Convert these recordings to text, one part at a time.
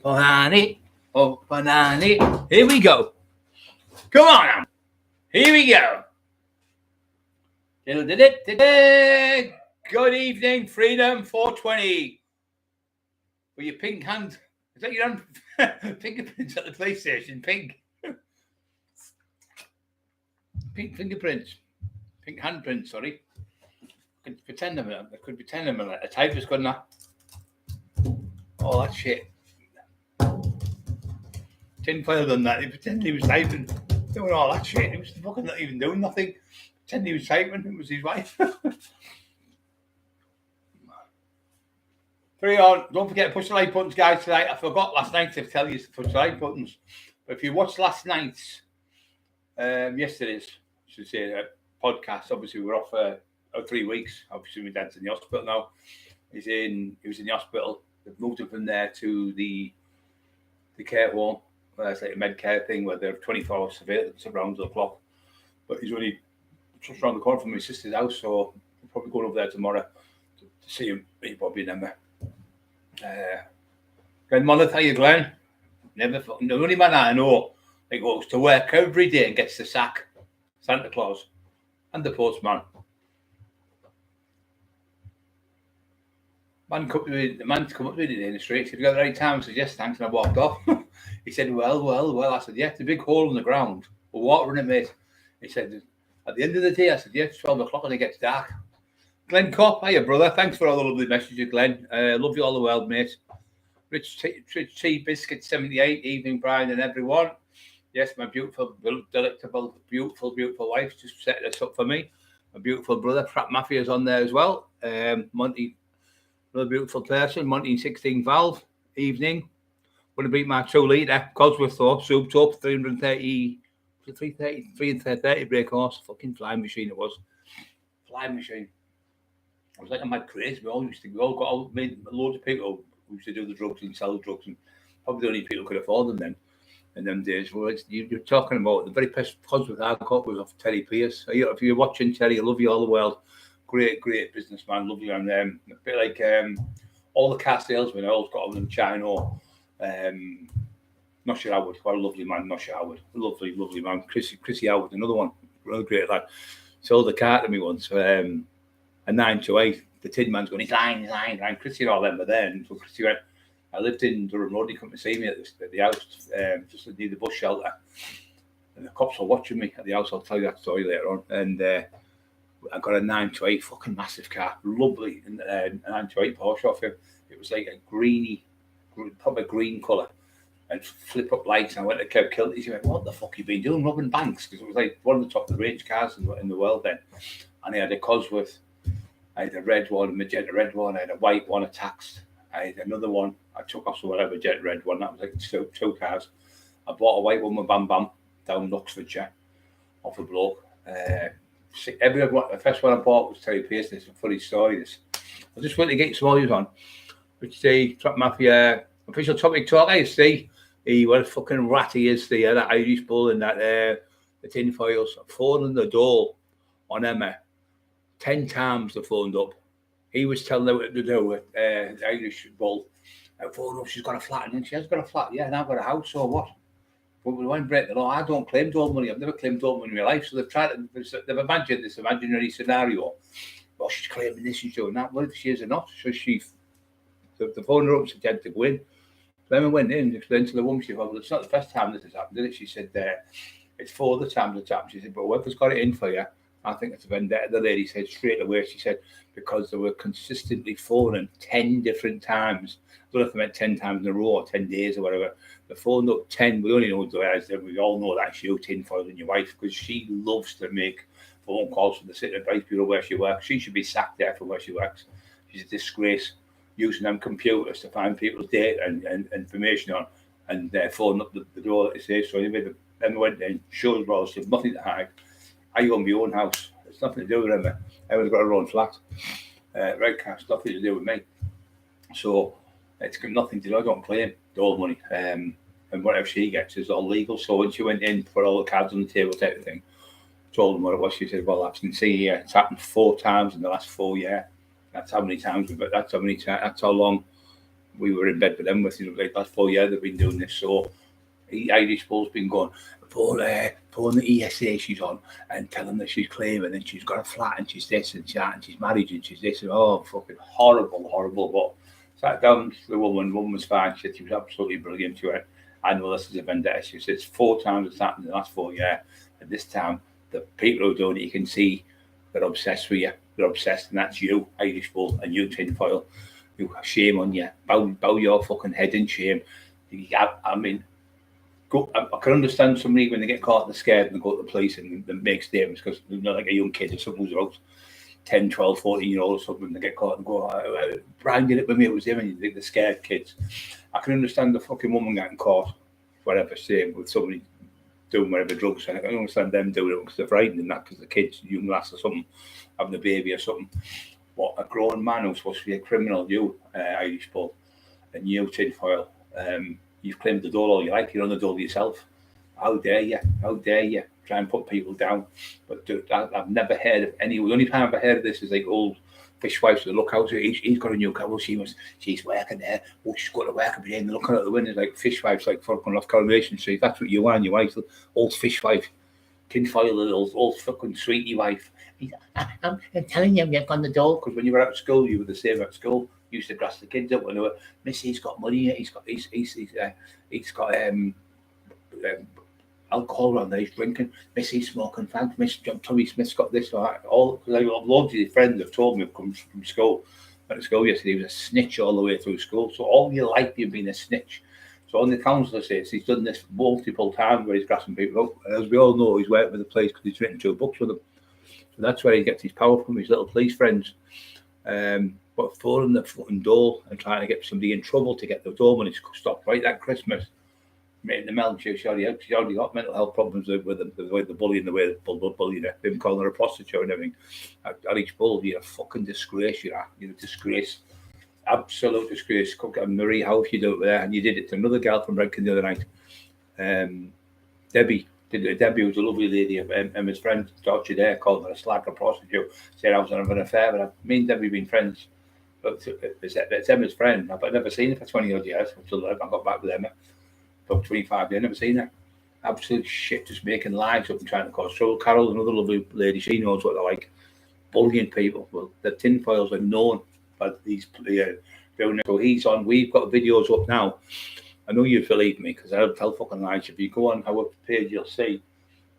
banani, oh banani. Here we go. Come on now. Here we go. Good evening, Freedom 420. With your pink hand. Is that your hand? Fingerprints at the PlayStation. Pink. Pink fingerprints. Pink handprints, sorry. I could pretend them a typist, couldn't I? Oh, that shit. Tinfoil done that. He pretended he was typing. Doing all that shit. He was fucking not even doing nothing. Pretending he was typing. It was his wife. 3 on. Don't forget to push the like buttons, guys, tonight. I forgot last night to tell you to push the like buttons. But if you watched last night's, yesterday's, I should say, podcast, obviously we were off for 3 weeks. Obviously my dad's in the hospital now. He was in the hospital. They've moved him from there to the care home. It's like a med care thing where they're 24 hour surveillance around the clock. But he's only just around the corner from my sister's house, so we'll probably go over there tomorrow to see him, meet Bobby and Emma. Glenn Monmouth, how you, Glenn? Never fucking the only man I know that goes to work every day and gets the sack. Santa Claus and the postman. The man's come up to me today in the street. He said, "You got the right time?" I said, "Yes, thanks," and I walked off. He said, well. I said, "Yeah, it's a big hole in the ground. We're watering it, mate." He said, "At the end of the day," I said, "Yeah, it's 12 o'clock and it gets dark." Glenn Copp, hiya, brother. Thanks for all the lovely messages, Glenn. Love you all the world, mate. Rich T Biscuit 78, evening, Brian and everyone. Yes, my beautiful, delectable, beautiful wife just set this up for me. My beautiful brother, Pratt Mafia's on there as well. Monty, another beautiful person. Monty 16 Valve, evening. Going to beat my 2 litre Cosworth though, souped up, 330 brake horse. Fucking flying machine it was. Flying machine. I was like a mad craze. We all made loads of people who used to do the drugs and sell the drugs, and probably the only people who could afford them then in them days. Well, you're talking about the very best Cosworth I caught was off Terry Pierce. If you're watching Terry, I love you all the world. Great businessman, lovely, and a bit like all the car salesmen. I always got on them Chino. Not sure Howard, what a lovely man. Not sure Howard, lovely man. Chrissy Howard, another one, real great lad. Sold the car to me once, a 928. The Tin Man's going, he's lying. Chrissy and all them were there, and so Chrissy went. I lived in Durham Road. He come to see me at the house, just near the bus shelter, and the cops were watching me at the house. I'll tell you that story later on. And I got a 928, fucking massive car, lovely, and a 928 Porsche off him. It was like a probably green colour, and flip up lights. And I went to Kev Kilties. He went, "What the fuck you been doing, robbing banks?" Because it was like one of the top of the range cars in the world then. And he had a Cosworth. I had a red one, a magenta red one. I had a white one, a taxed. I had another one. I took off whatever jet red one. That was like two cars. I bought a white one with Bam Bam down in Oxfordshire off a bloke. The first one I bought was Terry Pierce. It's a funny story. This. I just want to get some audios on. Which the Trap Mafia official topic talk. I see. What a fucking rat he is. That Irish bull and that the tin foils. Phoning the door on Emma 10 times. They phoned up. He was telling her what to do with the Irish bull. I phoned up, she's got a flat, and she has got a flat, yeah, and I've got a house, or what? But we won't break the law. I don't claim dole money. I've never claimed dole money in my life. So they've imagined this imaginary scenario. Well, she's claiming this, she's doing that. What if she is or not? So the phone her up, she had to go in. So Emma went in and explained to the woman, she said, "Well, it's not the first time this has happened, is it?" She said, "It's 4 other times it's happened." She said, "But whoever's got it in for you, I think it's a vendetta." The lady said straight away, she said, because they were consistently phoning 10 different times. I don't know if they meant 10 times in a row or 10 days or whatever. They phoned up 10. We only know that we all know that's you, tinfoil, and your wife, because she loves to make phone calls from the City Advice Bureau where she works. She should be sacked there from where she works. She's a disgrace using them computers to find people's data and information on, and phone up the door that they say. So anyway, then we went in, showed her all, she had nothing to hide. I own my own house. It's nothing to do with Emma. Emma's got her own flat. Red cash, nothing to do with me. So it's got nothing to do. I don't claim dole money. And whatever she gets is all legal. So when she went in, put all the cards on the table, type of thing, told them what it was. She said, "Well, I can see here it's happened 4 times in the last 4 years. That's how many times. But that's how long we were in bed with them with, you know, like last 4 years they've been doing this. So Irish Bull's been going, phone the ESA she's on and tell them that she's claiming and she's got a flat and she's this and that and she's married and she's this, and oh, fucking horrible. But sat down to the woman was fine. She was absolutely brilliant to her. I know this is a vendetta. She said it's 4 times it's happened in the last 4 years, and this time the people who are doing it, you can see they're obsessed with you. They're obsessed, and that's you, Irish Bull, and you, tinfoil. You, shame on you. Bow your fucking head in shame. I mean, I can understand somebody when they get caught, they're scared and they go to the police and they make statements because they're not like a young kid or someone who's about 10, 12, 14-year-old or something. They get caught and go, Brian did it with me, it was him, and you think they're scared kids. I can understand the fucking woman getting caught, whatever, same with somebody doing whatever drugs. I can understand them doing it because they're frightened and that because the kids, young lass or something, having a baby or something. But a grown man who's supposed to be a criminal, you, Irish Bull, and you, tinfoil, you've claimed the door all you like. You're on the door yourself. How dare you? How dare you try and put people down? But dude, I've never heard of any. The only time I've ever heard of this is like old fishwives that look out. He's got a new car. Well, she's working there. Oh, she's got to work every day. And they're looking out the window like fishwives, like fucking off Coronation Street. That's what you are, and your wife, old fishwife, tinfoil, old fucking sweetie wife. I'm telling you, you've gone the door. Because when you were at school, you were the same at school. You used to grass the kids up when they were, Missy's got money. He's got alcohol around there. He's drinking. Missy's smoking fags. Miss Tommy Smith's got this or that. All because loads of his friends have told me have come from school. At the school yesterday, he was a snitch all the way through school. So all your life you've been a snitch. So on the councillor says he's done this multiple times where he's grassing people up. And as we all know, he's worked with the police because he's written 2 books with them. So that's where he gets his power from, his little police friends. But phoning the fucking door and trying to get somebody in trouble to get the door money stopped right that Christmas, making the melt, she already got mental health problems with the way the bullying, the way the bullying her, even calling her a prostitute and everything. At each bull, you're a fucking disgrace, you're a disgrace. Absolute disgrace. Marie, how if you do it there? And you did it to another girl from Redkin the other night. Debbie was a lovely lady, Emma's friend, tortured her, called her a slacker prostitute, said I was having an affair with her. Me and Debbie been friends. But it's Emma's friend. I've never seen her for 20 odd years until I got back with Emma for 25 years. Never seen her. Absolute shit, just making lies up and trying to cause trouble. Carol, another lovely lady, she knows what they're like. Bullying people. Well, the tinfoils are known for these doing it. So he's on. We've got videos up now. I know you believe me because I don't tell fucking lies. If you go on our page, you'll see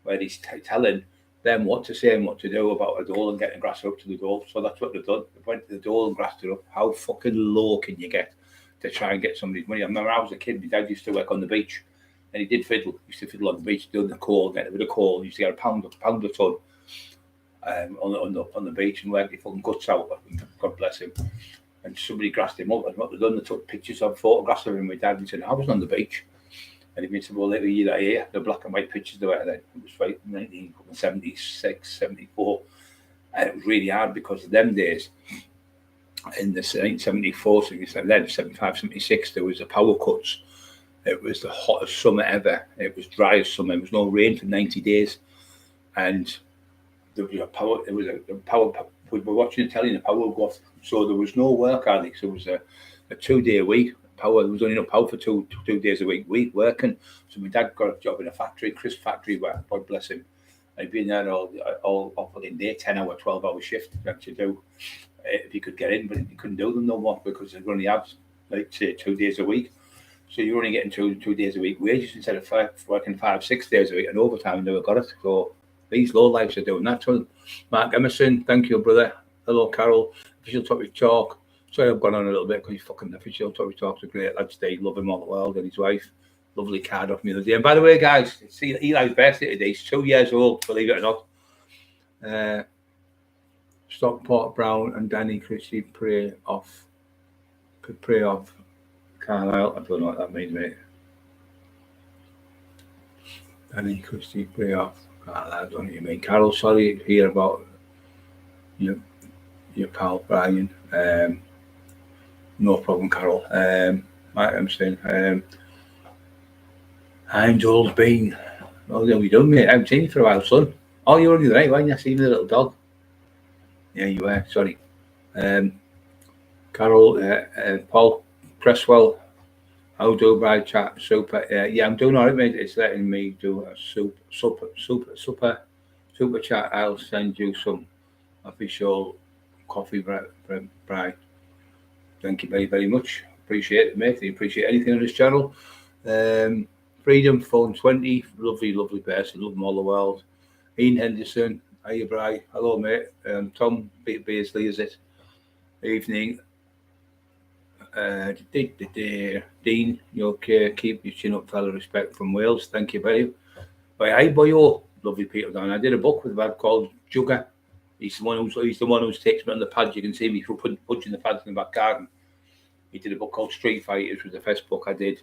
where he's telling them what to say and what to do about a door and getting grass up to the door. So that's what they've done. They went to the door and grassed it up. How fucking low can you get to try and get somebody's money? I remember I was a kid, my dad used to work on the beach and he did fiddle. He used to fiddle on the beach, doing the coal, getting a bit of coal. He used to get a pound a ton on the beach and work his fucking guts out. God bless him. And somebody grassed him up. And what they've done, they took pictures of photographs of him with dad and said, I was on the beach. And he said, well, later here, the black and white pictures they were then. It was like 1976, 74. And it was really hard because of them days, in the 1974, 75, 76, there was the power cuts. It was the hottest summer ever. It was dry as summer. There was no rain for 90 days. And there was a power, we were watching the telly and the power would go off. So there was no work, Alex. It was a 2-day week. Power, there was only enough power for two days a week working. So my dad got a job in a factory, crisp factory, where God bless him. I'd been there all fucking day, 10-hour, 12-hour shift to do if you could get in, but you couldn't do them no more because they only had like say 2 days a week. So you're only getting two days a week wages instead of working 5-6 days a week, and overtime you never got it. So these low lives are doing that. So Mark Emerson, thank you, brother. Hello, Carol. Official Topic Talk. Sorry, I've gone on a little bit because he's fucking Official Topic Talk's a great lad today. Love him all the world, and his wife. Lovely card off me the other day. And by the way, guys, it's Eli's birthday today. He's 2 years old, believe it or not. Stockport Brown and Danny Christie pray off Carlisle. I don't know what that means, mate. Danny Christie pray off Carlisle. I don't know what you mean. Carol, sorry to hear about your pal Brian. No problem, Carol. I'm saying, I'm Joel's Bean. Oh, yeah, we done, mate. I haven't seen you for a while, son. Oh, you were only the right one. You seen the little dog. Yeah, you were. Sorry. Carol, Paul Cresswell, how do I chat? Super. Yeah, I'm doing all right, mate. It's letting me do a super chat. I'll send you some official coffee bribe. Thank you very, very much. Appreciate it, mate. I appreciate anything on this channel. Freedom Phone 20, lovely, lovely person. Love them all the world. Ian Henderson, hiya, Bri. Hello, mate. Tom Beasley, is it? Evening. Dean, you okay? Keep your chin up, fella. Respect from Wales. Thank you very much. Hi, boyo. Lovely Peter down. I did a book with a lad called Jugger. He's the one who takes me on the pads. You can see me for punching the pads in the back garden. He did a book called Street Fighters, was the first book I did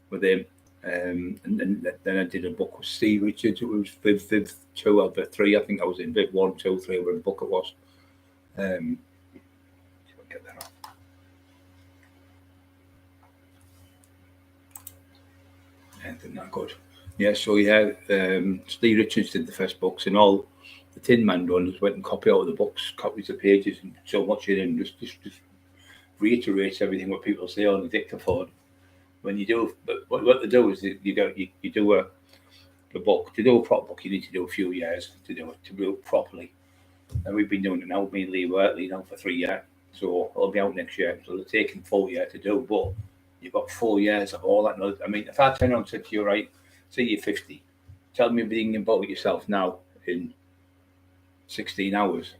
with him. And then I did a book with Steve Richards. It was Viv 2 of the 3. I think I was in Viv 1, 2, 3, whatever book it was. Get that off. Anything that good. Yeah, so yeah, Steve Richards did the first books, and all the Tin Man runners went and copied out of the books, copies of pages, and so much in, and just reiterates everything what people say on the dictaphone. When you do, but what they do is you do the book. To do a proper book, you need to do a few years to do it properly. And we've been doing it now, me and Lee Wortley now for 3 years, so it'll be out next year. So they're taking 4 years to do, but you've got 4 years of all that knowledge. I mean, if I turn around and said to you, right, say you're 50, tell me everything about yourself now in 16 hours.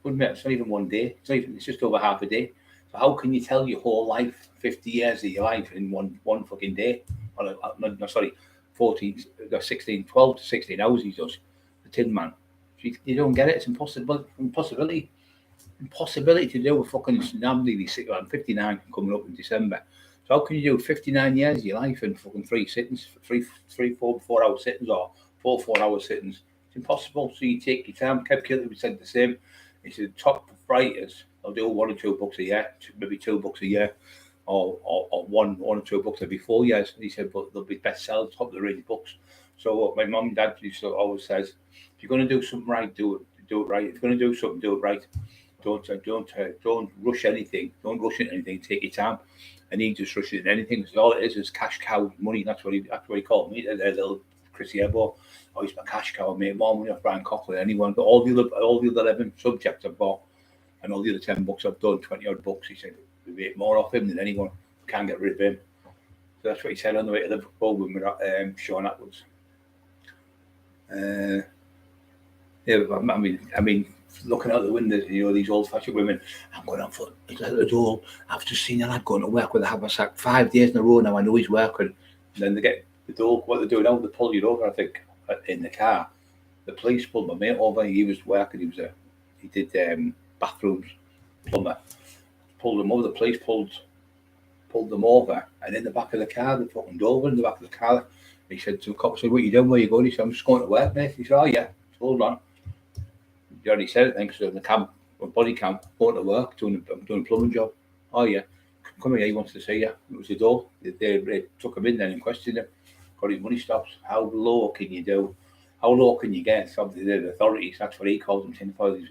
Wouldn't it? It's not even one day. It's just over half a day. So how can you tell your whole life, 50 years of your life in one fucking day? Or, no, sorry, 12 to 16 hours he does, the Tin Man. You don't get it. It's impossibility to do a fucking, I'm nearly 60, I'm 59 coming up in December. So how can you do 59 years of your life in fucking 3 sittings, 4 hour sittings, or 4 hour sittings? It's impossible. So you take your time. Kev Kilty said the same. He said top writers, they'll do 1 or 2 books a year, maybe 2 books a year, or 1 or 2 books every 4 years. And he said, but they'll be bestsellers, top of the range books. So my mum and dad always says, if you're going to do something right, do it right. If you're going to do something, do it right. Don't rush anything. Don't rush into anything. Take your time. And he just rushes into anything. So all it is cash cow money. That's what he called me. That little Chrissy Airbo. Oh, he's my cash cow. I made more money off Brian Cockerill than anyone. But all the other 11 subjects I've bought, and all the other 10 books I've done, 20 odd books. He said we make more off him than anyone. Can't get rid of him. So that's what he said on the way to Liverpool when we were at Sean Atwood's. Yeah, I mean, looking out the window, these old-fashioned women. I'm going on for the door. I've just seen a lad going to work with a haversack 5 days in a row now. I know he's working. And then they get the door. What they're doing now, they pull you over. I think in the car. The police pulled my mate over. He was working. He did bathrooms, plumber. Pulled him over. The police pulled them over, and in the back of the car, they fucking over in the back of the car. He said to the cop, "What are you doing? Where you going?" He said, "I'm just going to work, mate." He said, "Oh yeah, hold on." You already said it, then, because the camp, body camp, going to work, doing a plumbing job. "Oh yeah, come here, he wants to see you." It was the door. They took him in then and questioned him. Got his money stops. How low can you do? How low can you get? So the authorities, that's what he calls them,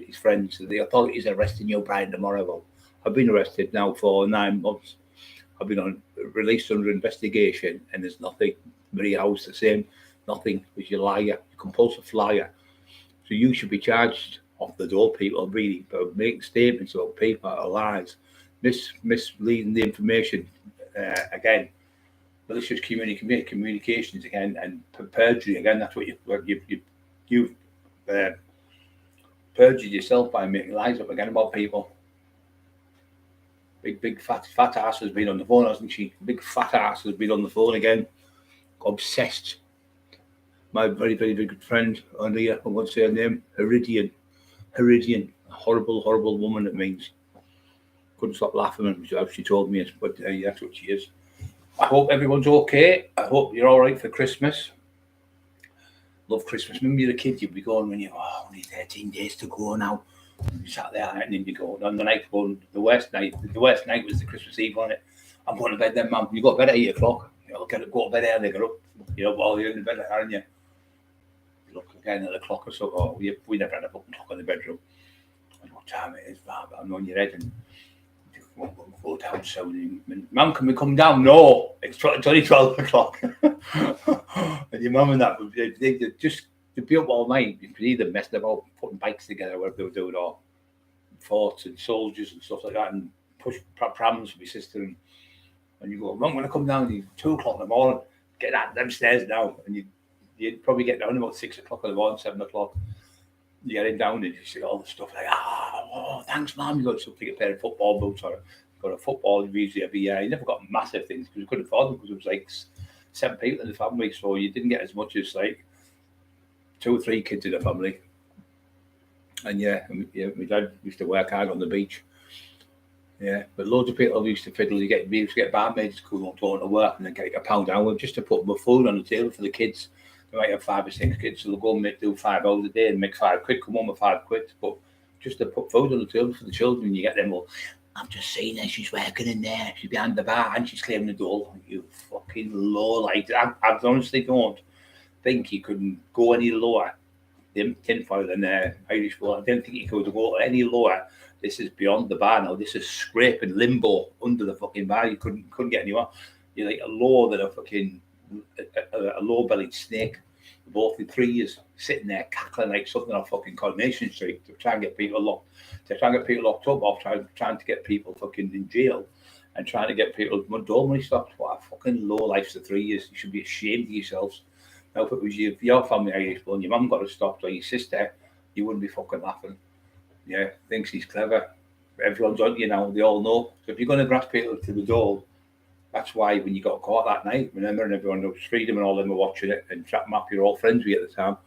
his friends. So the authorities are arresting you, Brian, tomorrow. Well, I've been arrested now for 9 months. I've been released under investigation, and there's nothing. Maria House the same, nothing, because you're a liar, you're a compulsive liar. So you should be charged off the door, people, really, for making statements about people that are lies, misleading the information, again, malicious communications again, and perjury again. That's what you've perjured yourself by making lies up again about people. Big fat ass has been on the phone, hasn't she? Big fat ass has been on the phone again. Obsessed. My very, very, very good friend, Andrea, I won't say her name, Heridian, a horrible woman, it means. Couldn't stop laughing as she told me, but that's what she is. I hope everyone's okay. I hope you're all right for Christmas. Love Christmas. Remember you're a kid, you'd be going when only 13 days to go now. You sat there and then you go on the night, the worst night was the Christmas Eve on it. I'm going to bed then, Mum. You got to bed at 8 o'clock. Go to bed early, get up. While you're in the bed, aren't you? You look again at the clock or so. Oh, we never had a fucking clock in the bedroom. I know what time it is, I'm on your head, and We'll go down soon. Mum, can we come down? No, it's only 12 o'clock. And your mum and that, they'd be up all night. You could either messing about, putting bikes together, whatever they were doing, or forts and soldiers and stuff like that, and push prams for my sister. And you go, Mum, when I come down, it's 2 o'clock in the morning, get out them stairs now. And you'd probably get down about 6 o'clock in the morning, 7 o'clock. You get in down and you see all the stuff like, oh, thanks, Mum. You got something, a pair of football boots, or got a football usually every year. You never got massive things because you couldn't afford them, because it was like 7 people in the family, so you didn't get as much as like 2 or 3 kids in the family. And my dad used to work hard on the beach. Yeah, but loads of people used to fiddle. We used to get barmaids to come up to work and then get a £1 hour just to put more food on the table for the kids. They might have 5 or 6 kids, so they'll go and do 5 hours a day and make £5, come home with £5, but just to put food on the table for the children. You get them all, I've just seen her, she's working in there, she's behind the bar and she's clearing the door. You fucking low light. I honestly don't think you could go any lower tinfoil than Irish Bowl. I don't think you could go any lower. This is beyond the bar now. This is scraping limbo under the fucking bar. You couldn't get anywhere. You're like a lower than a fucking a low-bellied snake. Both the 3 years sitting there cackling like something on fucking Coronation Street to try and get people locked. To try and get people locked up, or trying to get people fucking in jail, and trying to get people door money stopped. What a fucking low life's the 3 years. You should be ashamed of yourselves. Now, if it was your family Irish Bowl and your mum got it stopped, or your sister, you wouldn't be fucking laughing. Yeah, thinks he's clever. Everyone's on you now, they all know. So if you're going to grasp people to the door, that's why when you got caught that night, remember, and everyone was Freedom and all them were watching it, and Trap Map, you're all friends with you at the time,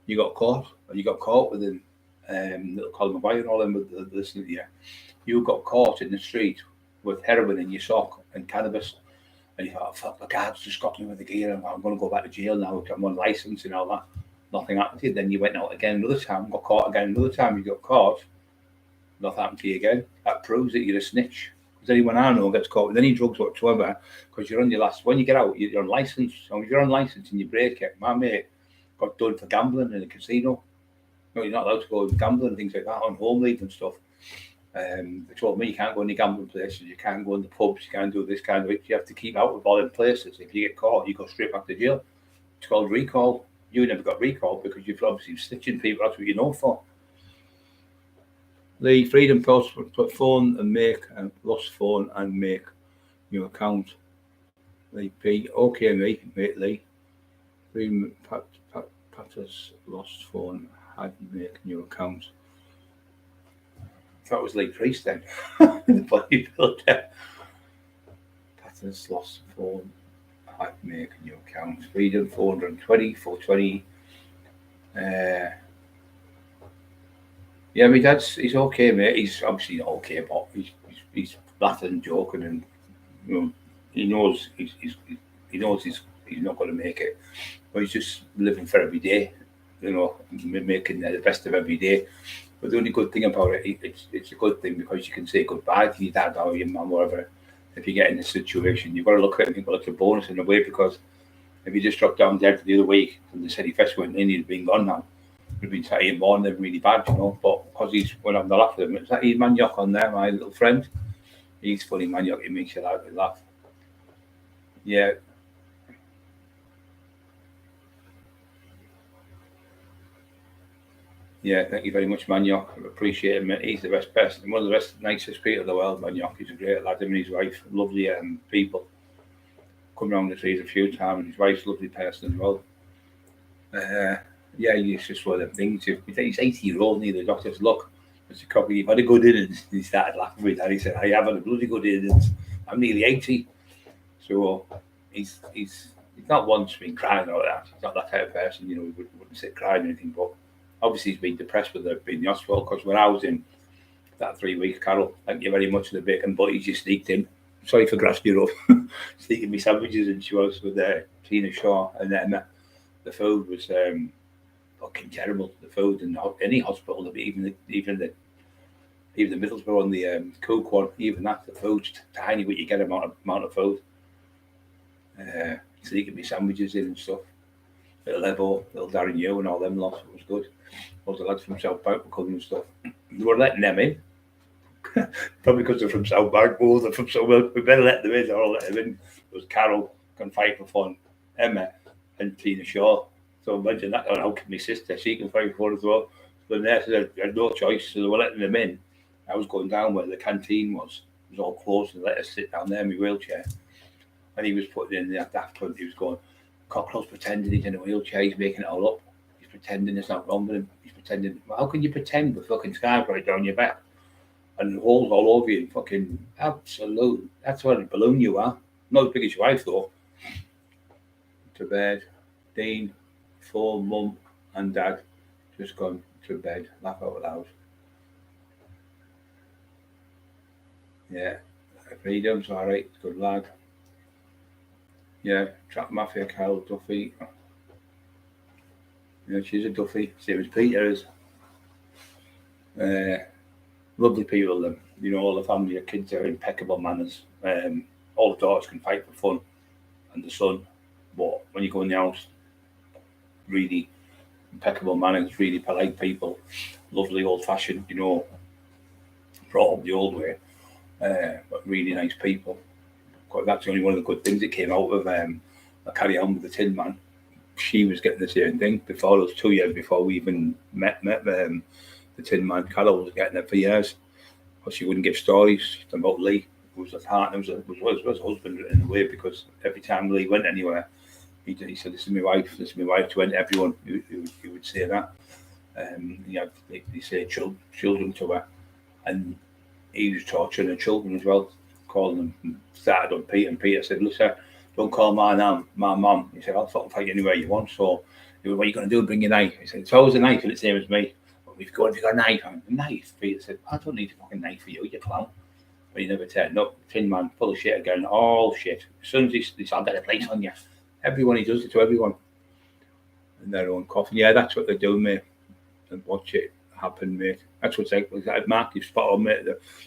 you got caught, and you got caught with him, little Colin McGuire and all them were listening to you. You got caught in the street with heroin in your sock and cannabis, and you thought, oh, fuck, the guards just got me with the gear, and I'm going to go back to jail now, I'm on licence and all that. Nothing happened to you. Then you went out again another time, got caught again another time, you got caught, nothing happened to you again. That proves that you're a snitch. Because anyone I know gets caught with any drugs whatsoever, because you're on your last, when you get out, you're on licence. So if you're on licence and you break it, my mate got done for gambling in a casino. No, you're not allowed to go gambling and things like that on home leave and stuff. They told me you can't go in the gambling places, you can't go in the pubs, you can't do this kind of it. You have to keep out of all them places. If you get caught, you go straight back to jail. It's called recall. You never got recalled because you've obviously snitching people. That's what you're known for. The Freedom Post put phone and make lost phone and make new account. Lee P. Okay, mate Lee. Freedom Patter's lost phone had make new account. That was Lee Priest then. The bodybuilder. Patter's lost phone. I'd make a new account. Freedom 420, 420. Yeah, my dad's he's okay, mate. He's obviously not okay, but he's laughing and joking, and you know he knows he's not going to make it, but he's just living for every day, you know, making the best of every day. But the only good thing about it, it's a good thing because you can say goodbye to your dad or your mum, whatever. If you get in this situation, you've got to look at it and think, well, it's a bonus in a way, because if you just dropped down dead for the other week and the city fest went in, he'd been gone now. He'd been Saturday morning, really bad, you know. But because he's, when I'm laughing at him, it's that he's Maniac on there, my little friend. He's funny, Maniac. He makes you laugh. Yeah. Yeah, thank you very much, Maniac. I appreciate him. He's the best person, one of the best, nicest people in the world, Maniac. He's a great lad, him and his wife, lovely people. Come round the trees a few times, and his wife's a lovely person as well. Yeah, it's just one of them things. He's 80-year-old, and the doctor said, look, Mr. Cockerill, you've had a good innings. And he started laughing with that. He said, I have had a bloody good innings. I'm nearly 80. So he's not once been crying or that. He's not that type of person, you know, he wouldn't sit crying or anything, but obviously he's been depressed with being in the hospital, because when I was in that 3 weeks, Carol, thank you very much for the bacon butties you sneaked in. Sorry for grasping you up. Sneaking me sandwiches, and she was with Tina Shaw, and then the food was fucking terrible. The food in any hospital, even the Middlesbrough on the Cook one, even that, the food's tiny, but you get amount of food. Sneaking me sandwiches in and stuff. Little Evo, little Darren Yu and all them lots, it was good. All the lads from South Bank were coming and stuff. They were letting them in. Probably because they're from South Bank, or they're from somewhere. We better let them in, or I'll let them in. There was Carol, Can Fight for Fun, Emma, and Tina Shaw. So imagine that. How can my sister, she can fight for fun as well. So the nurses had no choice, so they were letting them in. I was going down where the canteen was. It was all closed, and they let us sit down there in my wheelchair. And he was putting in the daft front, he was going, Cockerill's pretending he's in a wheelchair, he's making it all up. He's pretending there's nothing wrong with him. He's pretending. Well, how can you pretend with fucking scars right down your back? And holes all over you, fucking absolute. That's what a balloon you are. Not as big as your wife though. To bed. Dean, phone, mum and dad just gone to bed, laugh out loud. Yeah, Freedom's alright, good lad. Yeah, Trap Mafia, Carol Duffy. Yeah, she's a Duffy, same as Peter is. Lovely people, them. You know, all the family, your kids are impeccable manners. All the daughters can fight for fun, and the son. But when you go in the house, really impeccable manners, really polite people, lovely old-fashioned, you know, brought up the old way, but really nice people. That's only one of the good things that came out of I Carry On with the Tin Man. She was getting the same thing before. It was 2 years before we even met the Tin Man. Carol was getting it for years, but she wouldn't give stories about Lee, who was a partner, was a husband in a way, because every time Lee went anywhere, he said, "This is my wife. This is my wife." To everyone who would say that. They say children to her, and he was torturing the children as well, calling them. Started on Peter, and Peter said, "Look, sir, don't call my mum." He said, "I'll fucking fight anywhere you want." So, what are you going to do? Bring your knife. He said, "It's always a knife, and it's the same as me." But if you got a knife, a knife. Peter said, "I don't need a fucking knife for you, you clown." But he never turned up. Tin Man, full of shit again, all shit. As soon as he said, "I'll get a place on you," everyone, he does it to everyone. In their own coffin. Yeah, that's what they do, mate. And watch it happen, mate. That's what's like Mark, you've spot on, mate.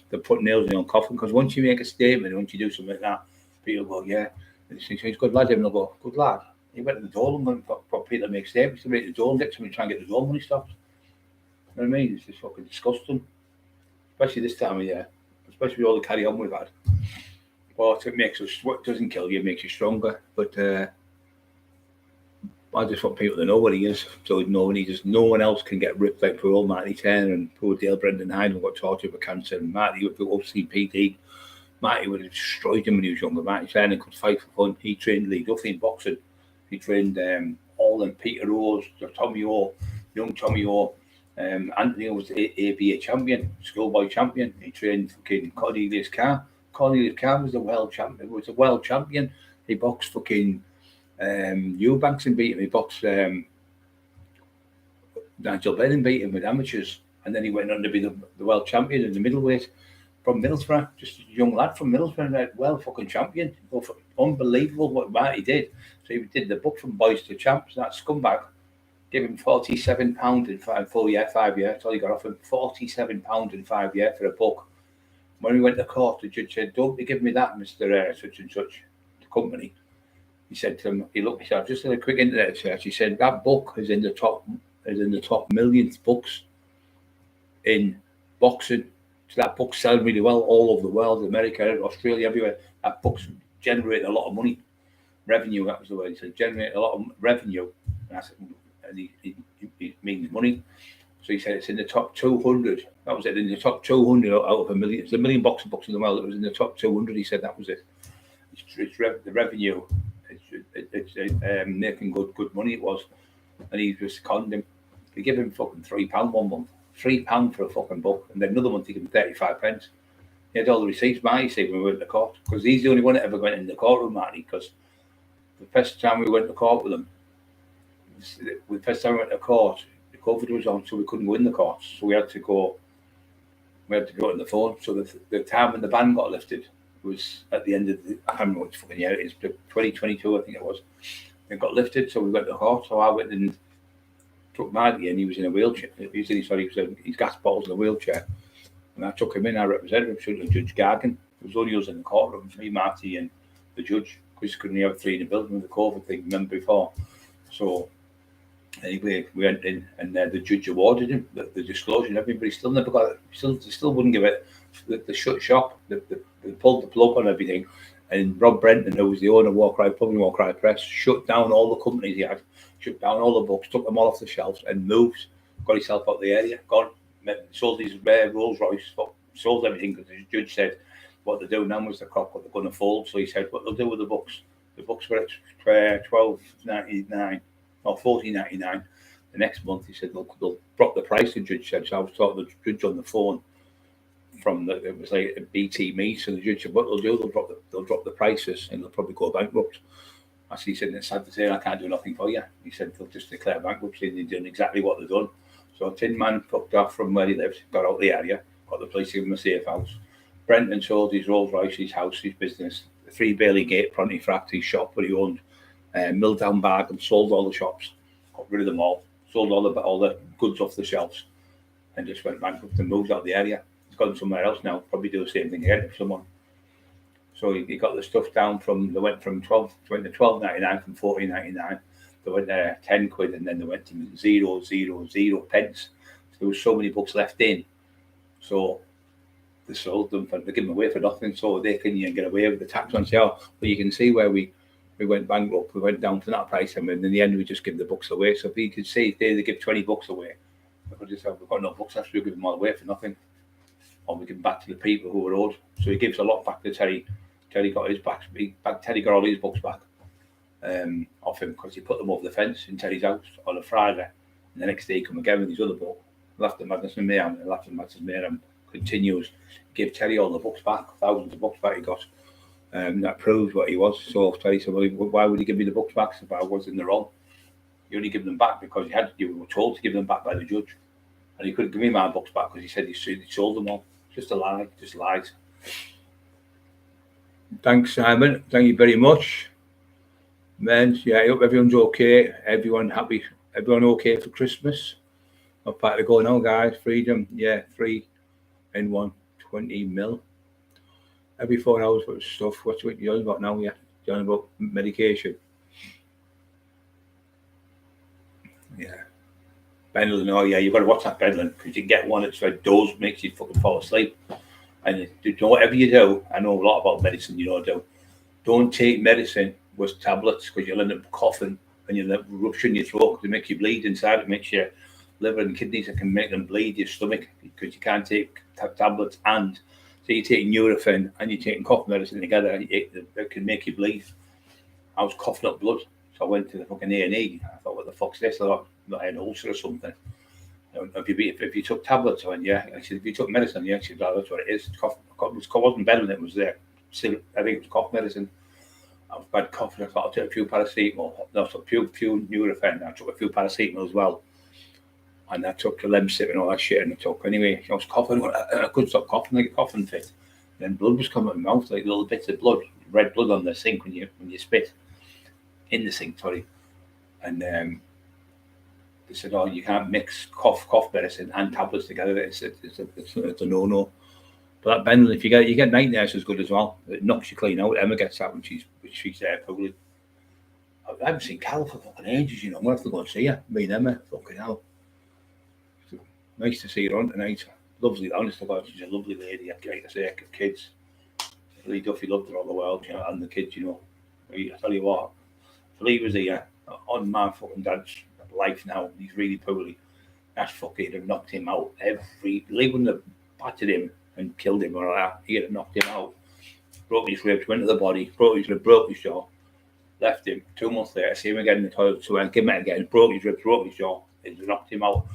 They put nails in your own coffin, because once you make a statement, once you do something like that, people go, "Yeah." And he's good lad, and they'll go, "Good lad." He went to the door and went for Peter to make statements to make the door, next time we try and get the door money stopped. You know what I mean? It's just fucking disgusting. Especially this time of year. Especially with all the carry on we've had. But it makes us, what doesn't kill you, it makes you stronger. But I just want people to know what he is, so no one else can get ripped like poor old Marty Turner and poor Dale Brendan Hyde, who got tortured for cancer. And Marty would go OCPD. Marty would have destroyed him when he was younger. Marty Turner could fight for fun. He trained Lee Duffy in boxing. He trained all them Peter Rose, Tommy O, young Tommy O. Anthony was the ABA champion, schoolboy champion. He trained fucking Cornelius Carr. Cornelius Carr was a world champion. He boxed fucking Eubanks and beat him. He boxed Nigel Benn and beat him with amateurs, and then he went on to be the world champion in the middleweight from Middlesbrough. Just a young lad from Middlesbrough, well fucking champion. Unbelievable what Marty did. So he did the book From Boys to Champs. That scumbag gave him £47 in 5 years. That's all he got off him. £47 in 5 years for a book. When we went to court, the judge said, "Don't be giving me that, Mr. Such and Such, the company." He said to him, he looked at himself, just did a quick internet search. He said, "That book is in the top millionth books in boxing." So that book's selling really well all over the world, America, Australia, everywhere. That book's generating a lot of money. Revenue, that was the word. He said, generate a lot of revenue. And I said, and he means money. So he said it's in the top 200. That was it, in the top 200 out of a million. It's a million boxing books in the world. It was in the top 200. He said that was it. It's the revenue. It's making good money. It was, and he just conned him. He gave him fucking £3 one month, £3 for a fucking book, and then another month he gave him 35 pence. He had all the receipts. Marty said when we went to court, because he's the only one that ever went in the courtroom, Marty. Because the first time we went to court with him, the first time we went to court, the COVID was on, so we couldn't go in the courts. So we had to go on the phone. So the time when the ban got lifted was at the end of I can't remember which fucking year it is, 2022 I think it was. It got lifted, so we went to court. So I went and took Marty in. He was in a wheelchair. He's gas bottles in a wheelchair, and I took him in. I represented him to Judge Gargan. It was only us in the courtroom, me, Marty, and the judge, because we couldn't have 3 in the building with the COVID thing. Remember before? So anyway, we went in, and the judge awarded him the disclosure and everything, but he still never got it. Still wouldn't give it the shut shop. They pulled the plug on everything. And Rob Brenton, who was the owner of Walker Press, shut down all the companies he had, shut down all the books, took them all off the shelves and moved, got himself out of the area, sold his Rolls Royce, sold everything because the judge said what they're doing now was the crop what they're going to fold. So he said what they'll do with the books were at $12.99 or $14.99. The next month he said they'll drop the price, the judge said. So I was talking to the judge on the phone it was like a BT meet, so the judge said what they'll do, they'll drop the prices and they'll probably go bankrupt. As he said, it's sad to say I can't do nothing for you. He said they'll just declare bankruptcy and they're doing exactly what they've done. So Tin Man fucked off from where he lived, got out of the area, got the police to give him a safe house. Brenton sold his Rolls Royce, his house, his business, the 3 Bailey Gate Pontefract, his shop where he owned, Milltown Bag, and sold all the shops, got rid of them all, sold all the goods off the shelves, and just went bankrupt and moved out of the area. He's gone somewhere else now, probably do the same thing again if someone. So he got the stuff down they went to $12.99 from $14.99. They went there 10 quid and then they went to 0.000 pence. So there was so many books left in. So they sold them they give them away for nothing, so they can get away with the tax on sale. But you can see where we went bankrupt, we went down to that price, and in the end we just give the books away. So if you could see they give 20 books away, we could just have, we've got no books left, we give them all away for nothing. Or we give them back to the people who were owed. So he gives a lot back to Terry. Terry got his back. Terry got all his books back off him because he put them over the fence in Terry's house on a Friday. And the next day he come again with his other book, Laughter, Madness and Mayhem. And Laughter, Madness and Mayhem continues. He gave Terry all the books back, thousands of books back he got. That proves what he was. So Terry said, well, why would he give me the books back if I was in the wrong? You only give them back because you were told to give them back by the judge. And he couldn't give me my books back because he said he sold them all. Just a lie, just lies. Thanks, Simon. Thank you very much. Men, yeah, I hope everyone's okay. Everyone happy. Everyone okay for Christmas? Not part to go now, guys. Freedom, yeah, 3 in 1, 20 mil. Every 4 hours worth of stuff. What's what you're on about now? Yeah, you're on about medication. Yeah. Benylin, oh yeah, you've got to watch that Benylin because you can get one that's like dose, makes you fucking fall asleep. And whatever you do, I know a lot about medicine, don't take medicine with tablets because you'll end up coughing and you'll end up rushing your throat because it makes you bleed inside. It makes your liver and kidneys, it can make them bleed your stomach because you can't take tablets. And so you're taking Nurofen and you're taking cough medicine together, it can make you bleed. I was coughing up blood, so I went to the fucking A&E. I thought, what the fuck's this? I thought I had an ulcer or something. If you took tablets on, yeah. I said, if you took medicine, yeah. She said, oh, that's what it is. Cough wasn't better than it was there. Still, I think it was cough medicine. I was bad coughing. I thought I took a few paracetamol. No, I took a few Nurofen. I took a few paracetamol as well. And I took a Lemsip and all that shit. And I took, anyway, I was coughing. I couldn't stop coughing, like a coughing fit. Then blood was coming out of my mouth, like little bits of blood, red blood on the sink when you spit. In the sink, sorry. And they said, oh, you can't mix cough medicine and tablets together. It's a no-no. But that Benylin, if you get night nurse as good as well. It knocks you clean out. Emma gets that when she's there poorly. I haven't seen Cal for fucking ages, I'm gonna have to go and see her. Me and Emma, fucking hell. So, nice to see her on tonight. Lovely, honest about, she's a lovely lady. Like I say, kids. Lee Duffy loved her all the world, and the kids, I tell you what, if Lee was here on my fucking dad's life now, he's really poorly. That fucking have knocked him out. Lee wouldn't have battered him and killed him or that. He'd have knocked him out. Broke his ribs, went to the body, broke his jaw, left him. 2 months later, see him again in the toilet, so I came out again, broke his ribs, broke his jaw, and knocked him out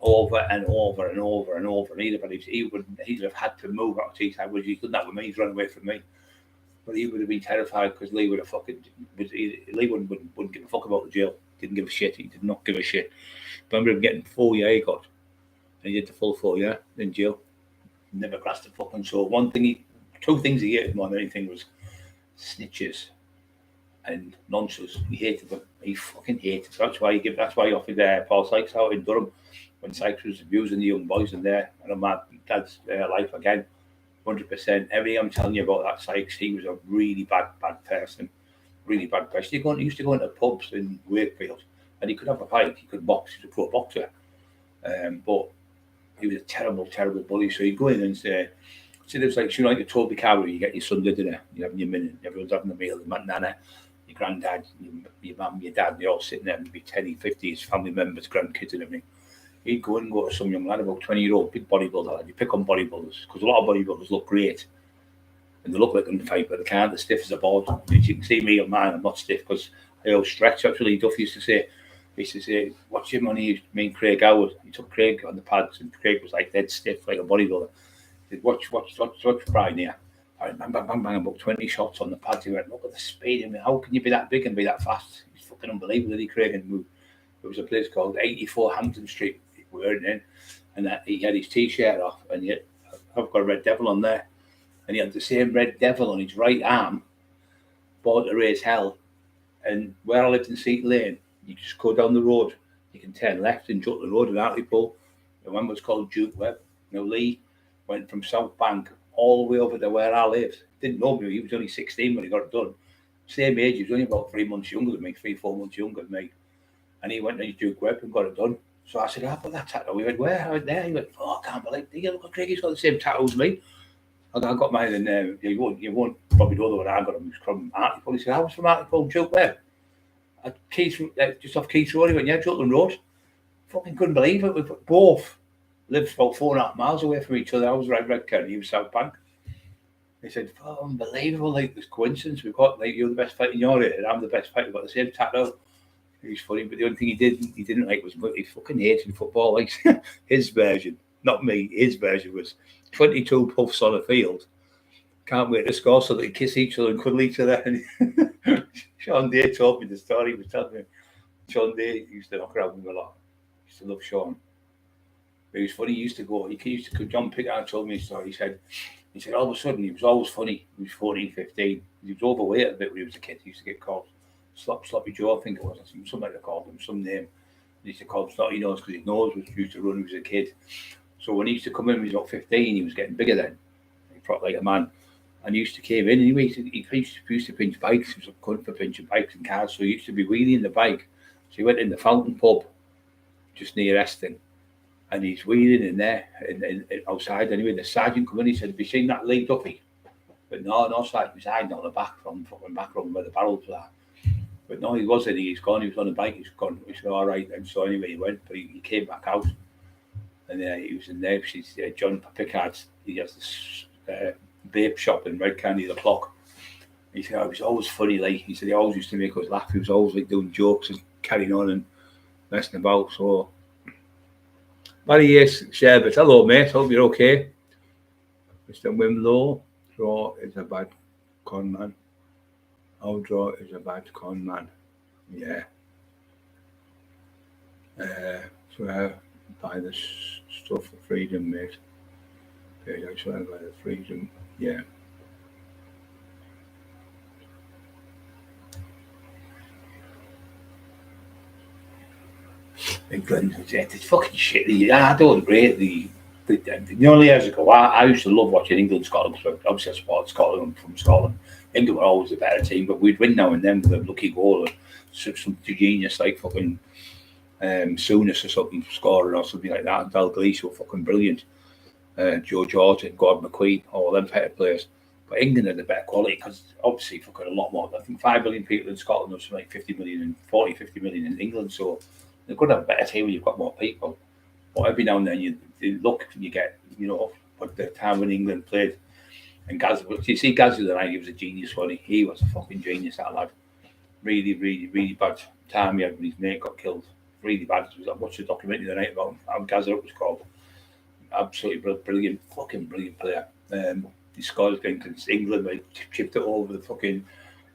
over and over and over and over. And he'd have had to move out of Teesside, which he couldn't have with me, he's run away from me. But he would have been terrified because Lee would have Lee wouldn't give a fuck about the jail. Didn't give a shit. He did not give a shit. But I remember him getting 4 year he got. And he did the full 4 year in jail. Never grasped a fucking soul. Two things he hated more than anything was snitches and nonsense. He hated them. He fucking hated them. That's why he offered Paul Sykes out in Durham when Sykes was abusing the young boys in there. And on my dad's life again, 100%. Everything I'm telling you about that Sykes, he was a really bad person. Really bad person. He used to go into pubs in Wakefield and he could have a fight. He could box. He was a pro boxer. But he was a terrible bully. So he'd go in and say, See, there's like, you know, like a Toby car where you get your Sunday dinner, you're having your minute, everyone's having a meal, your nana, your granddad, your mum, your dad, they're all sitting there, maybe 10, 50, his family members, grandkids and everything. He'd go and go to some young lad, about 20-year-old, big bodybuilder, and you pick on bodybuilders, because a lot of bodybuilders look great, and they look like they can fight, but they can't, they're stiff as a board. As you can see me and mine, I'm not stiff, because I always stretch. Actually, Duff used to say, what's your money? Me and Craig Howard. He took Craig on the pads, and Craig was like dead stiff, like a bodybuilder. He said, watch Brian here. I went, bang, bang, bang, bang, about 20 shots on the pads. He went, look at the speed. I mean, how can you be that big and be that fast? He's fucking unbelievable, isn't he, Craig? And there was a place called 84 Hampton Street, we weren't in, and he had his t-shirt off, and I've got a red devil on there, and he had the same red devil on his right arm, bought to raise hell. And where I lived in Seat Lane, you just go down the road, you can turn left and jut the road in Hartlepool. The one was called Duke Webb. Now, Lee went from South Bank all the way over to where I lived. Didn't know me, he was only 16 when he got it done. Same age, he was only about 3 months younger than me, 3-4 months younger than me. And he went to Duke Webb and got it done. So I said, put that tattoo. We went, where? I went there. He went, I can't believe it. Look at Craig, he's got the same tattoo as me. I got mine, and you won't probably know the one I got him. He was from Hartlepool. He said, I was from Hartlepool, Duke Webb. Just off Keith Road. He went, yeah, Jutland Road. Fucking couldn't believe it. We both lived about 4.5 miles away from each other. I was right Redcar, he was South Bank. He said, unbelievable, like this coincidence. We've got, like, you're the best fighter in your area, and I'm the best fighter. We've got the same tattoo. He was funny, but the only thing he didn't like was he fucking hated football. Like his version, not me, his version was 22 puffs on a field. Can't wait to score so they kiss each other and cuddle each other. And Sean Day told me the story. He was telling me Sean Day used to knock around him a lot. He used to love Sean. But he was funny. He used to John Pickard told me a story. He said all of a sudden he was always funny. He was 14, 15. He was overweight a bit when he was a kid. He used to get called Sloppy Joe, I think it was. Something like they called him, some name. He used to call him Snotty Nose because his nose was used to run when he was a kid. So when he used to come in when he was about 15, he was getting bigger then. He fought like a man. And he used to came in, and he used to pinch bikes. He was a cunt for pinching bikes and cars, so he used to be wheeling the bike. So he went in the Fountain pub, just near Eston, and he's wheeling in there, in outside anyway. The sergeant come in, he said, have you seen that Lee Duffy? But no, sergeant, he was hiding on the back from fucking back room where the barrels were. But no, he wasn't. He's gone. He was on the bike. He's gone. We said, all right. And so anyway, he went, but he came back out, and he was in there. She's John Pickard. He has this vape shop in Red Candy, the Clock. He said, it was always funny. Like he said, he always used to make us laugh. He was always like doing jokes and carrying on and messing about. So, Barry yes, Sherbert. Hello, mate. Hope you're okay. Mr. Wimlow. Draw is a bad con man. Our draw is a bad con man. Yeah. Swear by the stuff for freedom, mate. I swear by the freedom. Yeah. England, it's fucking shit. I don't rate the only years ago, I used to love watching England, Scotland, because obviously I support Scotland from Scotland. England were always a better team, but we'd win now and then with a lucky goal or some genius like fucking Souness or something scoring or something like that. Dalglish were fucking brilliant. Joe Jordan, Gordon McQueen, all them better players. But England had the better quality because obviously fucking a lot more. I think 5 million people in Scotland, there's like 50 million and 50 million in England. So they're going to have a better team when you've got more people. But every now and then you look and you get, but the time when England played, and Gaz, you see Gaz the night, he was a genius, wasn't he? He was a fucking genius, that lad. Really, really, really bad time he had when his mate got killed. Really bad. I watched a documentary the night about how Gaz was called. Absolutely brilliant, fucking brilliant player. He scored against England, but he chipped it over the fucking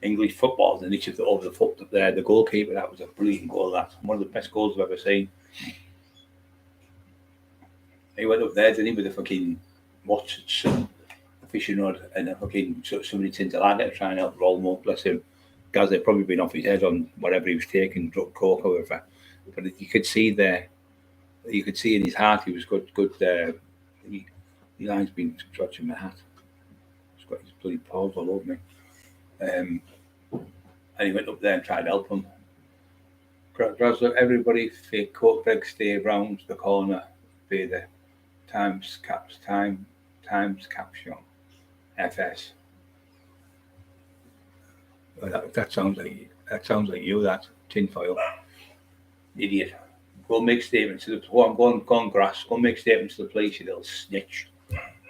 English football, and he chipped it over the foot up there. The goalkeeper, that was a brilliant goal. That's one of the best goals I've ever seen. He went up there, didn't he, with a fucking watch fishing rod and a fucking somebody tins of lager to try and help roll him up. Bless him. Gaz had probably been off his head on whatever he was taking, drug coke or whatever. But you could see there, you could see in his heart he was good. Eli's been scratching my hat. He's got his bloody paws all over me. And he went up there and tried to help him. Grasler, everybody, fake coat, beg, stay round the corner, be the time times caption FS. Well, that sounds like you. That tinfoil idiot. Go make statements to the go on grass. Go make statements to the police, you little snitch,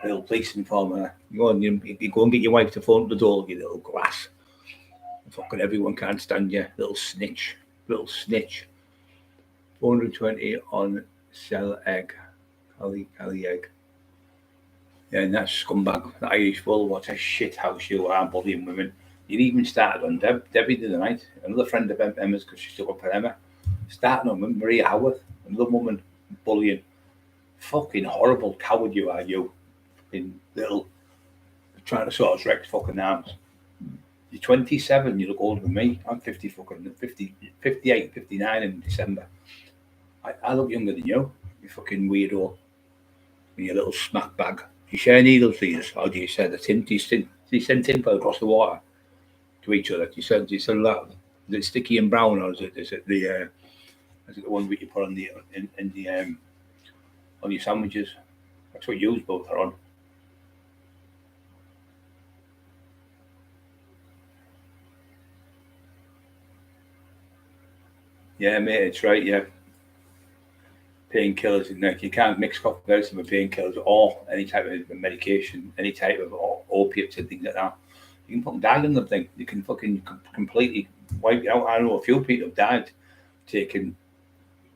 little police informer. Go on, you go and get your wife to phone the door, you little grass. Fucking everyone can't stand you, little snitch, little snitch. 420 on sell egg, Cali egg. Yeah, and that scumbag, that Irish bull. What a shit house you are, bullying women. You even started on Debbie the other night, another friend of Emma's because she stuck up for Emma. Starting on Maria Howard, another woman bullying. Fucking horrible coward you are, you. In little, trying to sort of wreck fucking arms. You're 27, you look older than me. I'm 50 fucking 50, 58, 59 in December. I look younger than you. You fucking weirdo. With your little smack bag. Do you share needles, these? Or do you send do you send tinfoil across the water to each other? Do you send that? Is it sticky and brown, or is it the one that you put on the on your sandwiches? That's what you both are on. Yeah, mate, it's right. Yeah, painkillers, and like you can't mix cough medicine with painkillers or any type of medication, any type of opiates and things like that. You can fucking die on them thing. You can fucking completely wipe you out. I know a few people have died taking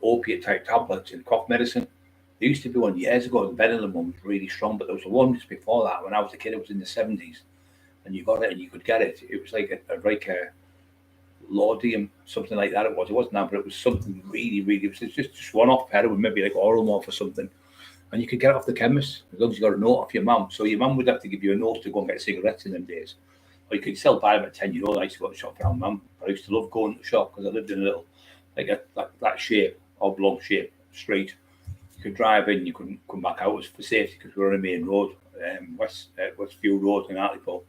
opiate type tablets and cough medicine. There used to be one years ago, the Benadryl one was really strong, but there was one just before that when I was a kid. It was in the 70s, and you got it and you could get it. It was like a laudium, something like that. It wasn't that, but it was something really. It was just one off heroin, maybe like Oromorph or something, and you could get it off the chemist as long as you got a note off your mum. So your mum would have to give you a note to go and get cigarettes in them days. Or you could still buy them at 10 years. I used to go to the shop for our mum. I used to love going to the shop because I lived in a little that shape, oblong shape street. You could drive in, you couldn't come back out. It was for safety because we were on a main road, Westview Road in Hartlepool.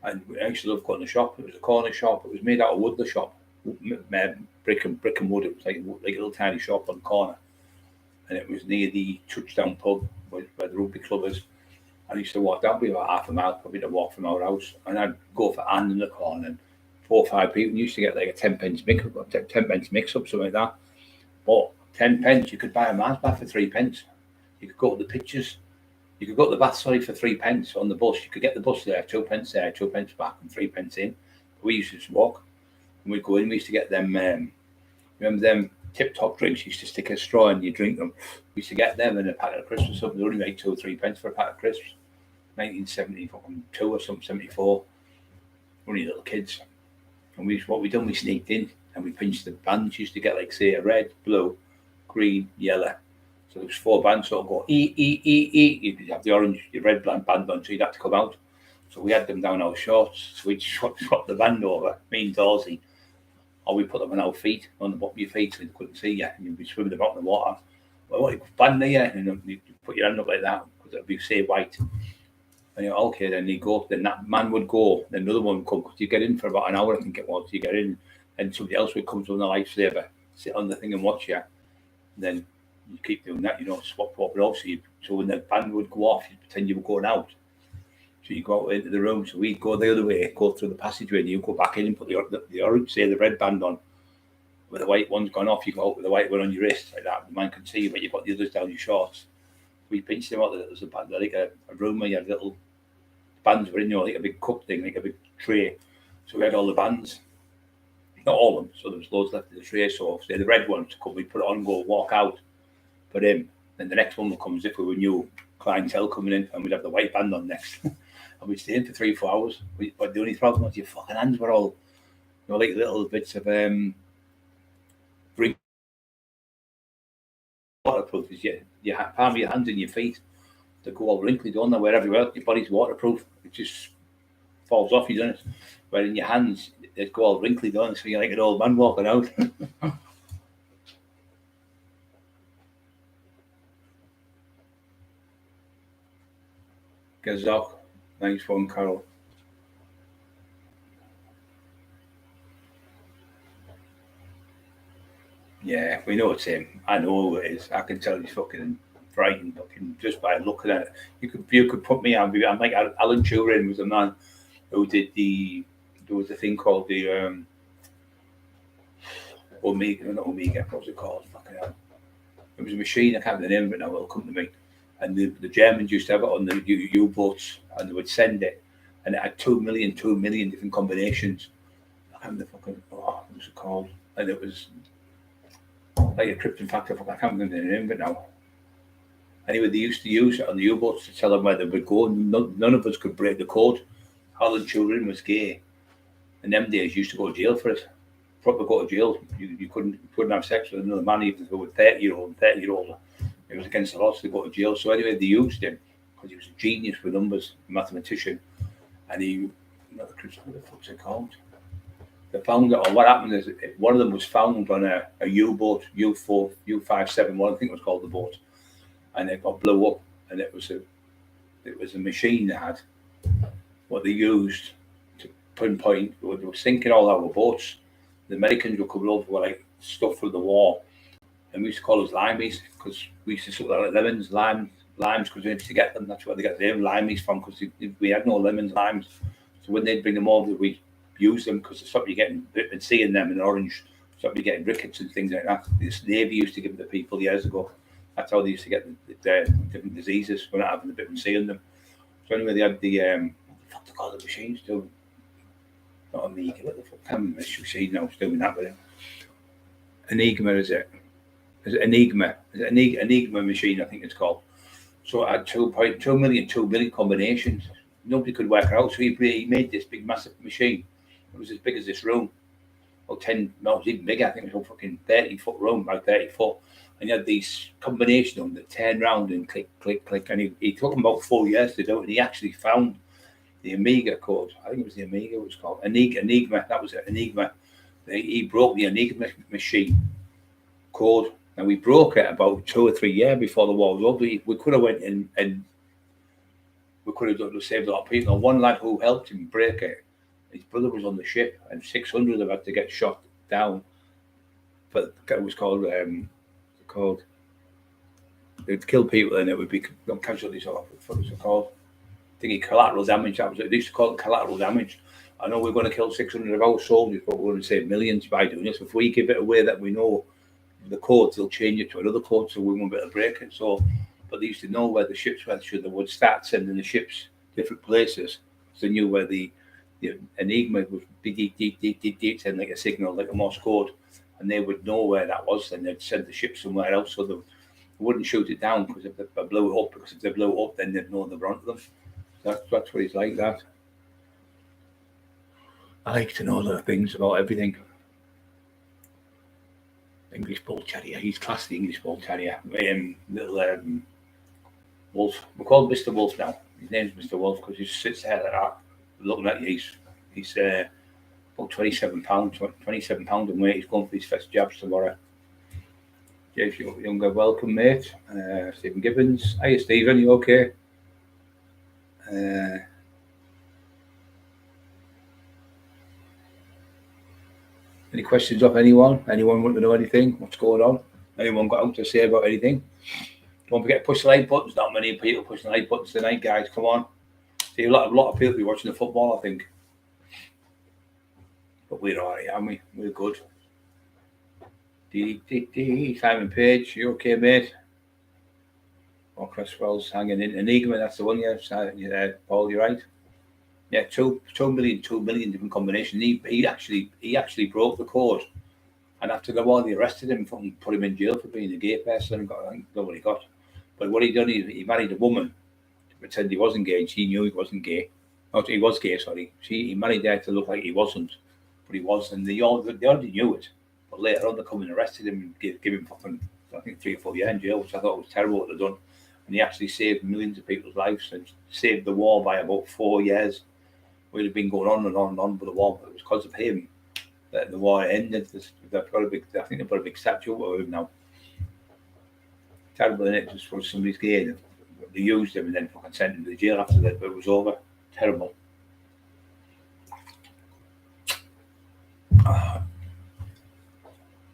And I used to love going to the shop. It was a corner shop. It was made out of wood, the shop. Brick and wood. It was like a little tiny shop on the corner. And it was near the Touchdown pub where the rugby club is. I used to walk down, be about half a mile, probably to walk from our house. And I'd go for Anne in the corner. And 4 or 5 people used to get like a 10 pence mix up, something like that. But 10 pence, you could buy a Mars bath for 3 pence. You could go to the pictures. You could go to the bath, for 3 pence on the bus. You could get the bus there, 2 pence there, 2 pence back, and 3 pence in. We used to just walk. And we'd go in, we used to get them, remember them tip-top drinks? You used to stick a straw in, you drink them. We used to get them in a packet of crisps or something. They only made 2 or 3 pence for a packet of crisps. 1972 or something, 74. Only little kids. And we sneaked in and we pinched the bands. Used to get like, say, a red, blue, green, yellow. So there was 4 bands, so it'd go E. You'd have the orange, your red band on, so you'd have to come out. So we had them down our shorts. So we'd swap the band over, me and Dorsey. Or we put them on our feet, on the bottom of your feet, so they couldn't see you. And you'd be swimming about in the water. Well, what, you band there, and you put your hand up like that, because it'd be, say, white. And you're okay, then you go, then that man would go, then another one would come, because you get in for about an hour, I think it was. You get in, and somebody else would come to the lifesaver, sit on the thing and watch you. And then you keep doing that, swap it off. So when the band would go off, you pretend you were going out. So you go out into the room. So we'd go the other way, go through the passageway, and you go back in and put the orange, say the red band on. Where the white one's gone off, you go out with the white one on your wrist, like that. The man can see you, but you've got the others down your shorts. We pinched them out. There was like a room where you had little bands were in, like a big cup thing, like a big tray. So we had all the bands. Not all of them, so there was loads left in the tray. So say the red one to come, we put it on, go walk out. But then the next one will come as if we were new clientele coming in, and we'd have the white band on next. And we'd stay in for 3 or 4 hours. But the only problem was your fucking hands were all, like little bits of waterproof. Is you palm of your hands and your feet, they go all wrinkly, don't they? Where everywhere your body's waterproof, it just falls off you, doesn't it? Where in your hands, they go all wrinkly, don't they? So you're like an old man walking out. Gazok, nice one, Carol. Yeah, we know it's him. I know who it is. I can tell he's fucking frightened fucking just by looking at it. You could put me on. I'm like Alan Turing was a man who did there was a thing called the Omega, not Omega, what was it called? Fucking hell. It was a machine, I can't remember the name of it now, it'll come to me. And the Germans used to have it on the U-boats, and they would send it, and it had 2 million different combinations. I can't remember what was it called? And it was like a krypton factor, I can't remember the name of it now. Anyway, they used to use it on the U-boats to tell them where they would go. None of us could break the code. Alan Turing was gay. In them days, you used to go to jail for it. Proper go to jail. You couldn't have sex with another man, even if they were 30-year-old. It was against the law to go to jail. So anyway, they used him because he was a genius with numbers, a mathematician. And what the fuck's it called? They found it, or what happened is one of them was found on a U-boat, U571, I think it was called the boat. And it got blew up, and it was a machine that had what they used to pinpoint. They were sinking all our boats. The Americans were coming over with like stuff from the war, and we used to call us limeys because we used to sort of like lemons, limes, because we used to get them. That's where they got the name limeys from, because we had no lemons, limes. So when they'd bring them over, we use them because they stopped you getting vitamin C in them and orange, stopped you getting rickets and things like that. This Navy used to give them to people years ago. That's how they used to get the different diseases. We're not having the vitamin C in them. So anyway, they had the what the fuck they call the machines too. Not Amiga, what the fuck? I'm machine now, doing that with it. Enigma, is it? Is it Enigma? Is it Enigma machine, I think it's called. So it had 2 million combinations. Nobody could work it out. So he made this big, massive machine. It was as big as this room. Or 10, no, it was even bigger. I think it was a fucking 30-foot room, like 30 foot. And you had these combinations of them that turned round and click, click, click. And he took him about 4 years to do it. And he actually found the Amiga code. I think it was the Amiga it was called. Enigma, that was it, Enigma. He broke the Enigma machine code. And we broke it about 2 or 3 years before the war was over. We could have went in and we could have saved a lot of people. One lad who helped him break it, his brother was on the ship, and 600 of them had to get shot down. But it was called they'd kill people and it would be casualties or what was it called? I think collateral damage. That was it. They used to call it collateral damage. I know we're going to kill 600 of our soldiers, but we're going to save millions by doing this. If we give it away that we know the codes, they'll change it to another code, so we won't be able to break it. So, but they used to know where the ships were, so they would start sending the ships different places. So they knew where the Enigma was deep, send like a signal, like a Morse code, and they would know where that was, and they'd send the ship somewhere else, so they wouldn't shoot it down because if they blew it up. Because if they blew it up, then they'd know they were onto them. So that's what he's like. That I like to know little things about everything. English Bull Terrier. He's classed the English Bull Terrier. Little Wolf. We're called Mr. Wolf now. His name's Mr. Wolf because he sits there like that, looking at you. He's about 27 pounds in weight. He's going for his first jabs tomorrow. James Younger, welcome, mate. Stephen Gibbons. Hiya, Stephen. You okay? Any questions of anyone? Anyone want to know anything? What's going on? Anyone got out to say about anything? Don't forget to push the like buttons. Not many people pushing the like buttons tonight, guys. Come on. See, a lot of people be watching the football, I think. But we're all right, aren't we? We're good. Simon Page, you okay, mate? Oh, Cresswell's hanging in. Enigma, that's the one, yeah. Paul, you're right. Yeah, 2 million different combinations. He actually broke the code, and after the war, they arrested him and put him in jail for being a gay person. And I think what he got. But what he done is he married a woman to pretend he was engaged. He knew he wasn't gay. Not he was gay, sorry. He married her to look like he wasn't, but he was, and they already knew it. But later on, they come and arrested him and give him fucking, I think, 3 or 4 years in jail, which I thought was terrible what they'd done. And he actually saved millions of people's lives and saved the war by about 4 years. It had been going on and on and on with the war, but it was because of him that the war ended. I think they've got a big statue of him now. Terrible, isn't it? Just for somebody's gay. They used him and then fucking sent him to jail after that, but it was over. Terrible.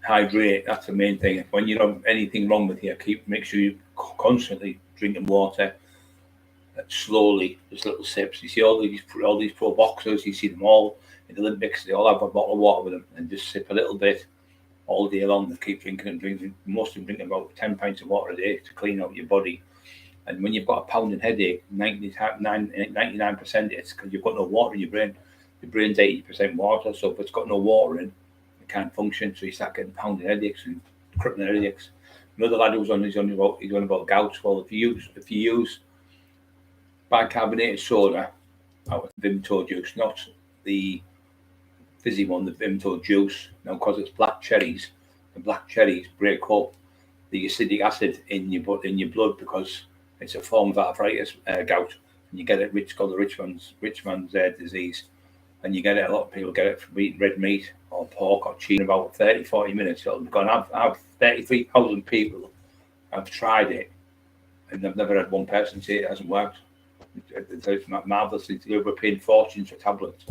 hydrate. That's the main thing. When you don't have anything wrong with you, make sure you constantly drinking water. Slowly, just little sips. You see all these pro boxers. You see them all in the Olympics. They all have a bottle of water with them, and just sip a little bit all day long. They keep drinking and drinking. Most of them drink about 10 pints of water a day to clean out your body. And when you've got a pounding headache, 99% it's because you've got no water in your brain. Your brain's 80% water, so if it's got no water in, it can't function. So you start getting pounding headaches and crippling headaches. Another lad who's on about gout. Well, if you use bicarbonated soda out of Vimto juice, not the fizzy one, the Vimto juice. Now, because it's black cherries, the black cherries break up the acidic acid in your blood because it's a form of arthritis, gout, and you get it. It's called the rich man's disease, and you get it. A lot of people get it from eating red meat or pork or cheese. In about 30-40 minutes, it'll be gone. I've 33,000 people have tried it, and I've never had one person say it hasn't worked. It's marvellous. We're paying fortunes for tablets.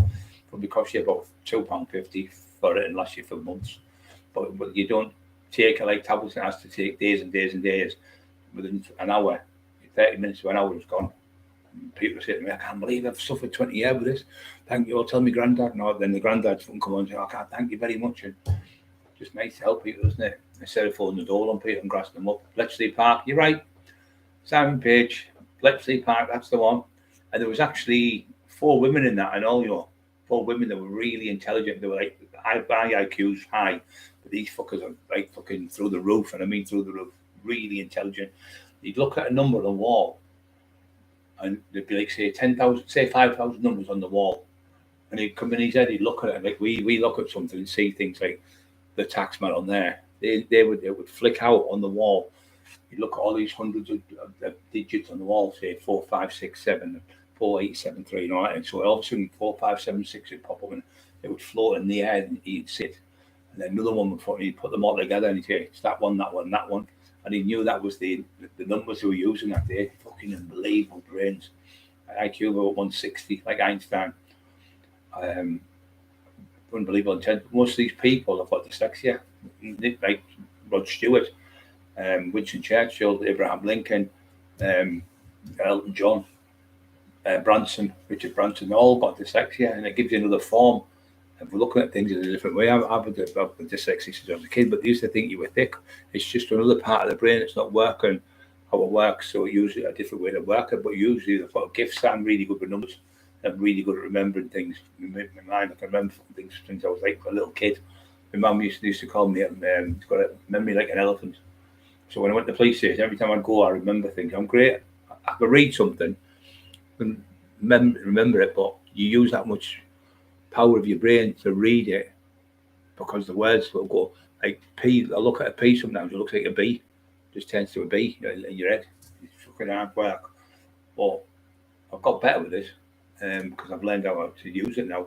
Probably cost you about £2.50 for it and last you for months. But you don't take it like tablets. It has to take days and days and days. Within an hour, 30 minutes to an hour is gone. And people say to me, I can't believe I've suffered 20 years with this. Thank you. I'll tell me granddad. No, then the granddads won't come on and say, I can't thank you very much. And just nice to help people, isn't it? Instead of throwing the door on people and grassing them up. Bletchley Park, you're right. Simon Page, Bletchley Park, that's the one. And there was actually 4 women in that, and all your 4 women that were really intelligent. They were like, IQ's high, but these fuckers are like fucking through the roof, and I mean through the roof, really intelligent. You'd look at a number on the wall, and there'd be like, say 10,000, say 5,000 numbers on the wall, and he'd come in his head, he'd look at it, like we look at something and see things like the taxman on there. It would flick out on the wall. You look at all these hundreds of digits on the wall, say 4, 5, 6, 7, 4, 8, 7, 3, and all that. And so all of a sudden 4, 5, 7, 6 would pop up and it would float in the air and he'd sit. And then another one he'd put them all together and he'd say, it's that one, that one, that one. And he knew that was the numbers he were using that day. Fucking unbelievable brains. IQ of 160, like Einstein. Unbelievable intent. Most of these people have got dyslexia, like Rod Stewart. Winston Churchill, Abraham Lincoln, Elton John, Richard Branson, all got dyslexia, and it gives you another form of looking at things in a different way. I've had dyslexia since I was a kid, but they used to think you were thick. It's just another part of the brain that's not working how it works, so usually a different way to work it, but usually they've got gifts. I'm really good with numbers. I'm really good at remembering things. In my mind, I can remember things since I was like a little kid. My mum used to call me, got a memory like an elephant. So when I went to the police station, every time I go, I remember things. I'm great. I can read something and remember it, but you use that much power of your brain to read it because the words will go like P. I look at a P sometimes, it looks like a B. It just turns to a B in your head. It's fucking hard work. But I've got better with this because I've learned how to use it now.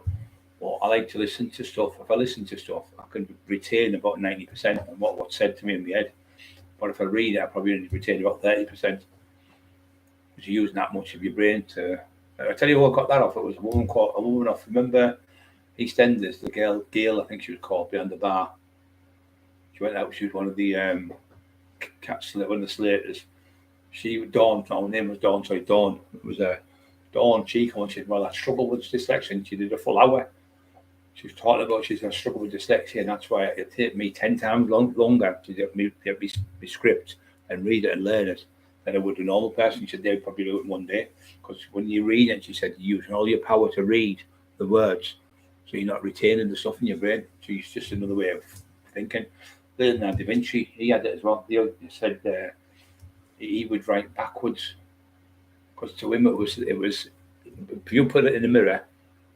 But I like to listen to stuff. If I listen to stuff, I can retain about 90% of what's said to me in my head. But if I read it, I probably only retain about 30%. Because you're using that much of your brain to. I tell you what, I got that off. It was a woman off. Remember EastEnders, the girl Gail, I think she was called, behind the bar. She went out. She was one of the one of the Slaters. Dawn. Her name was Dawn. Sorry, Dawn. It was Dawn. She came and she said, "Well, I struggle with dyslexia." And she did a full hour. She was talking about she's going to struggle with dyslexia, and that's why it took me 10 times longer to get me script and read it and learn it than I would a normal person. She said they'd probably do it in one day because when you read it, she said you're using all your power to read the words, so you're not retaining the stuff in your brain. So it's just another way of thinking. Leonardo da Vinci, he had it as well. He said he would write backwards because to him it was if you put it in a mirror,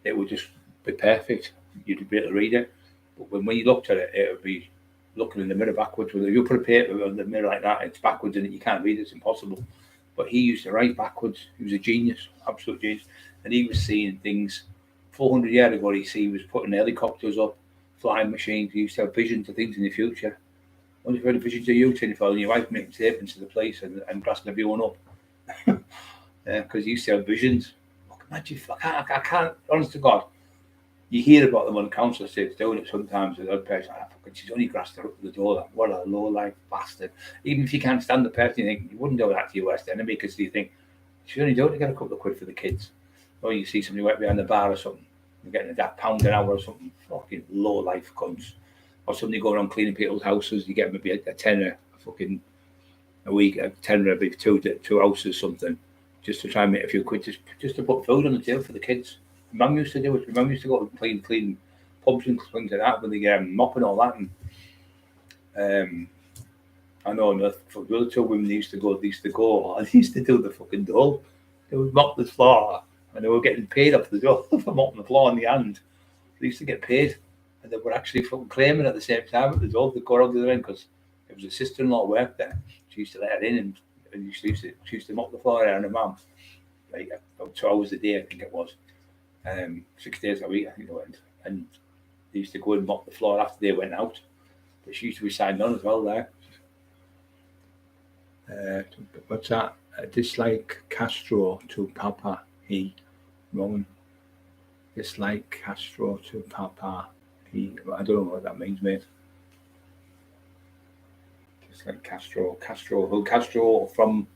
it would just be perfect. You'd be able to read it, but when you looked at it, it would be looking in the mirror backwards. If you put a paper on the mirror like that, it's backwards and you can't read it. It's impossible. But he used to write backwards. He was a genius, absolute genius, and he was seeing things 400 years ago. He was putting helicopters up, flying machines. He used to have visions of things in the future. What if you had a vision to you, Tinfoil, and your wife making statements to the police and grassing everyone up? Because he used to have visions. Imagine, I can't, honest to God. You hear about them on council estates doing it sometimes with other person. She's only grassed her up to the door. What a low life bastard. Even if you can't stand the person, you think you wouldn't do that to your worst enemy because you think she's only doing it to get a couple of quid for the kids. Or you see somebody work behind the bar or something, you're getting that £1 an hour or something. Fucking low life cunts. Or somebody going around cleaning people's houses, you get maybe a tenner fucking a week, a tenner every two houses, something, just to try and make a few quid, just to put food on the table for the kids. Mum used to do it. Mum used to go and clean pubs and things like that when they mop and all that. And I know the other two women used to go, and they used to do the fucking dough. They would mop the floor, and they were getting paid off the dough for mopping the floor in the hand. They used to get paid, and they were actually fucking claiming at the same time at the door. They'd go around the other end because it was a sister-in-law worked there. She used to let her in, and she used to mop the floor around her mum, like about 2 hours a day, I think it was. 6 days a week, I think they went, and they used to go and mop the floor after they went out. But she used to be signed on as well there. What's that? Dislike Castro to Papa he Roman. Dislike Castro to Papa he. I don't know what that means, mate. Dislike Castro. Who? Castro from.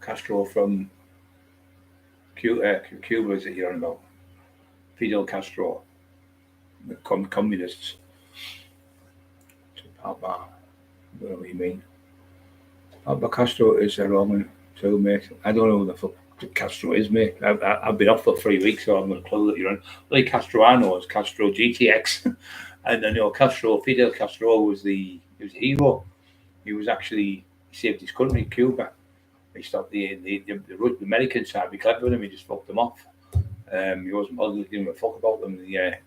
Castro from Cuba, is it you're on about? Fidel Castro, the communists. Papa, I don't know what you mean. Papa Castro is a Roman too, mate. I don't know who the fuck Castro is, mate. I've been off for 3 weeks, so I'm going to clue that you're on. Like Castro, I know is Castro GTX, and I know Fidel Castro was a hero. He was actually, he saved his country, Cuba. He stopped the Americans tried to be clever with him. He just fucked them off. He wasn't bothered giving a fuck about them.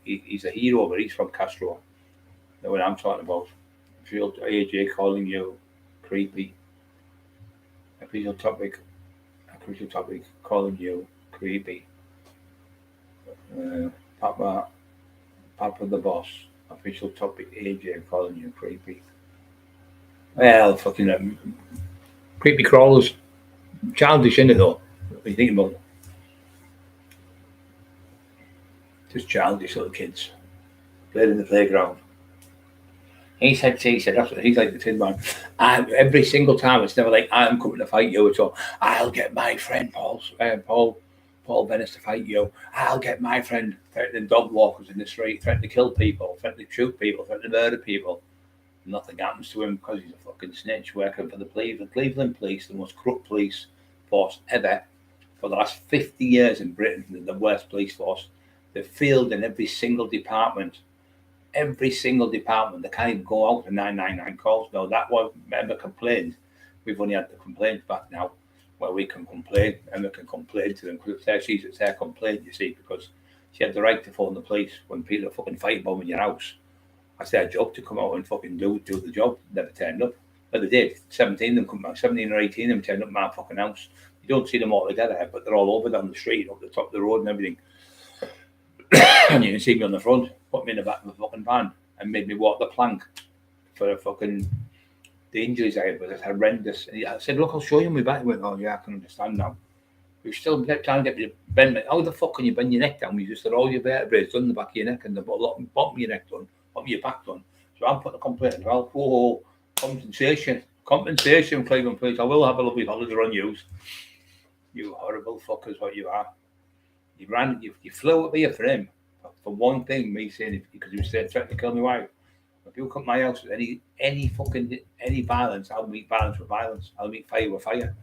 He's a hero, but he's from Castro. That's what I'm talking about. Field AJ calling you creepy. A crucial topic calling you creepy. Papa the boss. Official topic AJ calling you creepy. Well, fucking creepy crawlers. Childish, isn't it, though? What are you thinking about? Just childish little kids. Playing in the playground. He said, he's like the Tin Man. Every single time, it's never like, I'm coming to fight you at all. I'll get my friend Paul Venice to fight you. I'll get my friend threatening dog walkers in the street, threatening to kill people, threatening to shoot people, threatening to murder people. Nothing happens to him because he's a fucking snitch working for the Cleveland police, the most corrupt police force ever. For the last 50 years in Britain, the worst police force. They've failed in every single department. They can't even go out to 999 calls. No, that one member complained. We've only had the complaint back now where we can complain and we can complain to them because it's their complaint, you see, because she had the right to phone the police when people are fucking firebombing your house. That's their job to come out and fucking do the job. Never turned up. But they did. 17 or 18 of them turned up my fucking house. You don't see them all together, but they're all over down the street, up the top of the road and everything. And you can see me on the front, put me in the back of the fucking van and made me walk the plank for a fucking, the injuries I had was horrendous. And I said, look, I'll show you my back. He went, oh yeah, I can understand now. We still kept trying to get me to bend. How the fuck can you bend your neck down? You just had all your vertebrae done the back of your neck and the bottom of your neck done, bottom of your back done. So I'm putting a complaint as well. Whoa, compensation, Cleveland Police. I will have a lovely holiday on you. You horrible fuckers, what you are. You flew at me for him. For one thing, me saying because he was threatening to kill my wife. If you come to my house with any violence, I'll meet violence with violence. I'll meet fire with fire.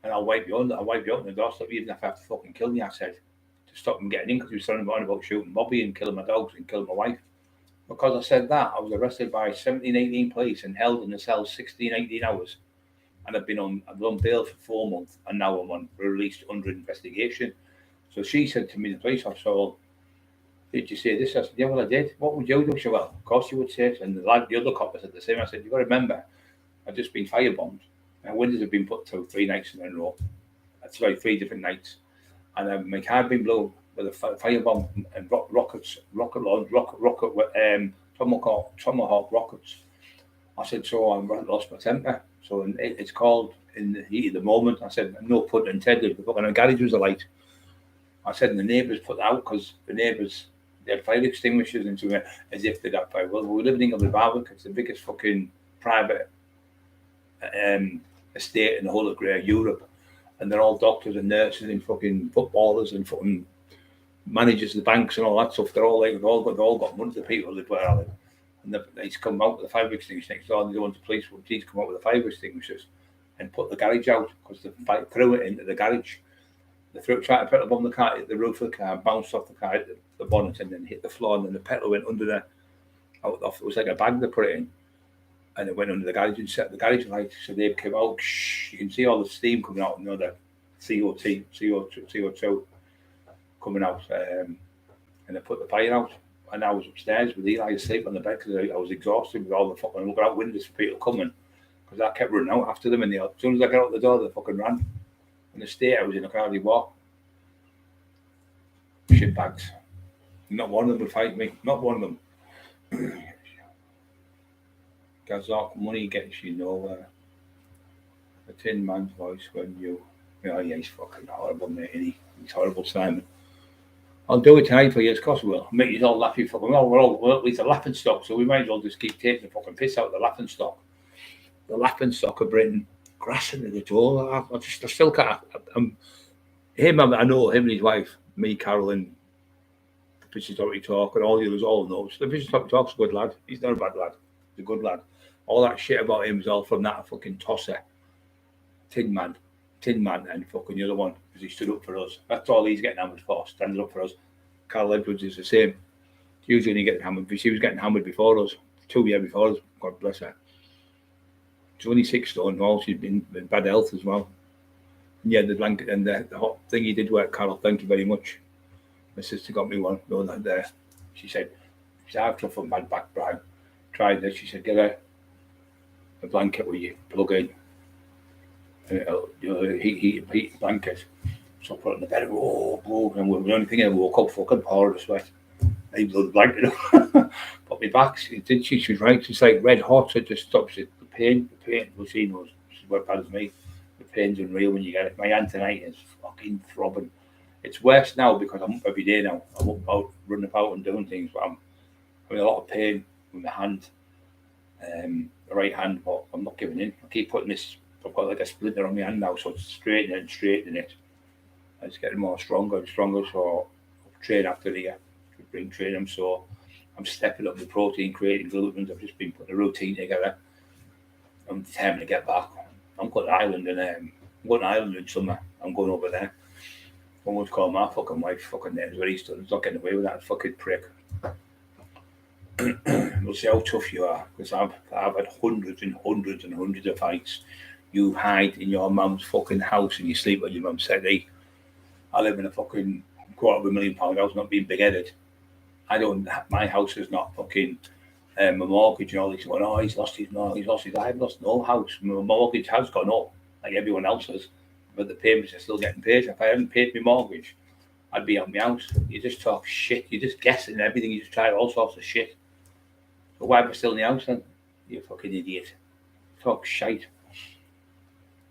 And I'll wipe you on the doorstep, even if I have to fucking kill you, I said. To stop him getting in because he was telling on about shooting Bobby and killing my dogs and killing my wife. Because I said that, I was arrested by 17, 18 police and held in the cell 16, 18 hours. And I've been on bail for 4 months and now I'm on released under investigation. So she said to me, the police officer, well, did you say this? I said, yeah, well, I did. What would you do? She said, well, of course you would say it. And the other cop said the same. I said, you've got to remember, I've just been firebombed. My windows have been put through 3 nights in a row. That's like 3 different nights. And my car had been blown with a firebomb and tomahawk rockets. I said, so I lost my temper. So it's called in the heat of the moment. I said, no pun intended. The fucking garage was alight. I said, and the neighbours put out because the neighbours, they had fire extinguishers into it as if they'd had fire. Well, we live in England, Barwick. It's the biggest fucking private estate in the whole of Great Europe, and they're all doctors and nurses and fucking footballers and fucking managers of the banks and all that stuff. They're all like, they've all got money. The people live where I live, and he's come out with the fire extinguishers next door. And they want the police. He's come out with the fire extinguishers and put the garage out because they threw it into the garage. They tried to petrol bomb the car, hit the roof of the car, bounced off the car, hit the bonnet, and then hit the floor. And then the petrol went under the. It was like a bag they put it in. And it went under the garage and set the garage light. So they came out. You can see all the steam coming out, the CO2 coming out. And they put the fire out. And I was upstairs with Eli asleep on the bed because I was exhausted with all the fucking looking out windows for people coming. Because I kept running out after them. And as soon as I got out the door, they fucking ran. And the state I was in, I could hardly walk. Shit bags. Not one of them would fight me. Not one of them. Gazok, money gets you nowhere. A tin man's voice when you. Oh, yeah, he's fucking horrible, mate. He's horrible, Simon. I'll do it tonight for you, of course I will. I'll make you all laugh, you fucking. Well, we're at least a laughing stock, so we might as well just keep taking the fucking piss out of the laughing stock. The laughing stock of Britain, grassing at the door. I still can't. I know him and his wife, me, Carol, and Fisher's Talky Talk, and all the others all know. So the Fisher's Talky Talk's a good lad. He's not a bad lad. He's a good lad. All that shit about him is all from that fucking tosser, Tin Man, and fucking the other one because he stood up for us. That's all he's getting hammered for, standing up for us. Carl Edwards is the same. Usually he gets hammered, but she was getting hammered before us, 2 years before us. God bless her. She's only 6 stone tall. She's been in bad health as well. And yeah, the blanket and the hot thing he did work, Carol. Thank you very much. My sister got me one. No, that there. She said, I've suffered from bad back, Brian. Tried this. She said, get a blanket with you plug in. Heat blanket. So I put it in the bed. Oh, and the only thing I woke up fucking poured of sweat. I blew the blanket up. Put me back. She was right. It's like red hot. It just stops it. The pain. Well, she knows. She's as bad as me. The pain's unreal when you get it. My hand tonight is fucking throbbing. It's worse now because I'm up every day now. I'm up out, running about and doing things, but I'm having a lot of pain with my hand, the right hand, but I'm not giving in. I keep putting this, I've got like a splinter on my hand now, so it's straightening it. It's getting more stronger and stronger, so I'll train after the year, bring training, so I'm stepping up the protein, creating gluten. I've just been putting a routine together. I'm determined to get back. I'm going to Ireland in summer. I'm going over there. I won't call my fucking wife fucking names where he's done. He's not getting away with that fucking prick. We'll see how tough you are, because I've had hundreds and hundreds and hundreds of fights. You hide in your mum's fucking house and you sleep on your mum's settee. I live in a fucking £250,000 house, not being big-headed. My house is not fucking my mortgage and all this going, oh, he's lost his. I've lost no house. My mortgage has gone up, like everyone else's, but the payments are still getting paid. If I hadn't paid my mortgage, I'd be out my house. You just talk shit. You just guess and everything. You just try all sorts of shit. So why am I still in the house then? You fucking idiot. Talk shite.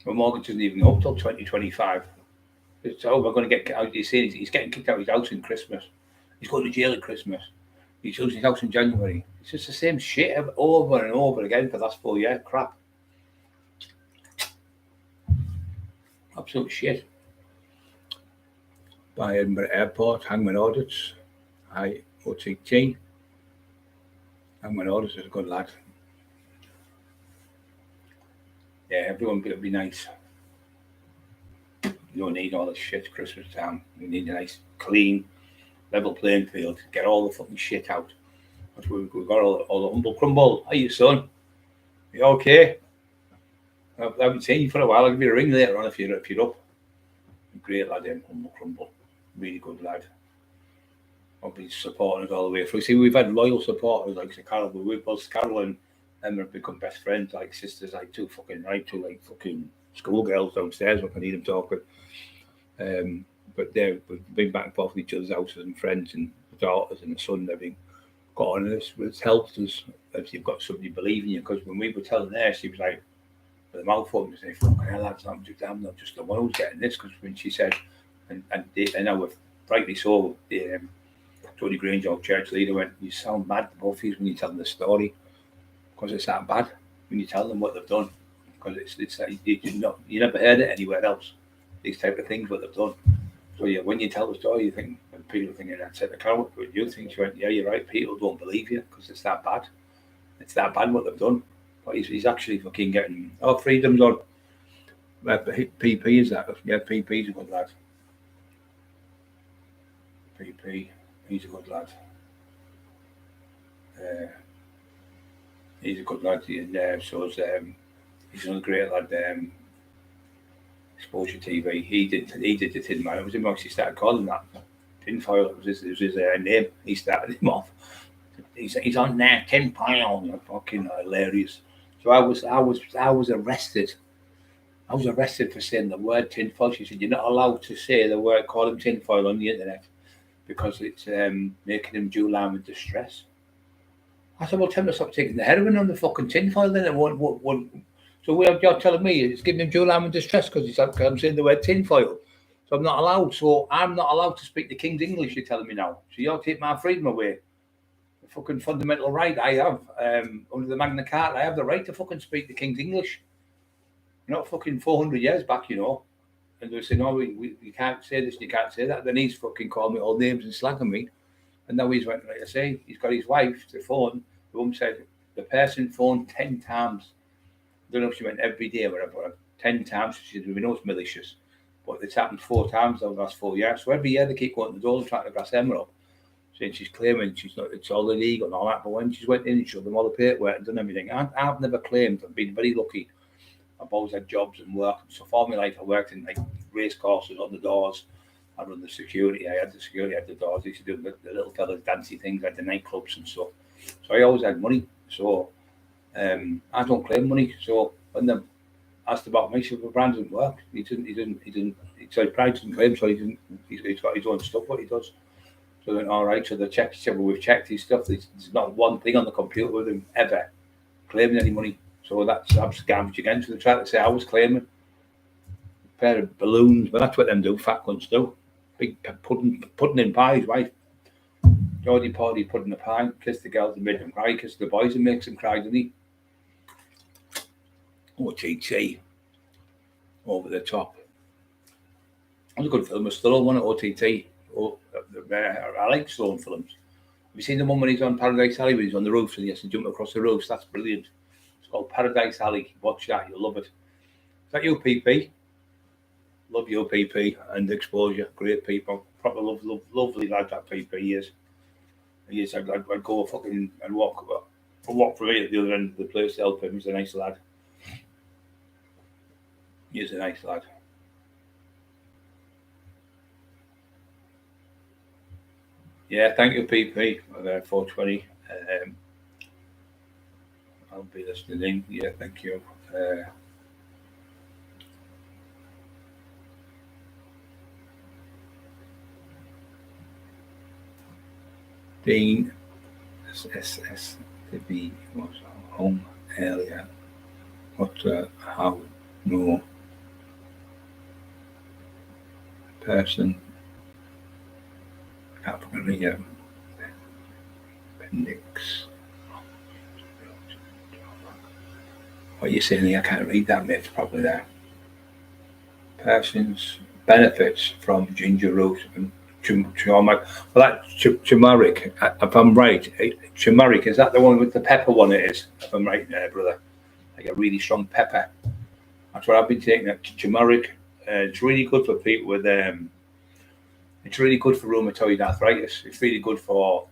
My mortgage isn't even up till 2025. So we're going to get out. He's saying he's getting kicked out of his house in Christmas. He's going to jail at Christmas. He's losing his house in January. It's just the same shit over and over again for the last 4 years. Crap. Absolute shit. By Edinburgh Airport, Hangman Audits. Hi, OTT. Hangman Audits is a good lad. Yeah, everyone will be nice. You don't need all this shit Christmas time. You need a nice, clean, level playing field. Get all the fucking shit out. That's where we've got all the humble crumble. How you, son? You okay? I haven't seen you for a while. I'll give you a ring later on if you're up. Great lad, humble crumble. Really good lad. I've been supporting us all the way through. See, we've had loyal supporters like Carol, but we've both Carol and Emma have become best friends, like sisters, like two fucking schoolgirls downstairs. I can hear them talking. But we've been back and forth with each other's houses and friends and daughters and the son and everything. Got on this, it's helped us if you've got somebody believing you. Because when we were telling her, she was like, with the mouth open, saying, "Fucking hell, I'm not just the one who's getting this." Because when she said, and now with rightly so, Tony Grange, our church leader, went, "You sound mad, both of you, when you tell them the story, because it's that bad when you tell them what they've done, because it's you never heard it anywhere else. These type of things what they've done. So yeah, when you tell the story, you think, and people thinking that's it. The crowd, but you think, she went, yeah, you're right. People don't believe you because it's that bad. It's that bad what they've done. But he's actually fucking getting freedom's on. PP is that? Yeah, PP's a good lad. PP, he's a good lad. He's a good lad, and so's he's another great lad. Exposure TV. He did the Tin Man. It was him actually started calling that tinfoil. It was his name. He started him off. He's on there, tinfoil. Fucking hilarious. So I was arrested. I was arrested for saying the word tinfoil. She said, you're not allowed to say the word, call him tinfoil on the internet because it's making him dual arm with distress. I said, well, tell him to stop taking the heroin on the fucking tinfoil then. So you're telling me it's giving him dual arm with distress because I'm saying the word tinfoil. So I'm not allowed. So I'm not allowed to speak the King's English, you're telling me now. So you'll take my freedom away. The fucking fundamental right I have, under the Magna Carta, I have the right to fucking speak the King's English. Not fucking 400 years back, you know. And they say, no, we can't say this, you can't say that. Then he's fucking called me all names and slagging me. And now he's went, like I say, he's got his wife to phone. The woman said, the person phoned 10 times. I don't know if she went every day or whatever. 10 times. She said, we know it's malicious. But it's happened 4 times over the last 4 years. So every year they keep going to the door and trying to grass Emma up. Saying she's claiming it's all illegal and all that. But when she's went in and showed them all the paperwork and done everything, I've never claimed. I've been very lucky. I've always had jobs and work. So for my life, I worked in like race courses on the doors. I run the security. I had the security at the doors. I used to do the little fellas dancey things at the nightclubs and stuff. So I always had money. So I don't claim money. So when they asked about me, so the brand doesn't work. He didn't. So his brand doesn't claim. So he's got his own stuff. What he does. So they went, all right. So they checked. So we've checked his stuff. There's not one thing on the computer with him ever claiming any money. So that's garbage again. So they tried to say I was claiming a pair of balloons, but that's what them do. Fat cunts do. Big pudding in pie. His wife, Geordie Party, pudding a pie. Kiss the girls and make them cry. Kiss the boys and makes them cry, doesn't he? OTT over the top. It was a good film. It was still on OTT. I like Stone films. Have you seen the one when he's on Paradise Alley? When he's on the roofs and he has to jump across the roofs? That's brilliant. It's called Paradise Alley. Watch that, you'll love it. Is that you, PP? Love you, PP, and Exposure. Great people. Proper lovely lad, that PP is. He is. I'd go fucking and walk from here at the other end of the place to help him. He's a nice lad. He is a nice lad. Yeah, thank you, PP, for 420. I'll be listening in. Yeah, thank you. Dean SSS to be was home earlier. What how no person I can't fucking read it. Appendix. What you're saying here, I can't read that, mate. It's probably there. Persons benefits from ginger root and turmeric. Well, that turmeric, if I'm right, turmeric, is that the one with the pepper one? It is, if I'm right there, brother. Like a really strong pepper. That's what I've been taking. That turmeric. It's really good for people with. It's really good for rheumatoid arthritis. It's really good for,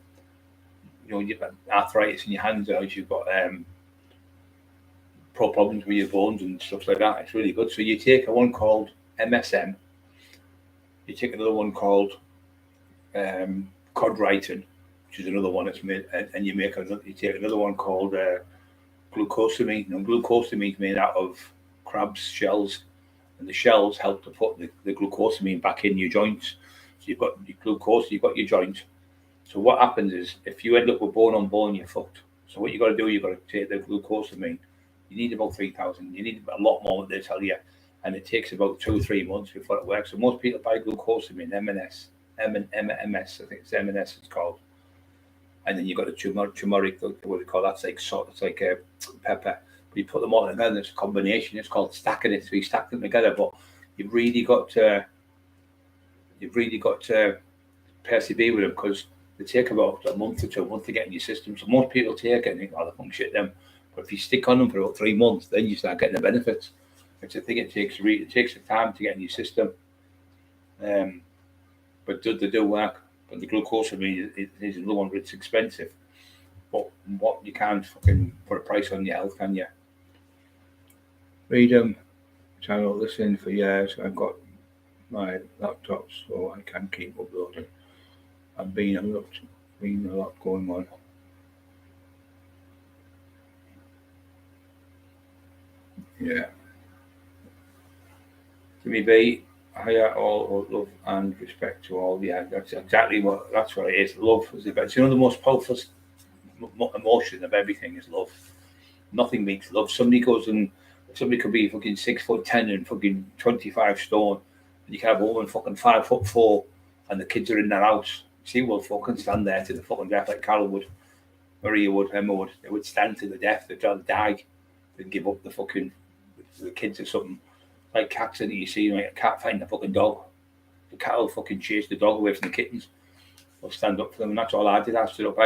you've got arthritis in your hands, or you've got problems with your bones and stuff like that. It's really good. So you take one called MSM. You take another one called codritin, which is another one that's made, and you take another one called glucosamine. And glucosamine is made out of crabs' shells, and the shells help to put the glucosamine back in your joints. So you've got your glucose, you've got your joint. So what happens is, if you end up with bone on bone, you're fucked. So what you got to do, you've got to take the glucosamine. You need about 3,000. You need a lot more than they tell you, and it takes about 2 or 3 months before it works. So most people buy glucosamine, M&S, MS, I think it's M&S it's called. And then you've got the turmeric, what they call that's like salt, it's like pepper. But you put them all together, it's a combination, it's called stacking it. So you stack them together, but you've really got to persevere with them because they take about a month or 2 months to get in your system. So most people take it and think, oh, they shit them. But if you stick on them for about 3 months, then you start getting the benefits. It's a thing it takes the time to get in your system. But they do work. But the glucosamine is another one, but it's expensive. But what you can't fucking put a price on your health, can you? Freedom channel, listen for years. I've got my laptop, so I can keep uploading. I've been a lot going on. Yeah. Jimmy B, higher all love and respect to all. Yeah, that's exactly what it is. Love is the best. You know, the most powerful emotion of everything is love. Nothing beats love. Somebody could be fucking 6'10" and fucking 25 stone, and you can have a woman fucking 5'4", and the kids are in their house. She will fucking stand there to the fucking death like Carol would, Maria would, Emma would. They would stand to the death. They'd rather die than give up the kids or something. Like cats, and you see like a cat fighting a fucking dog. The cat will fucking chase the dog away from the kittens. Or stand up for them, and that's all I did. I stood up.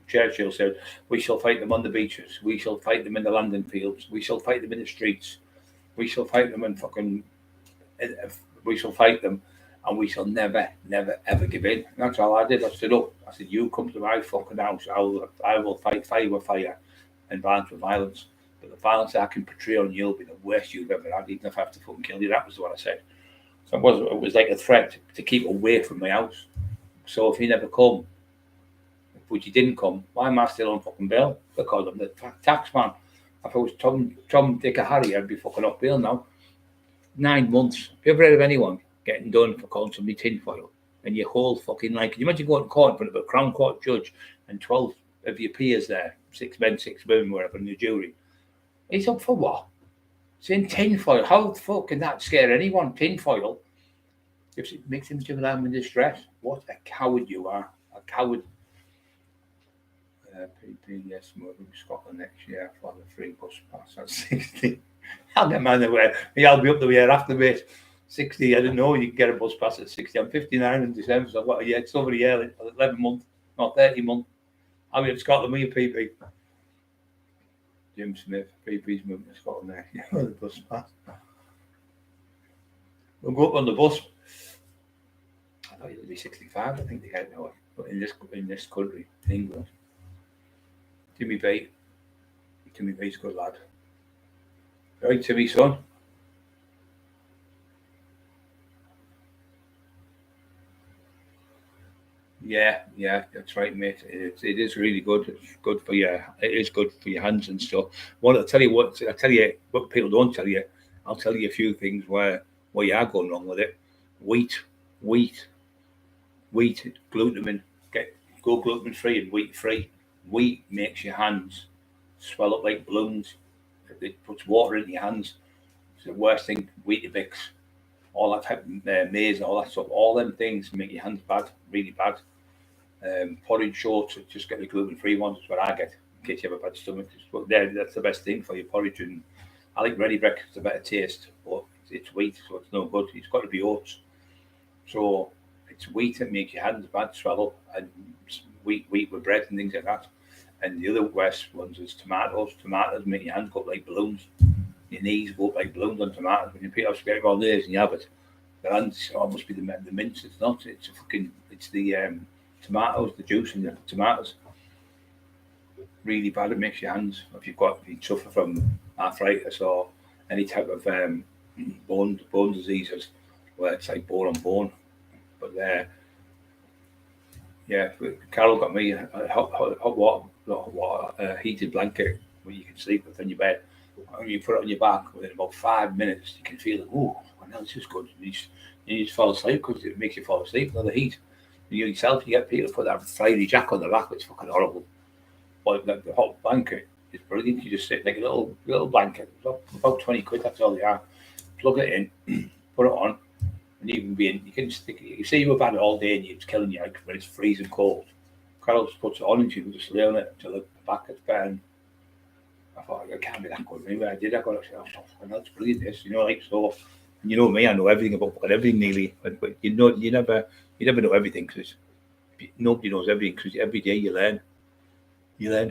Churchill said, "We shall fight them on the beaches. We shall fight them in the landing fields. We shall fight them in the streets. We shall fight them and fucking. We shall fight them, and we shall never, never, ever give in." And that's all I did. I stood up. I said, "You come to my fucking house. I will fight fire with fire, and violence with violence. But the violence I can portray on you will be the worst you've ever had, even if I have to fucking kill you." That was what I said. So it was like a threat to keep away from my house. So if he never come, which he didn't come, why am I still on fucking bail? Because I'm the tax man. If I was Tom, Dick, or Harry, I'd be fucking off bail now. 9 months. Have you ever heard of anyone getting done for calling somebody tinfoil? And your whole fucking life. Can you imagine going to court in front of a Crown Court judge and 12 of your peers there, 6 men, 6 women, whatever, in the jury? He's up for what? Saying tinfoil. How the fuck can that scare anyone? Tinfoil. If it makes him feel I'm in distress. What a coward you are. A coward. PP, yes, moving to Scotland next year for the free bus pass at 60. I'll get man away. I'll be up the year after, mate. 60, I didn't know you can get a bus pass at 60. I'm 59 in December, so I've got a year. It's over a year, 11 months, not 30 months. I'll be in Scotland with you, PP. Jim Smith, PP's moving to Scotland next year for the bus pass. We'll go up on the bus. I thought it would be 65, I think they had now. But in this country, in England. Timmy B's a good lad. Right, Timmy, son. Yeah, that's right, mate. It is really good. It's good for your. It is good for your hands and stuff. Well, I'll tell you what people don't tell you. I'll tell you a few things where you are going wrong with it. Wheat, gluten. Go gluten free and wheat free. Wheat makes your hands swell up like balloons. It puts water in your hands. It's the worst thing. Weetabix, all that type of maize, all that stuff. All them things make your hands bad, really bad. Porridge shorts, just get the gluten-free ones. That's what I get in case you have a bad stomach. That's the best thing for your porridge. And I like ready breakfast. It's a better taste, but it's wheat, so it's no good. It's got to be oats. So it's wheat that makes your hands bad, swell up, and wheat with bread and things like that. And the other worst ones is tomatoes. Tomatoes make your hands go up like balloons. Your knees go up like balloons on tomatoes. When you pick up spaghetti bolognese and you have it, the hands must be the mince. It's not. It's the tomatoes, the juice in the tomatoes. Really bad. It makes your hands. If you suffer from arthritis or any type of bone diseases, where it's like bone on bone. But Carol got me a hot water, heated blanket where you can sleep within your bed. When you put it on your back, within about 5 minutes, you can feel it. Oh, now this is good. You just fall asleep because it makes you fall asleep. The heat. You yourself, you get people put that fiery jack on the back, it's fucking horrible. But the hot blanket is brilliant. You just sit like a little blanket. About 20 quid, that's all they are. Plug it in, put it on, And even being, you can stick, you see you've had it all day and it's killing you like when it's freezing cold. Carol just puts it on and she can just lay on it until the back gets better. And I thought, it can't be that good. Maybe I did. I got it. I know it's brilliant. This, like so. And you know me, I know everything about everything nearly. But you never know everything because nobody knows everything. Because every day you learn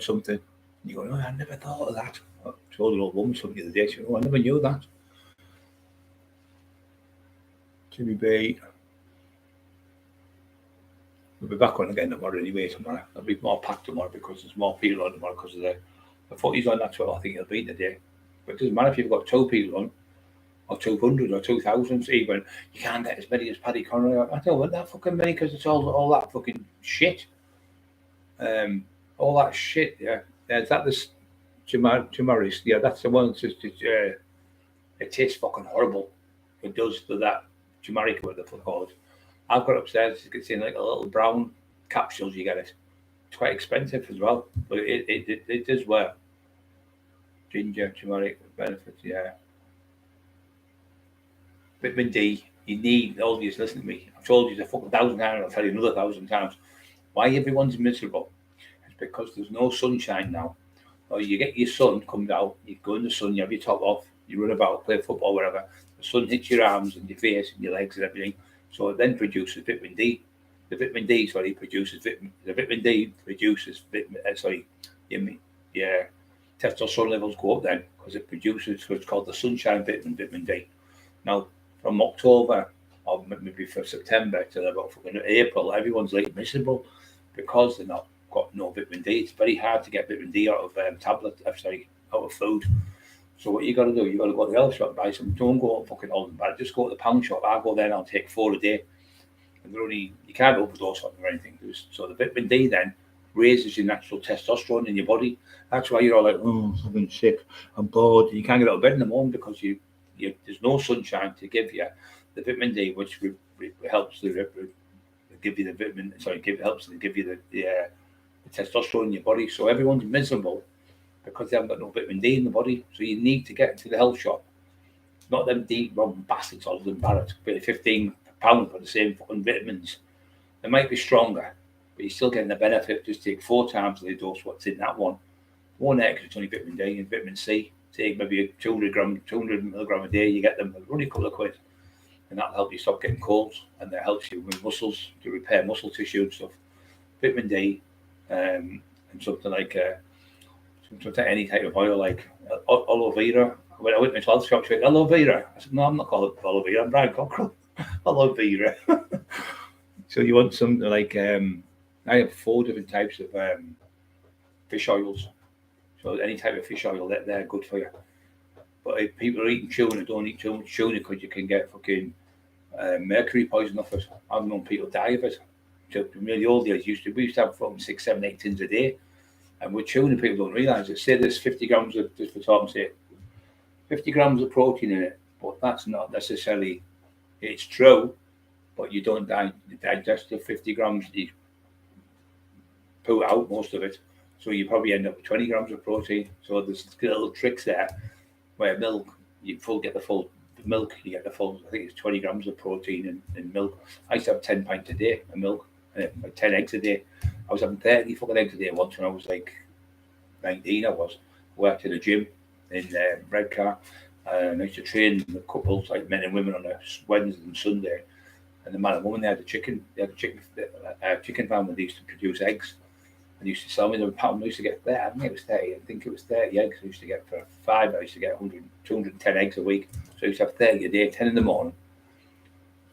something. And you go, oh, I never thought of that. I told an old woman something the other day. She said, oh, I never knew that. Jimmy B. We'll be back on again tomorrow anyway. Tomorrow I'll be more packed tomorrow because there's more people on tomorrow because of the footy's on. That's what I think it'll be today. But it doesn't matter if you've got 2 people on, or 200 or 2,000. Even you can't get as many as Paddy Conroy. I don't want that fucking many because it's all that fucking shit. All that shit. Yeah. Is that this Jamaris? Yeah, that's the one. It's just it tastes fucking horrible. It does to that Jamaica, what the fuck called. I've got upstairs. You can see like a little brown capsules. You get it. It's quite expensive as well, but it does work. Ginger, turmeric benefits. Yeah. Vitamin D. You need. All of you listen to me. I've told you a fucking 1,000 times. I'll tell you another 1,000 times. Why everyone's miserable? It's because there's no sunshine now. Or you get your sun comes out. You go in the sun. You have your top off. You run about, play football, whatever. The sun hits your arms and your face and your legs and everything. So it then produces vitamin D. The vitamin D, produces vitamin. The vitamin D produces vitamin. Your testosterone levels go up then because it produces what's called the sunshine vitamin D. Now, from October or maybe from September till about April, everyone's like miserable because they're not got no vitamin D. It's very hard to get vitamin D out of out of food. So what you got to do, you got to go to the health shop and buy some. Don't go to fucking Alden Bar. Just go to the pound shop. I go there and I'll take 4 a day. And you can't overdose on them or anything. So the vitamin D then raises your natural testosterone in your body. That's why you're all like, oh, I'm fucking sick. I'm bored. You can't get out of bed in the morning because there's no sunshine to give you the vitamin D, which helps to give you the vitamin. Helps to give you the testosterone in your body. So everyone's miserable because they haven't got no vitamin D in the body. So you need to get to the health shop. Not them D-robbing bastards all them Barrett. Pay £15 for the same fucking vitamins. They might be stronger, but you're still getting the benefit. Just take 4 times the dose what's in that one. One extra, it's only vitamin D and vitamin C. Take maybe 200 milligram a day. You get them only a couple of quid. And that'll help you stop getting colds. And that helps you with muscles, to repair muscle tissue and stuff. Vitamin D and something like any type of oil like aloe vera. When I went to the health shop, she went, aloe vera. I said, no, I'm not called aloe vera. I'm Brian Cockerill. Aloe vera. So you want something like, I have 4 different types of fish oils. So any type of fish oil, they're good for you. But if people are eating tuna, don't eat too much tuna because you can get fucking mercury poison off it. I've known people die of it. So in the old days, we used to have from 6, 7, 8 tins a day. And with tuna, people don't realise it. Say there's 50 grams of, just for talking sake, 50 grams of protein in it, but that's not necessarily, it's true, but you don't digest the 50 grams, you put out most of it. So you probably end up with 20 grams of protein. So there's little tricks there where milk, you get the full milk, I think it's 20 grams of protein in milk. I used to have 10 pints a day of milk, like 10 eggs a day. I was having 30 fucking eggs a day once when I was like 19. Worked in a gym in Redcar. And I used to train the couples, like men and women, on a Wednesday and Sunday. And the man and woman, they had a chicken farm where they used to produce eggs. And used to sell me them a pound. I used to get 30, I think it was 30 eggs. I used to get for 5, I used to get 210 eggs a week. So I used to have 30 a day, 10 in the morning,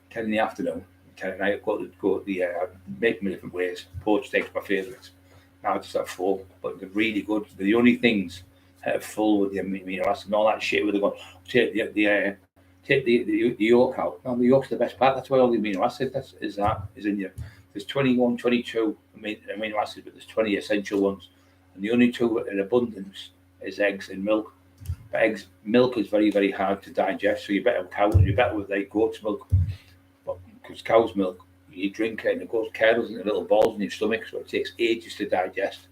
10 in the afternoon, 10 at night. Make them in different ways. Poached eggs, my favourites. Now I just have 4, but they're really good. They're the only things that are full with the amino acids and all that shit where they're going, take the yolk out. No, the yolk's the best part. That's why all the amino acids is in you. There's 21, 22 amino acids, but there's 20 essential ones. And the only 2 in abundance is eggs and milk. But milk is very, very hard to digest. So you're better with cows, you're better with like goat's milk. But because cow's milk, you drink it and it goes curdles into little balls in your stomach, so it takes ages to digest.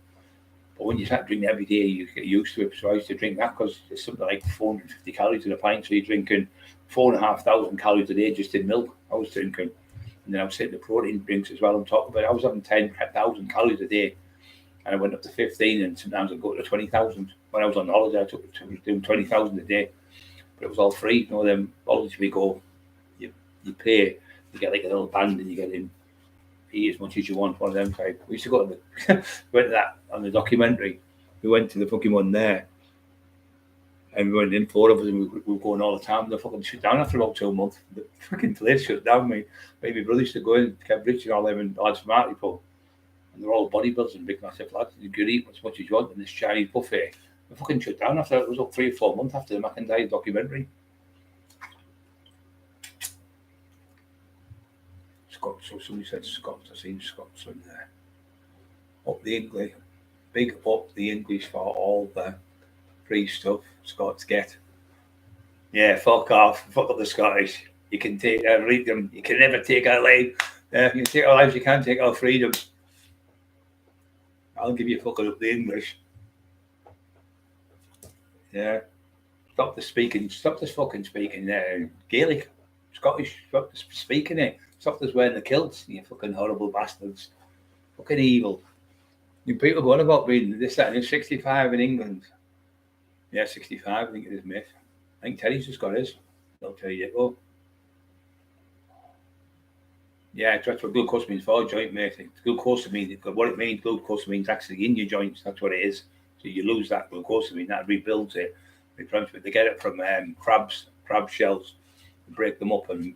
But when you start drinking every day, you get used to it. So I used to drink that because it's something like 450 calories in a pint. So you're drinking 4,500 calories a day just in milk I was drinking. And then I was taking the protein drinks as well on top of it. I was having 10,000 calories a day. And I went up to 15, and sometimes I'd go to 20,000. When I was on holiday, I was doing 20,000 a day. But it was all free. You know, them holidays we go, you pay, you get like a little band and you get in, eat as much as you want, one of them type. We used to go to went to that on the documentary. We went to the fucking one there. And we went in, 4 of us, and we were going all the time. They fucking shut down after about 2 months. The fucking place shut down. My brother used to go in, kept Rich and all them, and lads from Hartlepool. And they're all bodybuilders and big massive lads. You could eat as much as you want in this Chinese buffet. They fucking shut down after it was up 3 or 4 months after the McIntyre documentary. Scots, so somebody said Scots. I've seen Scots in there. Up the English, big up the English for all the free stuff Scots get. Yeah, fuck off. Fuck up the Scottish. You can take our freedom. You can never take our life. You can take our lives. You can't take our freedom. I'll give you fucking up the English. Yeah. Stop the fucking speaking Gaelic. Scottish. Stop the speaking it. Stop this wearing the kilts. You fucking horrible bastards. Fucking evil. You people going about being this, that, and 65 in England. Yeah, 65, I think it is, mate. I think Terry's just got his. I'll tell you. Oh. Yeah, that's what glucose means for joint, mate. Glucosamine, what it means, glucose means actually in your joints. That's what it is. So you lose that glucosamine, that rebuilds it. They get it from crab shells, break them up and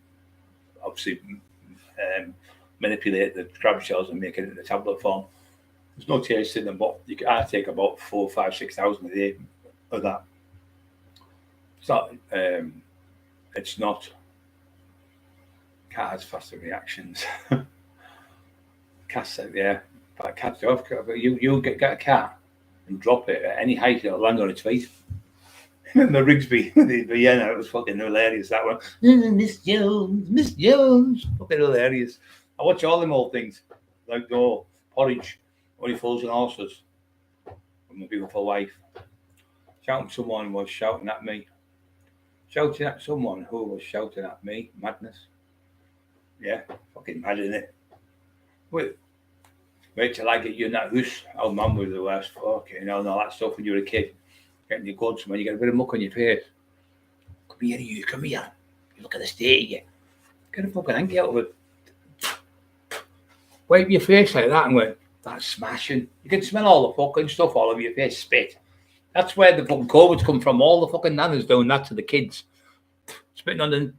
obviously manipulate the crab shells and make it in the tablet form. There's no taste in them, but I take about 4, 5, 6,000 a day of that. It's not. Cat has faster reactions. Cats, yeah. But cats, you get a cat and drop it at any height, it'll land on its feet. And the Rigsby, the Vienna, it was fucking hilarious, that one. Miss Jones. Fucking hilarious. I watch all them old things. Like, Porridge, Only Fools and Horses. With my beautiful wife. Someone was shouting at me. Shouting at someone who was shouting at me. Madness. Yeah, fucking mad, isn't it? Wait till I get you in that house. Old man was the worst. Fucking all that stuff when you were a kid. Getting your guns, man, you get a bit of muck on your face. Come here, you, come here. You look at the state of you. Get a fucking hanky out of it. Wipe your face like that and went, that's smashing. You can smell all the fucking stuff all over your face, spit. That's where the fucking COVID's come from. All the fucking nanas doing that to the kids. Spitting on a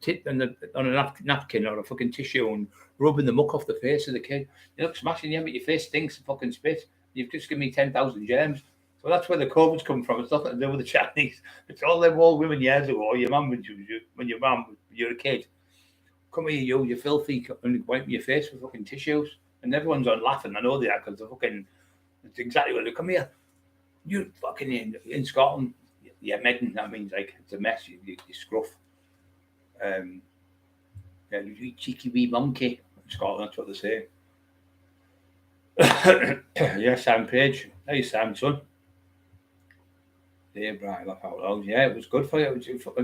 napkin or a fucking tissue and rubbing the muck off the face of the kid. You look smashing, yeah, but your face stinks of fucking spit. You've just given me 10,000 germs. So that's where the COVID's come from. It's nothing to do with the Chinese. It's all them old women years ago, or your mum when you were a kid. Come here, you filthy, and wipe your face with fucking tissues. And everyone's on laughing. I know they are because they're fucking. It's exactly what they come here. You fucking in Scotland. Yeah, medding. That means like it's a mess. You scruff. Yeah, you cheeky wee monkey. In Scotland, that's what they say. Yeah, Sam Page. Hey, Sam, son. Yeah, right, laugh out loud. Yeah, it was good for you.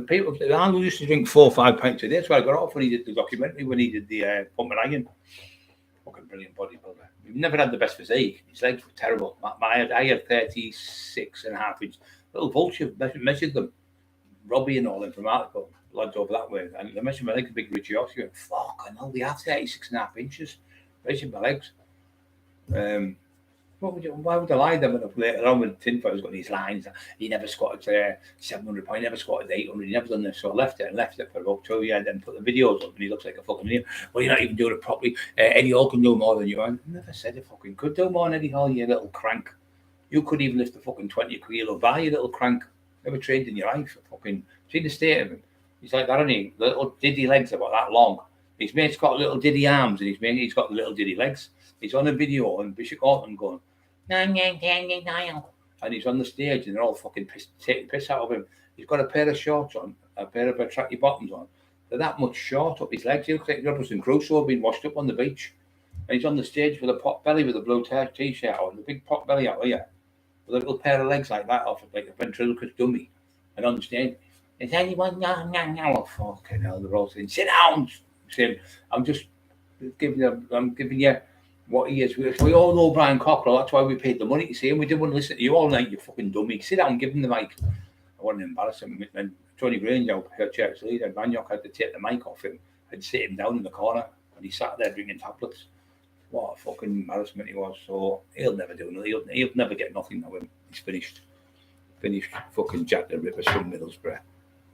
People, Arnold used to drink 4 or 5 pints a day. That's why I got off when he did the documentary, when he did the Pump and Iron. Fucking brilliant bodybuilder. We've never had the best physique. His legs were terrible. I had 36.5 inch. Little vulture measured them. Robbie and all them from Hartlepool. Lads over that way. And they measured my legs, big Richie Oss. You went, fuck, I know they have 36.5 inches. Measured my legs. Why would I lie them later on when Tinfoil's got these lines? He never squatted 700 pounds, he never squatted 800, he never done this. So I left it for about 2 years, then put the videos up and he looks like a fucking idiot. Well, you're not even doing it properly. Eddie Hall can do more than you. I never said it fucking could do more than Eddie Hall, you little crank. You could even lift the fucking 20 kilo bar, you little crank. Never trained in your life. Fucking see the state of him. He's like that, isn't he? Little diddy legs about that long. His mate's got little diddy arms and he's got little diddy legs. He's on a video and Bishop Auckland going, and he's on the stage and they're all fucking taking piss out of him. He's got a pair of shorts on, a pair of tracky bottoms on. They're that much short up his legs. He looks like Robinson Crusoe being washed up on the beach. And he's on the stage with a pot belly with a blue t-shirt on, a big pot belly out here, with a little pair of legs like that off, like a ventriloquist dummy. And on the stage, Is anyone oh, fucking hell, they're all saying, sit down. Saying, I'm giving you what he is. We all know Brian Cockerill, that's why we paid the money to see him. We didn't want to listen to you all night, you fucking dummy. Sit down, give him the mic. I wasn't embarrassing. And Tony Grange, our church leader, Maniok, had to take the mic off him and sit him down in the corner, and he sat there drinking tablets. What a fucking embarrassment he was. So he'll never do nothing. He'll never get nothing now. He's finished. Fucking Jack the Ripper's from Middlesbrough.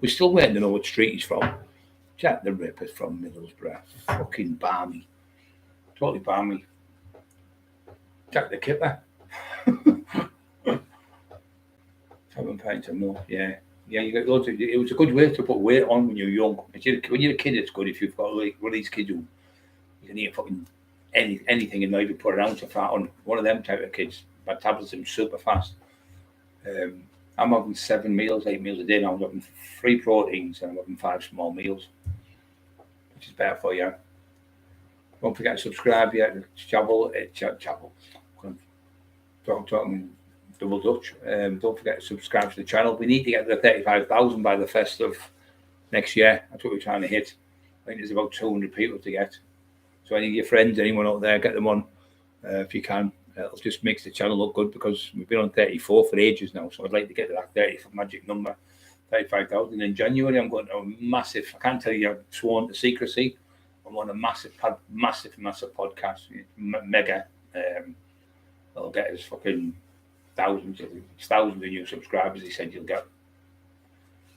We're still waiting to know what street he's from. Jack the Ripper's from Middlesbrough. Fucking balmy. Totally balmy. Jack the Kipper. 7 pints or more. Yeah, you got loads of. It was a good way to put weight on when you're young. When you're a kid, it's good if you've got like one of these kids who you can eat fucking anything and not even put an ounce of fat on. One of them type of kids. Metabolism super fast. I'm having 8 meals a day now. I'm having 3 proteins and I'm having 5 small meals, which is better for you. Don't forget to subscribe. Yeah, Chapel. Talking double Dutch. Don't forget to subscribe to the channel. We need to get to the 35,000 by the festive next year. That's what we're trying to hit. I think there's about 200 people to get. So any of your friends, anyone out there, get them on if you can. It'll just makes the channel look good because we've been on 34 for ages now. So I'd like to get to that 30 magic number, 35,000 in January. I'm going to a massive. I can't tell you. I've sworn to secrecy. I'm on a massive podcast, mega. It'll get us fucking thousands of new subscribers. He said you'll get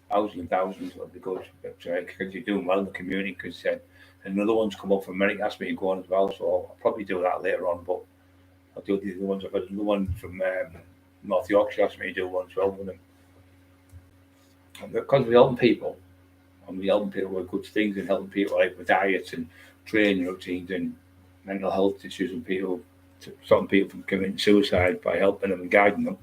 thousands and thousands. It'll be good because you're doing well in the community. Because another one's come up from America, asked me to go on as well. So I'll probably do that later on. But I'll do the other ones. I've got another one from North Yorkshire asked me to do one as well with them. And because we're helping people, and we're helping people with good things, and helping people like with diets and training routines and mental health issues, and people, stopping people from committing suicide by helping them and guiding them.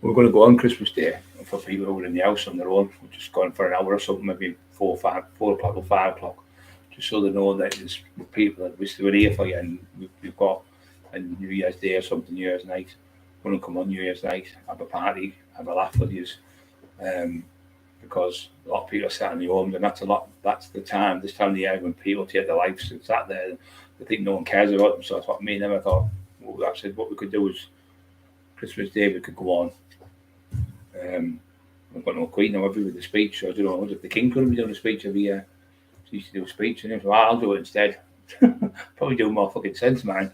We're going to go on Christmas Day for people who are in the house on their own. We're just going for an hour or something, maybe 4 o'clock or 5 o'clock. Just so they know that there's people that wish they were here for you, and we've got a New Year's Day or something, New Year's night. We're going to come on New Year's night, have a party, have a laugh with you, because a lot of people are sat in their homes, and that's the time, this time of the year when people take their lives and sat there, they think no one cares about them. So that's what me and them, I thought, I said what we could do is Christmas Day we could go on. I've got no Queen now with the speech, so I don't know if the King couldn't be doing a speech every year. He used to do a speech, and he was like, I'll do it instead. Probably do more fucking sense, man.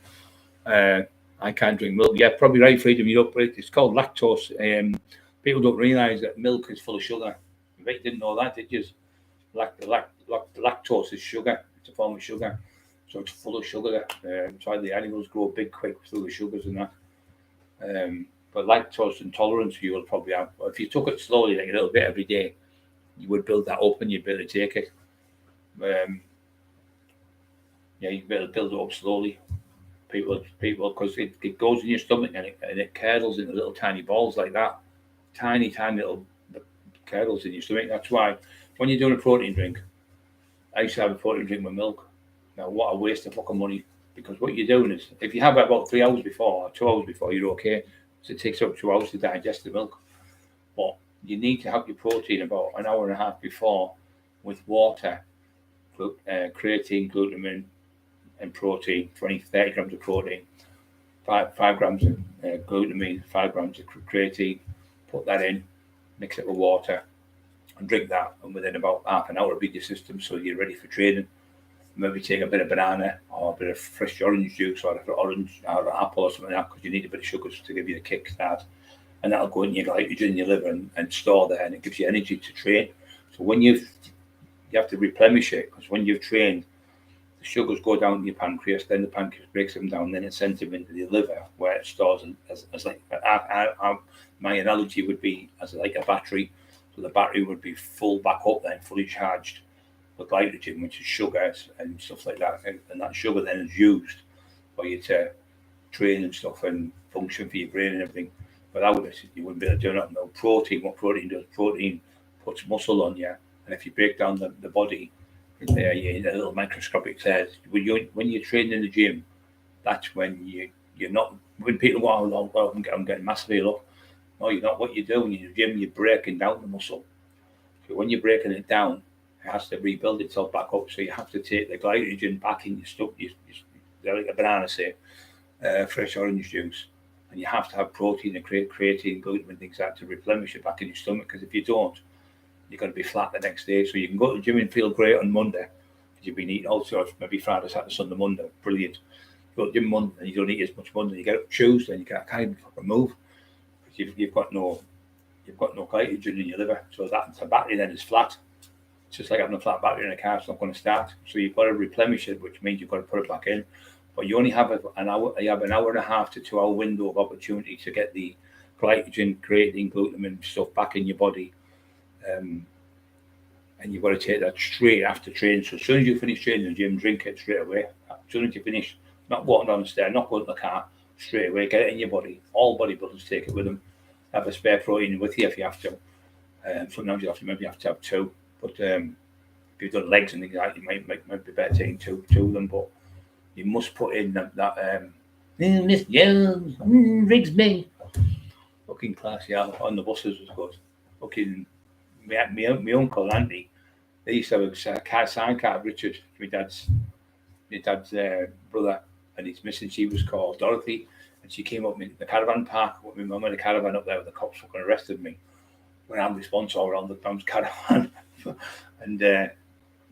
I can't drink milk. Yeah, probably right, Freedom. It's called lactose. People don't realise that milk is full of sugar. You didn't know that, did you? Lactose is sugar. It's a form of sugar. So it's full of sugar. That's why the animals grow big quick through the sugars and that. But lactose intolerance you will probably have. If you took it slowly, like a little bit every day, you would build that up and you'd be able to take it. You'd be able to build it up slowly. People, because it goes in your stomach and it curdles into little tiny balls like that. Tiny little curdles in your stomach. That's why when you're doing a protein drink, I used to have a protein drink with milk. Now, what a waste of fucking money. Because what you're doing is, if you have it about 3 hours before or 2 hours before, you're okay. So it takes up 2 hours to digest the milk. But you need to have your protein about an hour and a half before with water, creatine, glutamine, and protein, 30 grams of protein, 5 grams of glutamine, 5 grams of creatine. Put that in, mix it with water, and drink that. And within about half an hour, it'll be your system, so you're ready for training. Maybe take a bit of banana or a bit of fresh orange juice or orange or an apple or something like that, because you need a bit of sugars to give you a kick start. And that'll go in your glycogen in your liver and store there, and it gives you energy to train. So when you have to replenish it, because when you've trained, the sugars go down to your pancreas, then the pancreas breaks them down, then it sends them into the liver where it stores as like, my analogy would be as like a battery. So the battery would be full back up then, fully charged with glycogen, which is sugar and stuff like that. And that sugar then is used for you to train and stuff and function for your brain and everything. Without it, you wouldn't be able to do nothing. No protein, what protein does, protein puts muscle on you. And if you break down the body, there in a little microscopic size, when you're training in the gym, that's when you're not, when people go, oh, I'm getting massively low. No, you're not. What you're doing in the gym, you're breaking down the muscle. So when you're breaking it down, it has to rebuild itself back up. So you have to take the glycogen back in your stomach. Like a banana, say, fresh orange juice, and you have to have protein and creatine, gluten, and things like that to replenish it back in your stomach. Because if you don't, you're going to be flat the next day. So you can go to the gym and feel great on Monday because you've been eating all sorts. Maybe Friday, Saturday, Sunday, Monday, brilliant. You go to the gym Monday and you don't eat as much Monday. You get up Tuesday and you can't even fucking move because you've got no glycogen in your liver. So the battery then is flat. It's just like having a flat battery in a car. It's not going to start. So you've got to replenish it, which means you've got to put it back in. But you only have an hour. You have an hour and a half to 2 hour window of opportunity to get the glycogen, creatine, gluten, and stuff back in your body. And you've got to take that straight after training. So as soon as you finish training in the gym, drink it straight away. As soon as you finish, not walking down the stairs, not going to the car, straight away, get it in your body. All bodybuilders take it with them. Have a spare protein with you if you have to. Sometimes you maybe have to have two. But if you've done legs and things like that, you might be better taking two of them. But you must put in that Miss Jones, Rigsby. Fucking class, yeah, on the buses was good. Fucking my uncle and auntie, they used to have a sign card, Richard, my dad's brother, and his missus, she was called Dorothy, and she came up in the caravan park with my mum in the caravan up there with the cops fucking arrested me when I'm responsible around the caravan. And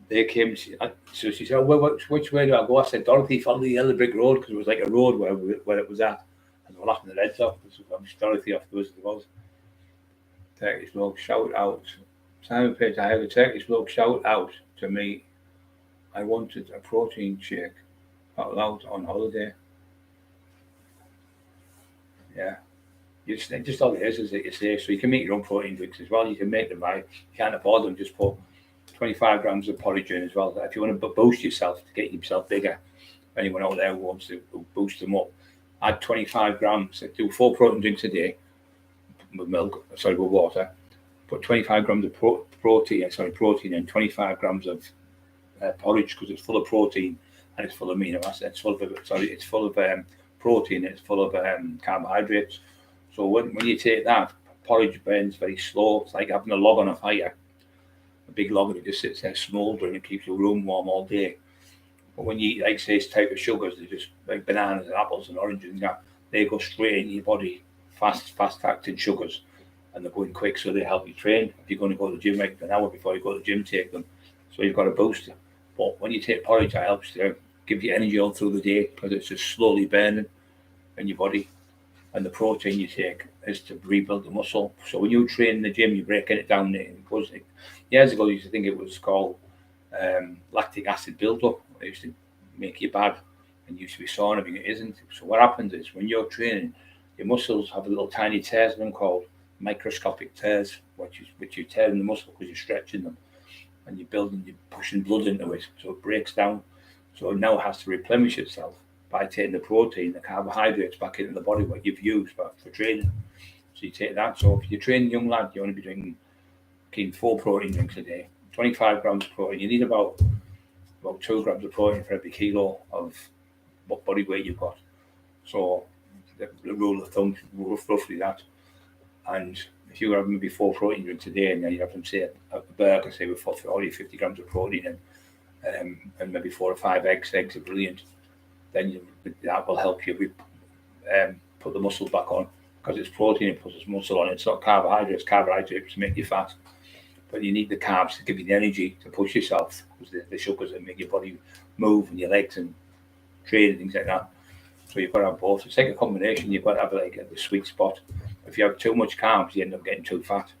they came, so she said, well, which way do I go? I said, Dorothy, follow the yellow brick road, because it was like a road where it was at. And they were laughing their heads off. I was Dorothy off the Wizard of Oz. Turkish bloke, shout out. Simon Page, I had a Turkish bloke shout out to me. I wanted a protein shake out loud on holiday. Yeah. Just all it is that you say. So you can make your own protein drinks as well. You can make them right. You can't afford them, just put 25 grams of porridge in as well. If you want to boost yourself to get yourself bigger, anyone out there who wants to boost them up, add 25 grams. Do 4 protein drinks a day with water. Put 25 grams of protein and 25 grams of porridge, because it's full of protein and it's full of amino acids. It's full of protein. It's full of carbohydrates. So when you take that, porridge burns very slow. It's like having a log on a fire. A big log, and it just sits there smouldering. It keeps your room warm all day. But when you eat, like, say, this type of sugars, they're just like bananas and apples and oranges and that, they go straight into your body, fast-acting sugars, and they're going quick, so they help you train. If you're going to go to the gym, like an hour before you go to the gym, take them. So you've got a booster. But when you take porridge, it helps to give you energy all through the day, because it's just slowly burning in your body. And the protein you take is to rebuild the muscle. So when you train in the gym, you're breaking it down. Years ago, I used to think it was called lactic acid buildup. It used to make you bad and used to be sore and everything. It isn't. So what happens is, when you're training, your muscles have a little tiny tears in them called microscopic tears, which you tear in the muscle because you're stretching them, and you're pushing blood into it, so it breaks down. So it now has to replenish itself by taking the protein, the carbohydrates back into the body, what you've used for training. So you take that. So if you're training a young lad, you want to be drinking 4 protein drinks a day, 25 grams of protein. You need about 2 grams of protein for every kilo of what body weight you've got. So the rule of thumb, roughly that. And if you have maybe 4 protein drinks a day, and then you have them, say, a burger, say, with 40 or 50 grams of protein in, and maybe 4 or 5 eggs are brilliant, then that will help you put the muscles back on, because it's protein, it puts muscle on. It's not carbohydrates. Carbohydrates make you fat, but you need the carbs to give you the energy to push yourself, because the sugars that make your body move, and your legs and train and things like that. So you've got to have both. It's like a combination. You've got to have like the sweet spot. If you have too much carbs, you end up getting too fat.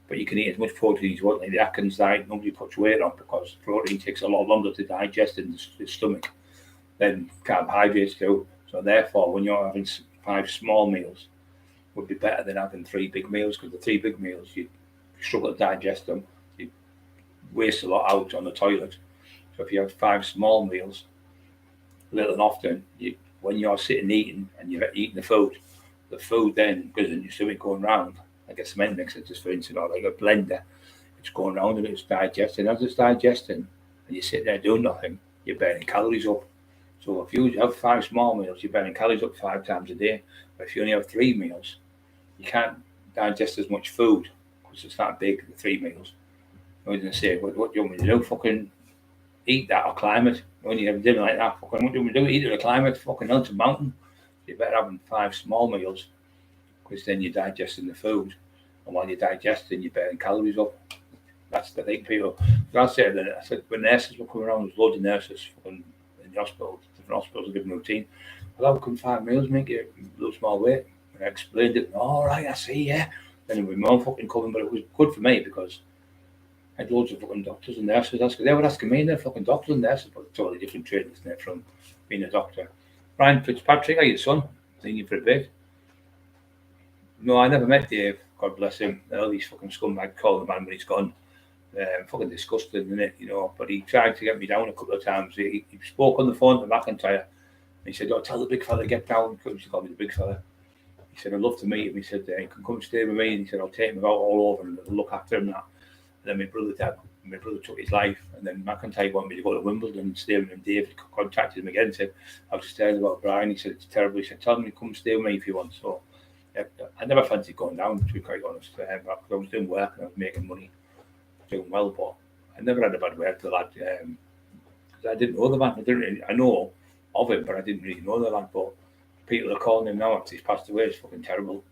But you can eat as much protein as you want. Like the Atkins diet, nobody puts weight on, because protein takes a lot longer to digest in the stomach than carbohydrates do. So therefore, when you're having 5 small meals, would be better than having 3 big meals, because the 3 big meals, you struggle to digest them. You waste a lot out on the toilet. So if you have 5 small meals, little and often, when you're sitting eating and you're eating the food then goes in your stomach, going round like a cement mixer, just for instance, or like a blender. It's going round and it's digesting. As it's digesting, and you sit there doing nothing, you're burning calories up. So if you have 5 small meals, you're burning calories up 5 times a day. But if you only have 3 meals, you can't digest as much food because it's that big, the 3 meals. I was going to say, what do you want me to do? Fucking eat that or climb it. When you have a dinner like that, fucking what do you want me to do? Eat it or climb it? Fucking onto a mountain. You're better having 5 small meals because then you're digesting the food. And while you're digesting, you're burning calories up. That's the thing, people. I said when nurses were coming around, there's loads of nurses in the hospital, different hospitals, giving routine. Well, how come 5 meals make you lose small weight? And I explained it. All right, I see, yeah. Then it was more fucking coming, but it was good for me because I had loads of fucking doctors and nurses asking. They were asking me, and they're fucking doctors and nurses, but totally different training, isn't it, from being a doctor. Brian Fitzpatrick, are you son? Seen you for a bit. No, I never met Dave. God bless him. All these fucking scumbag call the man when he's gone. Fucking disgusting, isn't it? You know, but he tried to get me down a couple of times. He spoke on the phone to McIntyre. He said, "Oh, tell the big fella to get down." Because he called me the big fella. He said, "I'd love to meet him." He said, "You can come stay with me." And he said, "I'll take him about all over and look after him." And that. And then my brother took his life. And then McIntyre wanted me to go to Wimbledon and stay with him. Dave contacted him again and said, "I was just telling about Brian." He said, "It's terrible." He said, "Tell him to come stay with me if you want." So yeah, I never fancied going down, to be quite honest. But I was doing work and I was making money, doing well, but I never had a bad word to the lad. Because I didn't know the man. I know of him, but I didn't really know the lad. But people are calling him now after he's passed away. It's fucking terrible.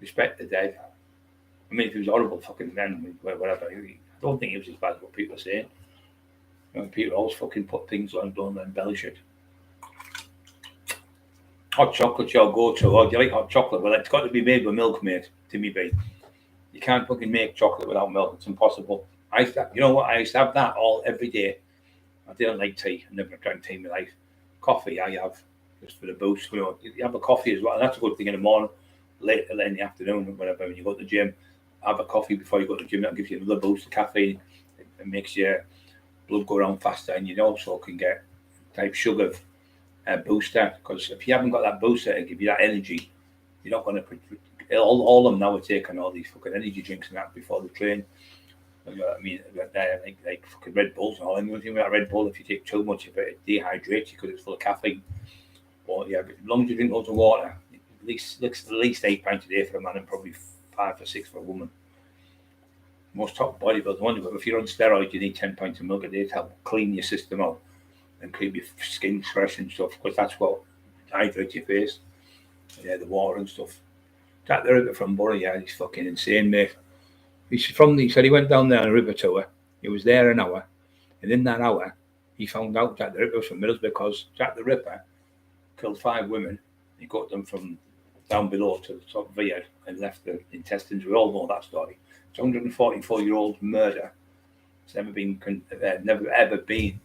Respect the dead. I mean, if he was horrible fucking then, whatever. I don't think he was as bad as what people are saying. You know, people always fucking put things on, don't embellish it. Hot chocolate, your go-to. Oh, do you like hot chocolate? Well, it's got to be made with milk, mate. Timmy B. You can't fucking make chocolate without milk. It's impossible. You know what? I used to have that every day. I didn't like tea. I never drank tea in my life. Coffee, I have just for the boost. You know, you have a coffee as well. And that's a good thing in the morning, later in the afternoon, or whatever. When you go to the gym, have a coffee before you go to the gym. That gives you another boost of caffeine. It makes your blood go around faster, and you also can get type sugar booster. Because if you haven't got that booster to give you that energy, you're not going to. All of them now are taking all these fucking energy drinks and that before they train. You know what I mean, like fucking Red Bulls and all. And the thing with that Red Bull, if you take too much of it, it dehydrates you because it's full of caffeine. But yeah, as long as you drink loads of water, at least 8 pints a day for a man and probably 5 or 6 for a woman. Most top bodybuilders wonder, but if you're on steroids, you need 10 pints of milk a day to help clean your system out and keep your skin fresh and stuff, because that's what hydrates your face. Yeah, the water and stuff. Jack the Ripper from Borough, yeah, he's fucking insane, mate. He said he went down there on a river tour. He was there an hour, and in that hour, he found out Jack the Ripper was from Middlesbrough because Jack the Ripper killed 5 women. He got them from down below to the top of the head and left the intestines. We all know that story. It's 144-year-old murder. It's never ever been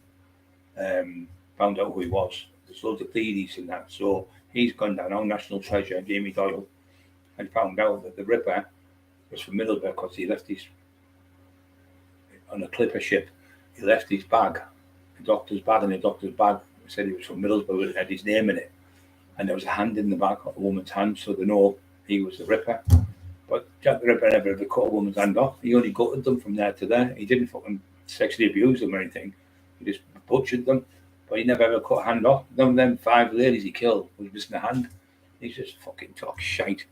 found out who he was. There's loads of theories in that. So he's gone down. Our national treasure, Jamie Doyle, and found out that the Ripper was from Middlesbrough because he left his on a clipper ship. He left his bag, the doctor's bag, and the doctor's bag said he was from Middlesbrough. It had his name in it, and there was a hand in the bag, a woman's hand, so they know he was the Ripper. But Jack the Ripper never ever cut a woman's hand off. He only gutted them from there to there. He didn't fucking sexually abuse them or anything. He just butchered them, but he never ever cut a hand off. None of them 5 ladies he killed was missing a hand. He's just fucking talk shite.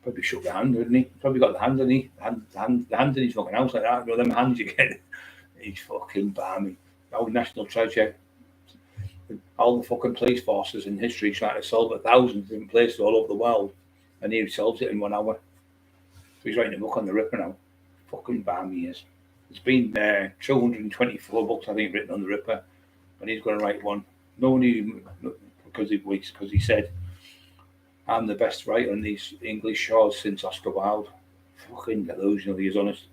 Probably shook the hand, wouldn't he? Probably got the hand in the hand in his fucking house like that. You know, them hands you get. He's fucking balmy. Our national treasure. All the fucking police forces in history trying to solve it, thousands in places all over the world, and he solves it in 1 hour. So he's writing a book on the Ripper now. Fucking balmy he is. There's been 224 books, I think, written on the Ripper, and he's going to write one. No one because he said, "I'm the best writer on these English shores since Oscar Wilde." Fucking delusional, he is honest.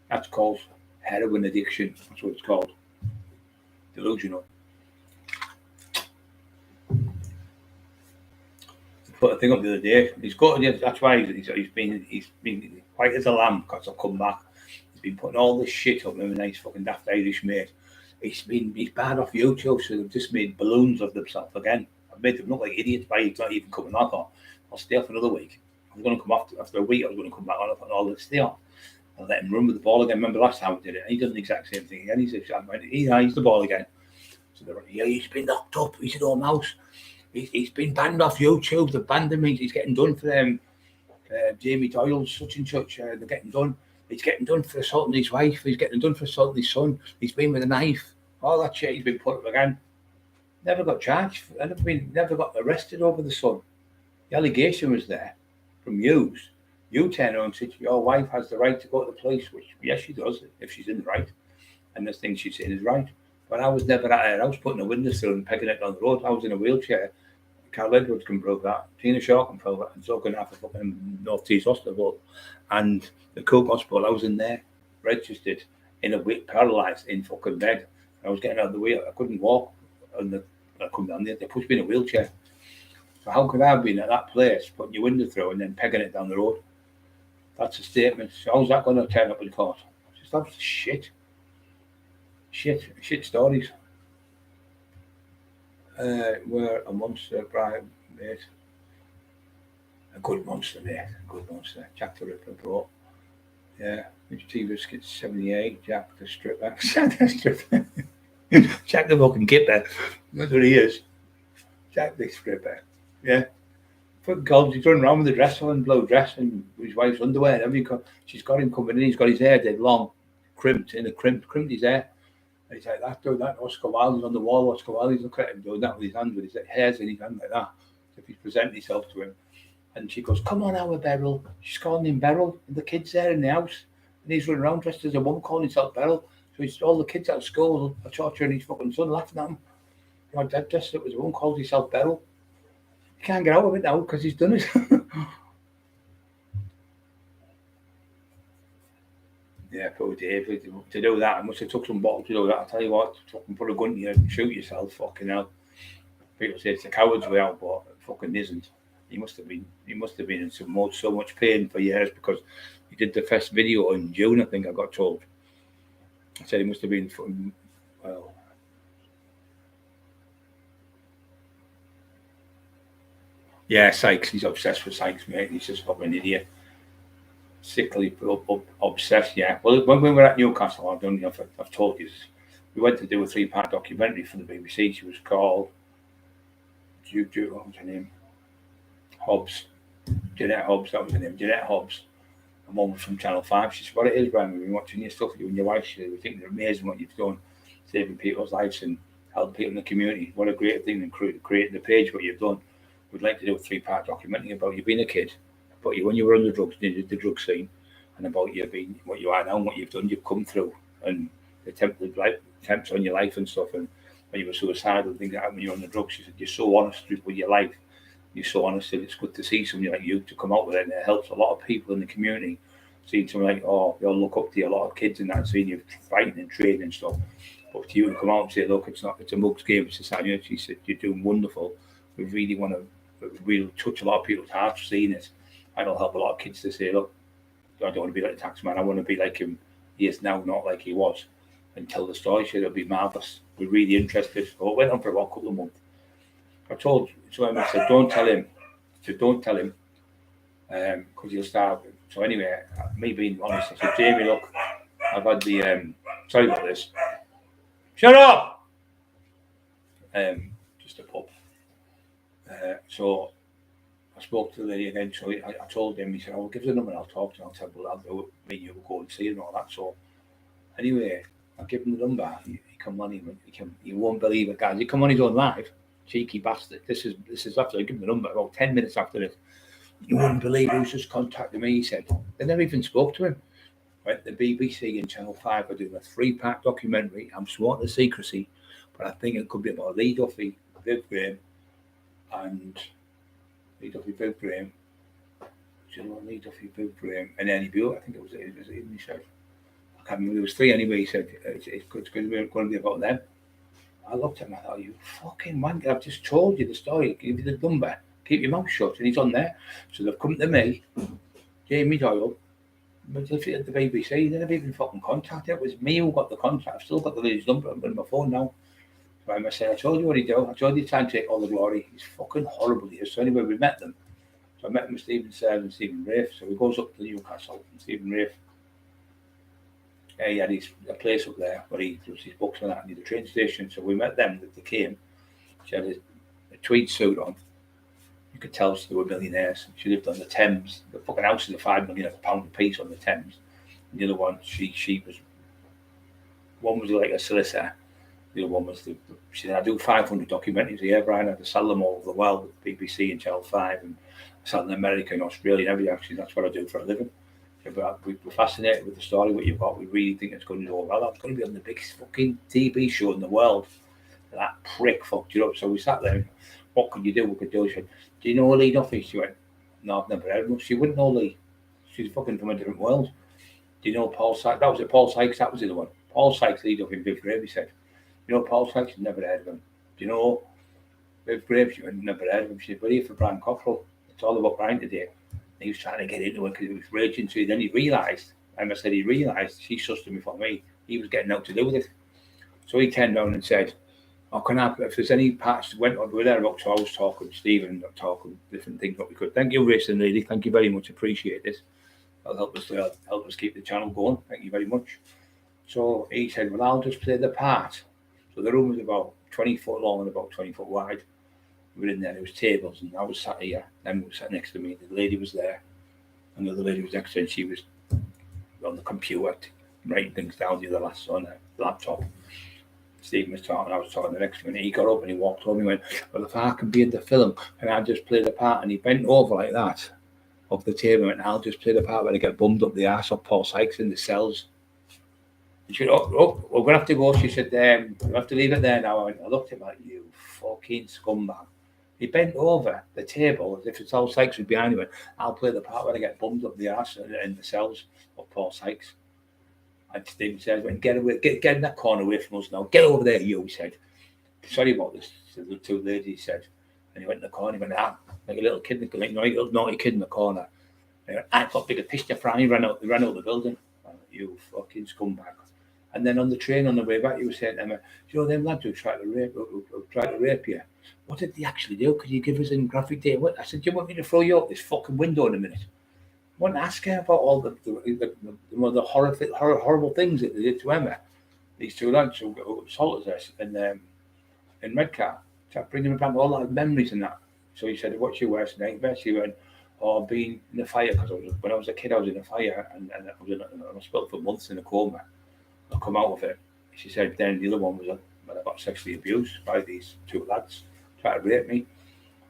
That's called heroin addiction. That's what it's called. Delusional. Put a thing up the other day. He's got. That's why he's been white as a lamb because I've come back. He's been putting all this shit up. Remember, nice fucking daft Irish mate. He's banned off YouTube, so they've just made balloons of themselves again. I've made them look like idiots by not even coming off. I'll stay off another week. I was going to come off after a week. I was going to come back on and all this stay off. I'll let him run with the ball again. Remember last time we did it? He does the exact same thing again. He says, he's the ball again. So they're like, yeah, he's been knocked up. He said, "Oh, mouse. He's been banned off YouTube. They've banned him. He's getting done for them." Jamie Doyle's such and such, they're getting done. He's getting done for assaulting his wife. He's getting done for assaulting his son. He's been with a knife. All that shit. He's been put up again. Never got charged. Never got arrested over the son. The allegation was there from you. You turn around and say your wife has the right to go to the police, which yes she does if she's in the right, and the thing she's saying is right. But I was never at her house putting a window through and pegging it down the road. I was in a wheelchair. Carl Edwards can prove that. Tina Shaw can prove that. And so can half a fucking North East Hospital. And the Cook Hospital, I was in there, registered, in a week, paralysed, in fucking bed. I was getting out of the way. I couldn't walk. And I come down there. They pushed me in a wheelchair. So how could I have been at that place, putting your window through and then pegging it down the road? That's a statement. So how's that going to turn up in court? Just that's shit. Shit stories. We're a monster, Brian, mate. A good monster, mate. A good monster. Jack the Ripper brought. Yeah. Mitch T. Biscuits 78. Jack the Stripper. Jack the Stripper. Jack the fucking Kipper. That's what he is. Jack the Stripper. Yeah. Fucking cold. He's running around with a dress on, blue dress, and his wife's underwear and everything. She's got him coming in. He's got his hair dead long, crimped his hair. And he's like that, doing that. Oscar Wilde's on the wall. Oscar Wilde's looking at him doing that with his hand, with his hairs in his hand like that. So if he's presenting himself to him. And she goes, "Come on, our Beryl." She's calling him Beryl. And the kid's there in the house. And he's running around dressed as a woman calling himself Beryl. So he's all the kids at school are torturing his fucking son, laughing at him. My dad dressed up as a woman, calls himself Beryl. He can't get out of it now because he's done it. Yeah, poor Dave. To do that, I must have took some bottle to do that. I'll tell you what, fucking put a gun to you and shoot yourself, fucking hell. People say it's a coward's way out, but it fucking isn't. He must have been in so much pain for years because he did the first video in June, I think I got told. I said he must have been fucking, well. Yeah, Sykes, he's obsessed with Sykes, mate. He's just fucking idiot. Sickly obsessed, yeah. Well, when we were at Newcastle, I don't know if I've told you this, we went to do a 3-part documentary for the BBC. She was called, what was her name? Hobbs. Jeanette Hobbs, that was her name. Jeanette Hobbs. A woman from Channel 5. She said, "What it is, Brian, we've been watching your stuff, you and your wife. We think it's amazing what you've done, saving people's lives and helping people in the community. What a great thing, and creating the page, what you've done. We'd like to do a 3-part documentary about you being a kid, about you when you were on the drugs, the drug scene, and about you being what you are now and what you've done, you've come through, and the attempts on your life and stuff, and when you were suicidal, things like that when you're on the drugs." She said, "You're so honest with your life. You're so honest, and it's good to see somebody like you to come out with it, and it helps a lot of people in the community. Seeing someone like, they all look up to you, a lot of kids and that, seeing you fighting and training and stuff. But to you to come out and say, look, it's a mug's game, it's society." She said, "You're doing wonderful. We really want to touch a lot of people's hearts seeing it. And it'll help a lot of kids to say, look, I don't want to be like the tax man. I want to be like him. He is now, not like he was. And tell the story." She said, "It'll be marvellous. We're really interested." So it went on for about a couple of months. I told Emma, I said, don't tell him. Because he'll start. So anyway, me being honest, I said, "Jamie, look, I've had the, sorry about this. Shut up!" Just a pup. So I spoke to the lady again. So I told him, he said, "I'll give you the number and I'll talk to him. I'll tell him, I'll do it. Me and you will go and see him and all that." So anyway, I give him the number. He come on, he won't believe it, guys. He come on his own live. Cheeky bastard. This is after I give him the number, about 10 minutes after this. "You wouldn't believe who's just contacted me," he said. They never even spoke to him. Right? The BBC and Channel 5 are doing a 3-part documentary. I'm sworn to secrecy, but I think it could be about Lee Duffy, Viv Graham, and Lee Duffy, Viv Graham, and Annie Buell. I think it was he said. I can't remember. There was 3 anyway. He said it's going to be about them. I looked at him, I thought, "You fucking wanker, I've just told you the story, give you the number, keep your mouth shut," and he's on there. So they've come to me, Jamie Doyle, but at the BBC, they never even fucking contacted. It was me who got the contact. I've still got the lady's number on my phone now. So I must say, "I told you what he do. I told you to try and take all the glory." He's fucking horrible here. So anyway, we met them. So I met him with Stephen Serve and Stephen Rafe. So he goes up to Newcastle, and Stephen Rafe, he had a place up there where he does his books and that, near the train station. So we met them. They came. She had a tweed suit on, You could tell they were millionaires. She lived on the Thames. The fucking house is £5 million a piece on the Thames. And the other one, she was, one was like a solicitor. The other one was she said, I do 500 documentaries a year, Brian. I had to sell them all over the world, BBC and Channel 5, and sell in America and Australia and everything. Actually, that's what I do for a living. We're fascinated with the story, what you've got. We really think it's going to go well. I'm going to be on the biggest fucking TV show in the world. That prick fucked you up. So we sat there. What could you do? What could you do? She went, do you know Lee Duffy? She went, no, I've never heard of him. She wouldn't know Lee. She's fucking from a different world. Do you know Paul Sykes? That was it, Paul Sykes. That was the other one. Paul Sykes, Lee Duffy, Viv Graves, he said. You know Paul Sykes? I've never heard of him. Do you know Viv Graves? She went, never heard of him. She said, we're here for Brian Cockerill. It's all about Brian today. He was trying to get into it because it was raging. So then he realised, she sussed him before me. He was getting out to do with it. So he turned around and said, oh, if there's any parts went on, we were there about 2 hours talking, Stephen, talking different things, what we could. Thank you, Racing Lady. Thank you very much. Appreciate this. That'll help us keep the channel going. Thank you very much. So he said, well, I'll just play the part. So the room was about 20 foot long and about 20 foot wide. We were in there, there was tables, and I was sat here, then we were sat next to me, the lady was there, and the other lady was next to her, and she was on the computer, writing things down, the other lass on the laptop. Stephen was talking, I was talking the next minute. He got up and he walked home, he went, well, if I can be in the film, and I'll just play the part, and he bent over like that, off the table, and I'll just play the part when I get bummed up the arse of Paul Sykes in the cells. And she said, oh, we're going to have to go. She said, we have to leave it there now. I looked at him like, you fucking scumbag. He bent over the table as if it's all Sykes was behind him. I'll play the part when I get bummed up the arse in the cells of Paul Sykes. And Stephen says, get away, get in that corner away from us now. Get over there, you, he said. Sorry about this, the two ladies, he said. And he went in the corner, he went, like a little kid, like a little naughty kid in the corner. And he went, I got bigger picture for him. He ran out the building. Like, you fucking scumbag. And then on the train on the way back, he was saying to me, you know them lads who tried to rape you? What did they actually do? Could you give us in graphic data? I said, do you want me to throw you out this fucking window in a minute? I want to ask her about all the horrible things that they did to Emma. These two lads who assaulted us in Redcar. Bringing them back all that memories and that. So he said, what's your worst nightmare? She went, oh, being in a fire, because when I was a kid, I was in a fire, and I was in a hospital for months in a coma. I come out of it. She said, then the other one was when I got sexually abused by these two lads, tried to rape me.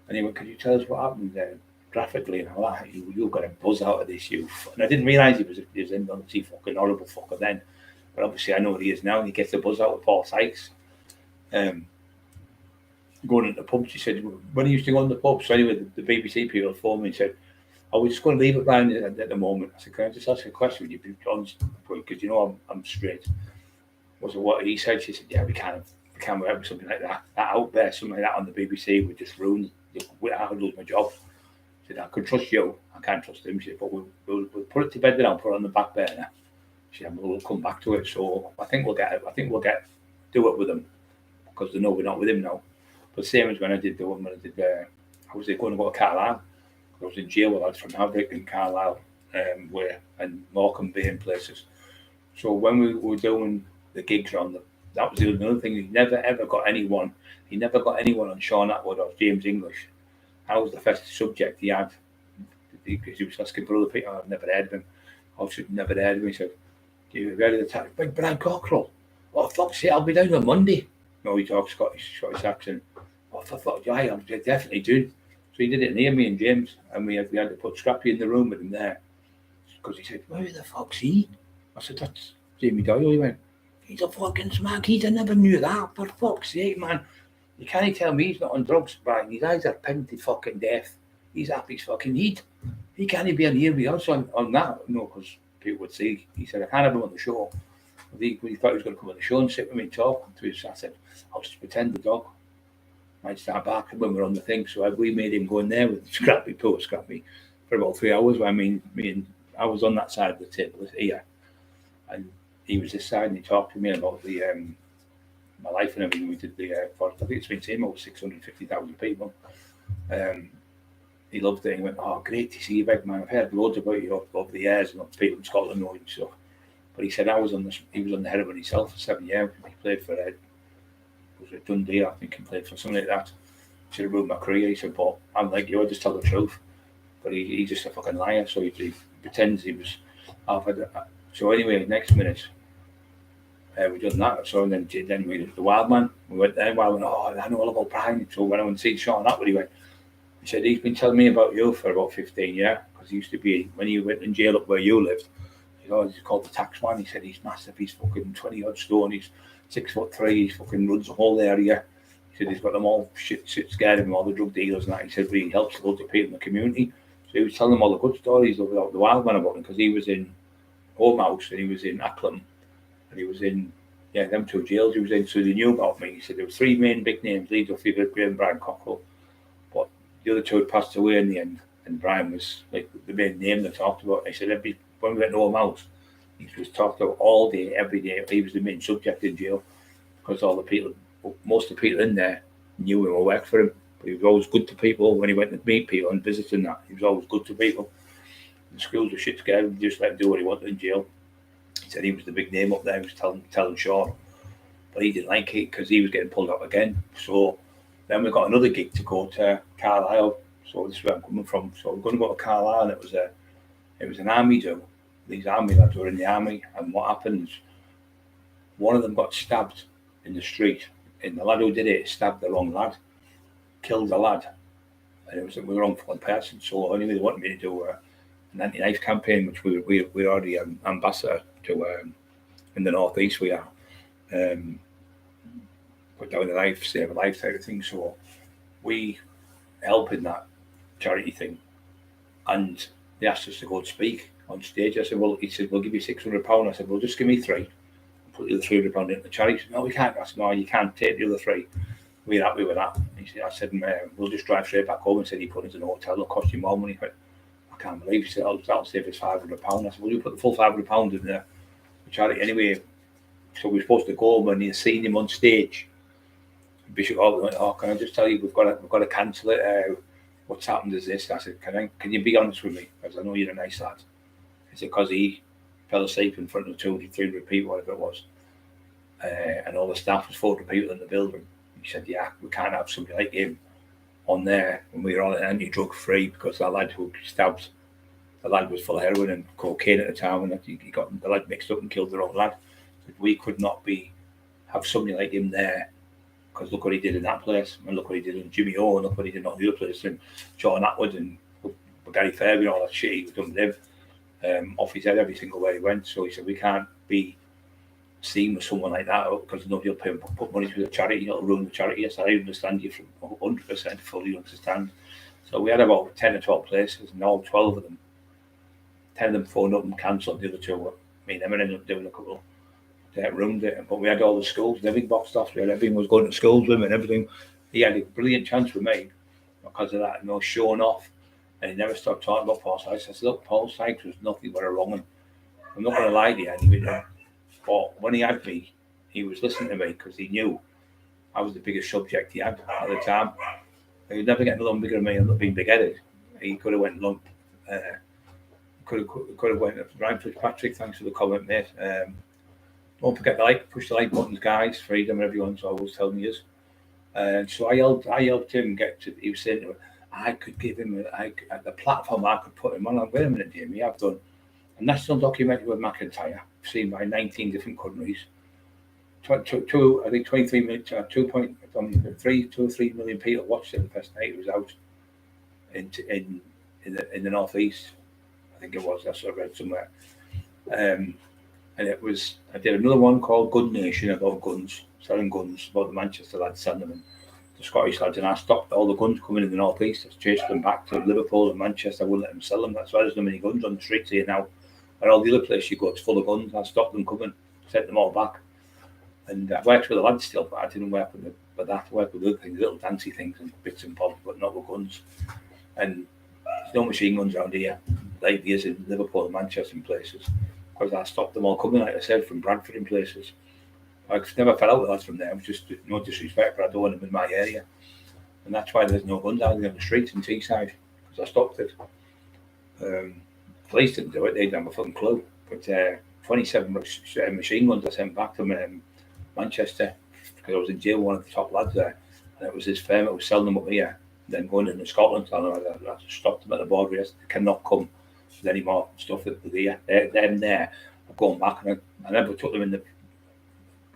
And he went, could you tell us what happened graphically? And I'm like, you got a buzz out of this, you. And I didn't realise he was a naughty fucking horrible fucker then. But obviously I know what he is now, and he gets the buzz out of Paul Sykes. Going into the pub, she said, when he used to go in the pub, so anyway, the BBC people phoned me and said, I was just going to leave it round at the moment. I said, can I just ask a question? Would you be honest? Because you know I'm straight. Was it what he said? She said, yeah, we can't have something like that out there, something like that on the BBC would just ruin. I would lose my job. She said, I could trust you. I can't trust him. She said, but we'll put it to bed now, put it on the back burner. She said, we'll come back to it. So I think we'll do it with him, because they know we're not with him now. But same as when I did the one, I was going to go to Carlisle. I was in jail with lads from Haverick and Carlisle, and Morecambe Bay and places. So when we were doing the gigs that was another thing. He never got anyone on Sean Atwood or James English. I was the first subject he had, because he was asking for other people. I've never heard of him. Obviously, never heard of him. He said, "Do you heard of the time? Big Brian Cockerill? Oh, fuck's sake, I'll be down on Monday." No, he talks Scottish accent. Oh, for fuck's sake, I definitely do. So he did it near me and James, and we had to put Scrappy in the room with him there, because he said, "Where the fuck's he?" I said, "That's Jamie Doyle." He went, "He's a fucking smack. I never knew that. For fuck's sake, man. You can't tell me he's not on drugs, Brian. His eyes are pinned to fucking death. He's happy as fucking heat. He can't be on here with us on that." No, because people would see. He said, "I can't have him on the show." He thought he was going to come on the show and sit with me and talk to us. I said, "I'll just pretend the dog might start barking when we're on the thing." So we made him go in there with Scrappy, poor Scrappy, for about 3 hours. I was on that side of the table here, and he was this side, and he talked to me about my life and everything. We did I think it's been seen over 650,000 people. He loved it. He went, "Oh, great to see you, big man. I've heard loads about you over the years, and people in Scotland know you and stuff." But he said he was on the heroin himself for 7 years. He played for was it Dundee? I think he played for something like that. should have ruined my career. He said, but I'm like you, I just tell the truth. But he's just a fucking liar, so he pretends he was half of it. So anyway, next minute, we done that. So then we did the Wild Man. We went there. Wild Man, oh, I know all about Brian. So when I went to see Sean Atwood, he said, he's been telling me about you for about 15 years. Because he used to be, when you went in jail up where you lived, he's called the tax man. He said, he's massive. He's fucking 20 odd stone. He's 6'3". He fucking runs the whole area. He said, he's got them all shit scared of him, all the drug dealers and that. He said, but he helps loads of people in the community. So he was telling them all the good stories about the Wild Man about him, because he was in Home House and he was in Acklam and he was in them two jails he was in, so they knew about me. He said there were three main big names, Lee Duffy, Graham, Brian Cockerill, but the other two had passed away in the end, and Brian was like the main name they talked about. He said when we went to Home House, he was talked about all day, every day. He was the main subject in jail, because most of the people in there knew him or worked for him. But he was always good to people. When he went to meet people and visiting that, he was always good to people. The schools were shit scared, he just let him do what he wanted in jail. He said he was the big name up there. He was telling Sean, but he didn't like it because he was getting pulled out again. So then we got another gig to go to Carlisle. So this is where I'm coming from. So we're going to go to Carlisle, and it was an army do. These army lads were in the army, and what happens? One of them got stabbed in the street, and the lad who did it stabbed the wrong lad, killed the lad, and we were on for one person. So anyway, they wanted me to do an anti-knife campaign, which we're already ambassador to in the northeast. We are put down the knife, save a life type of thing. So we help in that charity thing, and they asked us to go and speak on stage. I said, well, he said, we'll give you £600. I said, well, just give me three. Put the other £300 into the charity. He said, no, we can't. I said, no, you can't take the other three. We're happy with that. I said, we'll just drive straight back home. And said he put us in a hotel. It'll cost you more money. But I can't believe he said, that'll save us £500. I said, well, you put the full £500 in the charity anyway. So we were supposed to go when you seen him on stage. Bishop Hall went, oh, can I just tell you, we've got to cancel it. What's happened is this. I said, can you be honest with me? Because I know you're a nice lad. He said, because he fell asleep in front of 200, 300 people, whatever it was. And all the staff was 400 people in the building. He said, yeah, we can't have somebody like him on there when we were on an anti-drug free, because that lad who stabbed, the lad was full of heroin and cocaine at the time, and he got the lad mixed up and killed the wrong lad. We could not have somebody like him there, because look what he did in that place, and look what he did in Jimmy O, and look what he did in all the other places, and John Atwood and Gary Fairby and all that shit he was done with him, off his head every single way he went. So he said, we can't be seen with someone like that, because nobody will put money to the charity, it'll ruin the charity. Yes, I understand you from 100%, fully understand. So we had about 10 or 12 places, and all 12 of them, 10 of them phoned up and cancelled. The other two were me and them, and ended up doing a couple roomed it. But we had all the schools and everything boxed off. Everything was going to schools with him and everything. He had a brilliant chance with me because of that, showing off. And he never stopped talking about Paul Sykes. I said, look, Paul Sykes was nothing but a wrong one. I'm not going to lie to you anyway. But when he had me, he was listening to me because he knew I was the biggest subject he had at the time. He would never get another one bigger than me and not being big-headed. He could have went lump. Could have went. Ryan Fitzpatrick, thanks for the comment, mate. Don't forget to push the like buttons, guys. Freedom, everyone's always telling you. And so I helped him get to. He was saying to me, I could give him the platform. I could put him on. Wait a minute, Jamie. I've done a national documentary with McIntyre, seen by 19 different countries. I think 23 million, 2 or 3 million people watched it the first night it was out in the northeast. I think it was. That's what I read somewhere. And it was, I did another one called Gun Nation about guns, selling guns, about the Manchester lads selling them, and the Scottish lads, and I stopped all the guns coming in the northeast. I chased them back to Liverpool and Manchester. I wouldn't let them sell them. That's why there's no many guns on the streets here now. And all the other places you go, it's full of guns. I stopped them coming, sent them all back. And I worked with the lads still, but I didn't work with that. I worked with other things, little fancy things and bits and bobs, but not with guns. And there's no machine guns around here, like there is in Liverpool and Manchester and places. Because I stopped them all coming, like I said, from Bradford and places. I've never fell out with lads from there. It was just no disrespect, but I don't want them in my area. And that's why there's no guns out there on the streets in Teesside, because I stopped it. Police didn't do it, they didn't have a fucking clue. But 27 machine guns I sent back to Manchester, because I was in jail, one of the top lads there. And it was this firm that was selling them up here. Then going into Scotland, I stopped them at the border. They cannot come with any more stuff that they're there. I've gone back and I never took them in the.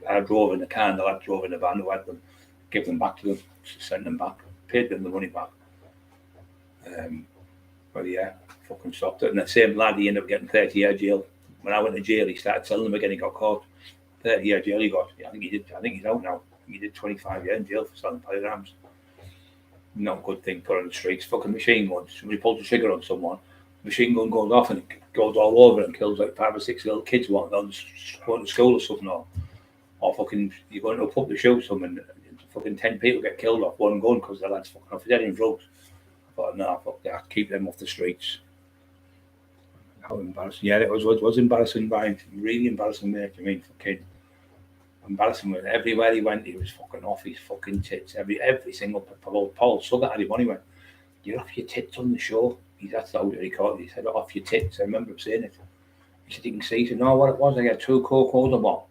I drove in the car and the lad drove in the van who had them, give them back to them, sent them back, paid them the money back. But yeah, fucking stopped it. And the same lad, he ended up getting 30-year jail. When I went to jail, he started selling them again. He got caught. 30-year jail he got. I think he's out now. He did 25 years in jail for selling polygrams. Not a good thing put on the streets. Fucking machine guns. Somebody pulls the trigger on someone, machine gun goes off and it goes all over and kills like 5 or 6 little kids going to school or something. Or fucking you're going to a pub to shoot someone. Fucking 10 people get killed off one gun because the lad's fucking off dead in drugs. I thought, no, fuck that. Keep them off the streets. How embarrassing. Yeah, it was embarrassing, Brian. Really embarrassing, mate. I mean, fucking embarrassing. Everywhere he went, he was fucking off his fucking tits. Every single Paul Sugar had him on. He went, "You're off your tits on the show." That's how he called it. He said, "Off your tits." I remember him saying it. He said, "You can see." He said, "No, what it was, I got 2 Cockerill,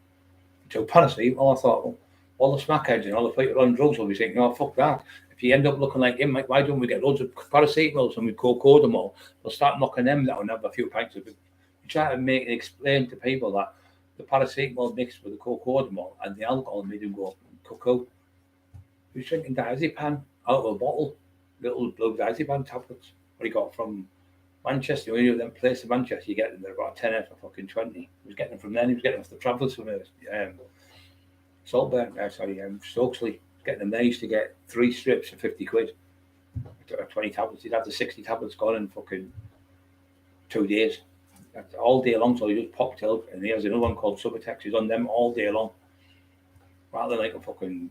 2 paracetamol." I thought, well, all the smackheads and all the people on drugs will be thinking, "Oh, fuck that. If you end up looking like him, why don't we get loads of paracetamols and we Cockerill? We'll start knocking them down and have a few pints of it." We try to explain to people that the paracetamol mixed with the Cockerill and the alcohol made him go cuckoo. He was drinking diazepam out of a bottle, little blue diazepam tablets. What he got from Manchester. When you know them place in Manchester, you get them. They're about 10 for fucking 20. He was getting them from then. He was getting them off the travellers from Saltburn. Stokesley. Getting them there. He used to get 3 strips for 50 quid. 20 tablets. He'd have the 60 tablets gone in fucking 2 days. That's all day long. So he just popped out. And there's another one called Subutex. He's on them all day long. Rather than like a fucking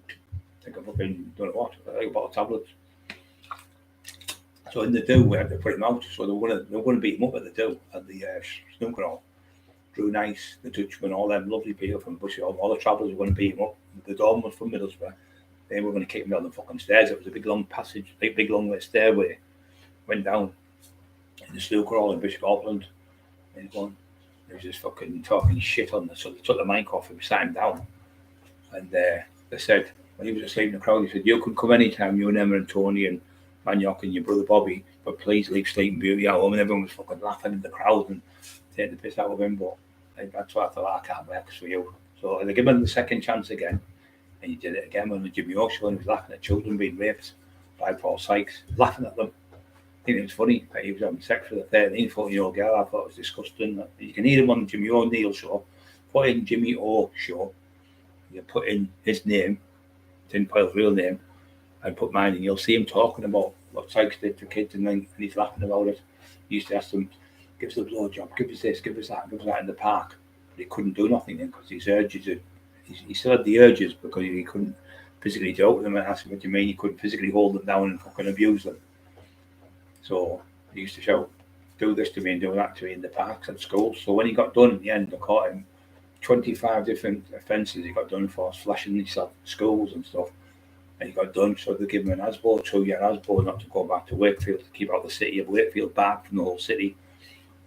don't know what, like a bottle of tablets. So in the do, we had to put him out. So they were going to beat him up at the do at the snooker hall. Drew Nice, the Dutchman, all them lovely people from Bushy Hall, all the travellers were going to beat him up. The Dawn was from Middlesbrough. They were going to kick him down the fucking stairs. It was a big long passage, big long stairway. Went down in the snooker hall in Bishop Auckland. And he was just fucking talking shit on so they took the mic off him, sat him down. And they said, when he was asleep in the crowd, he said, "You can come anytime, you and Emma and Tony and Maniok and your brother Bobby, but please leave Sleeping Beauty at home." And everyone was fucking laughing in the crowd and taking the piss out of him. But that's why I thought, I can't work for you. So they gave him the second chance again. And he did it again on the Jimmy O show, and he was laughing at children being raped by Paul Sykes, laughing at them. I think it was funny that he was having sex with a 13, 14-year-old girl. I thought it was disgusting. You can hear him on the Jimmy O'Neill show. Put in Jimmy O show. You put in his name, Tin Pile's real name, and put mine, and you'll see him talking about what Sykes did to kids, and he's laughing about it. He used to ask them, "Give us the blowjob, give us this, give us that in the park." But he couldn't do nothing then because his urges, he still had the urges because he couldn't physically do it with them. And ask him, "What do you mean?" He couldn't physically hold them down and fucking abuse them. So he used to shout, "Do this to me and do that to me" in the parks and schools. So when he got done in the end, they caught him 25 different offences he got done for, flashing himself at schools and stuff. And he got done, so they give him an ASBO, 2-year ASBO, not to go back to Wakefield, to keep out the city of Wakefield, barred from the whole city.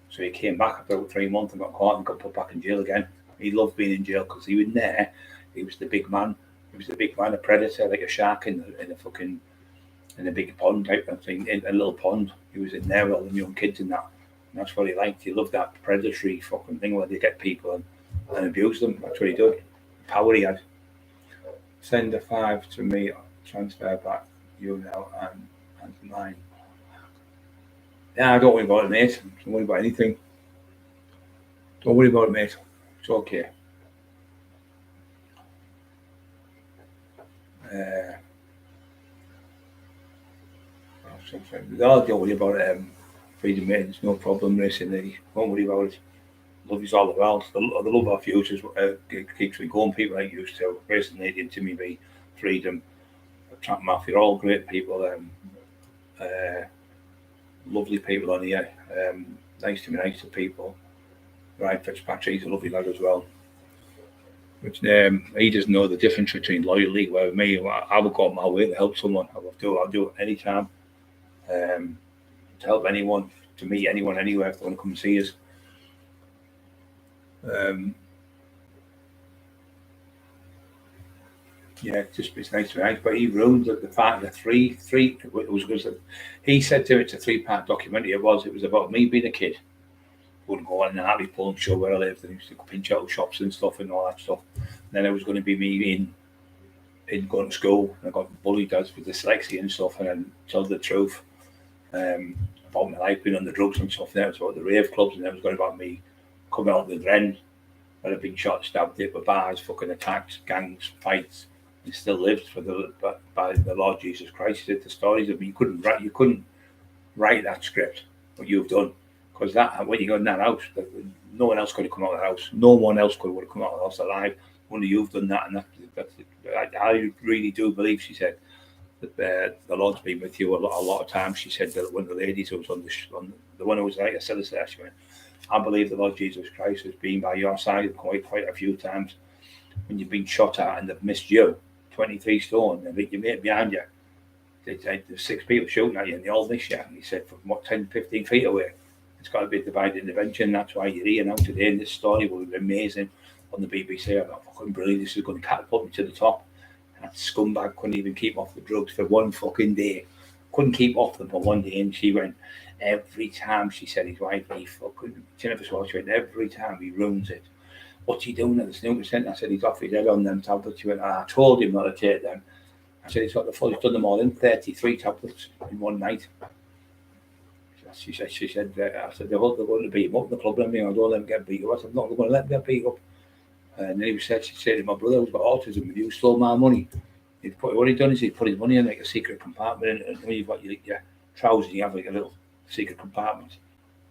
So he came back after 3 months and got caught and got put back in jail again. He loved being in jail because he was there. He was the big man. He was the big man, a predator, like a shark in a big pond type of thing, in a little pond. He was in there with all the young kids and that. And that's what he liked. He loved that predatory fucking thing where they get people and abuse them. That's what he did. The power he had. Send a 5 to me, transfer back you now and mine. Yeah, don't worry about it, mate. Don't worry about anything. Don't worry about it, mate. It's okay. No, don't worry about it. Freedom, mate. It's no problem racing. Don't worry about it. Love is all the world. The love of our futures keeps me going. People like used to racing, Canadian, Timmy B, Freedom, Trap Mafia, all great people. Lovely people on here. Nice to be nice to people. Right, Fitzpatrick's a lovely lad as well. Which he doesn't know the difference between loyalty. Where me, I would go my way to help someone. I'll do it anytime. To help anyone, to meet anyone anywhere if they want to come and see us. Yeah, just it's nice to but he ruined the fact that three. It was he said to me it's a 3-part documentary. It was about me being a kid. Wouldn't go on an alley pulling show where I lived and used to pinch out shops and stuff and all that stuff. And then it was going to be me in going to school. And I got bullied as for dyslexia and stuff, and then told the truth about my life being on the drugs and stuff. And then it was about the rave clubs, and then it was going about me coming out of the Dren where I've been shot, stabbed, hit with bars, fucking attacks, gangs, fights. And still lived by the Lord Jesus Christ. He did the stories of me. You couldn't write that script, what you've done. Because that, when you got in that house, no one else could have come out of the house. No one else could have come out of the house alive. Only you've done that, and I really do believe. She said that the Lord's been with you a lot of times. She said that one of the ladies who was on the one who was like a solicitor, she went, I believe the Lord Jesus Christ has been by your side quite a few times when you've been shot at and they've missed you, 23 stone, and your mate behind you. There's 6 people shooting at you and they all miss you. And he said, from what, 10, 15 feet away. It's got to be a divine intervention. That's why you're here now today. And this story will be amazing on the BBC. I thought, fucking brilliant. This is going to catapult me to the top. And that scumbag couldn't even keep off the drugs for one fucking day. Couldn't keep off them for one day. And she went, every time, she said, his wife, he fucking, she never swore, she went, every time he ruins it. What's he doing at the snooker centre? I said, he's off his head on them tablets. She went, I told him not to take them. I said, he's got the full, he's done them all in 33 tablets in one night. She said, I said, they're going to beat him up in the club and everything. I don't let him get beat up. I said, no, they're going to let him get beat up. And then she said, my brother who's got autism, if you stole my money, what he'd done is he'd put his money in like a secret compartment. And when you've got your trousers, you have like a little secret compartment.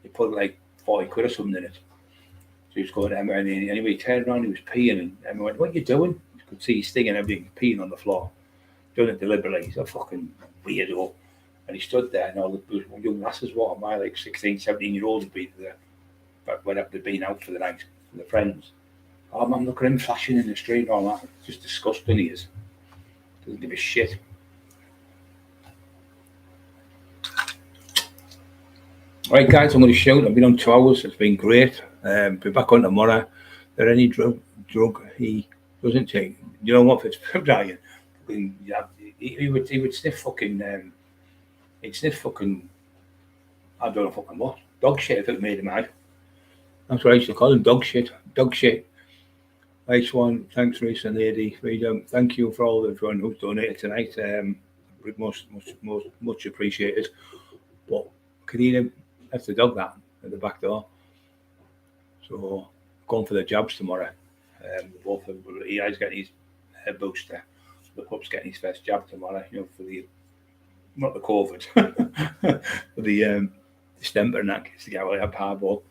You put like 40 quid or something in it. So he was going to Emma, and anyway, he turned around, he was peeing, and Emma went, what are you doing? You could see his sting and everything, peeing on the floor. Doing it deliberately. He's a fucking weirdo. And he stood there, and all the young lasses walking by, like 16, 17-year-olds had been there, but when they'd been out for the night with their friends. Oh, man, look at him flashing in the street and all that. It's just disgusting, he is. Doesn't give a shit. Right, guys, I'm going to shout. I've been on 2 hours. It's been great. Be back on tomorrow. There any drug he doesn't take? You know what? If it's Brian, he would sniff fucking. He'd sniff fucking. I don't know fucking what. Dog shit if it made him mad. That's what I used to call him. Dog shit. Dog shit. Nice one. Thanks, Reese and Lady Freedom. Thank you for all everyone who's donated tonight. Much appreciated. But Karina left the dog that at the back door. So going for the jabs tomorrow. Both of them, he's getting his booster. The pup's getting his first jab tomorrow. You know, for the not the COVID, for the distemper and that gets to get away a powerball.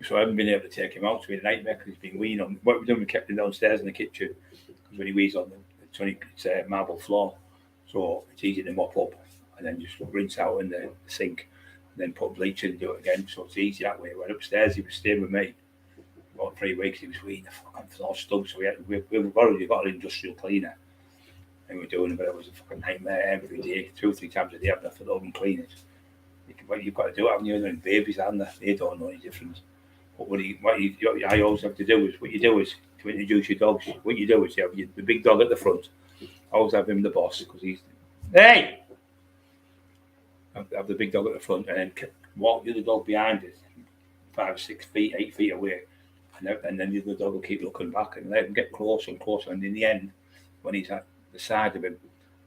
So I haven't been able to take him out. It's been a nightmare because he's been weeing on. What we've done, we kept him downstairs in the kitchen because when he wees on it's a marble floor, so it's easy to mop up and then just rinse out in the sink, and then put bleach in and do it again. So it's easy that way. Went upstairs, he was staying with me. About 3 weeks, he was weeing the fucking floor stunk. So we've already got an industrial cleaner. And we're doing it, but it was a fucking nightmare every day, 2 or 3 times a day. I've got to over and clean it. You've got to do it, haven't you? And babies, aren't they? They don't know any difference. But I always have to do is, to introduce your dogs, what you do is you have the big dog at the front. I always have him the boss because he's, hey! Have the big dog at the front and then walk the other dog behind it, 5 or 6 feet, 8 feet away. And then the other dog will keep looking back and let him get closer and closer. And in the end, when he's at the side of him,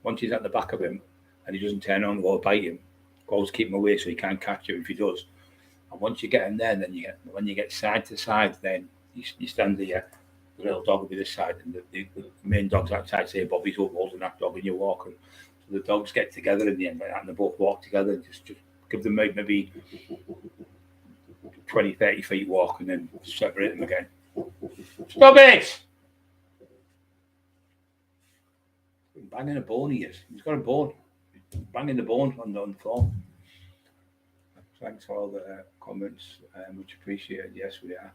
once he's at the back of him and he doesn't turn on and go bite him, always keep him away so he can't catch him if he does. And once you get him there, then when you get side to side, then you stand there, the little dog will be this side and the main dog's that side, say Bobby's up holding that dog and you're walking. So the dogs get together in the end like that and they both walk together and just give them maybe 20, 30 feet walk and then separate them again. Stop it! Banging a bone he is. He's got a bone. Banging the bone on the floor. Thanks for all the comments. Much appreciated. Yes, we are.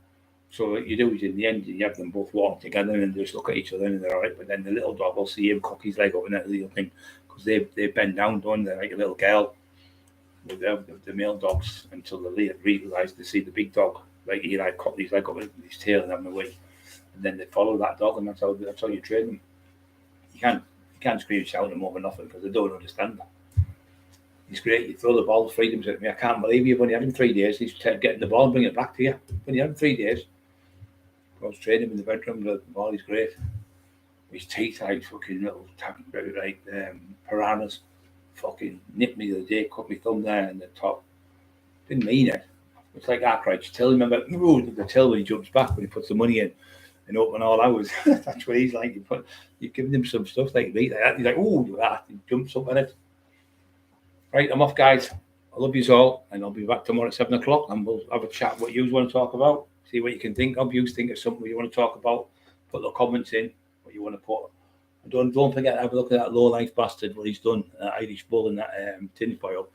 So what you do is in the end you have them both walk together and just look at each other and they're all right. But then the little dog will see him cock his leg up and that little thing because they bend down, don't they, like a little girl. With the male dogs until they realise they see the big dog, like he cock his leg up with his tail and having a wee. And then they follow that dog and that's how you train them. You can't scream and shout at them over nothing because they don't understand that. He's great. You throw the ball, freedoms at me. I can't believe you've only had him 3 days. He's getting the ball and bringing it back to you. When you had him 3 days, I was training him in the bedroom. The ball is great. His teeth like fucking little piranhas. Fucking nipped me the other day, cut my thumb there in the top. Didn't mean it. It's like Arkwright's till. Remember the till when he jumps back when he puts the money in and open all hours. That's what he's like. You've given him some stuff like meat like that. He's like, oh, do that. He jumps up in it. Right, I'm off, guys. I love you all, and I'll be back tomorrow at 7 o'clock, and we'll have a chat what you want to talk about. See what you can think of. You think of something you want to talk about. Put the comments in what you want to put. And don't forget to have a look at that low life bastard. What he's done, Irish bull and that tin foil.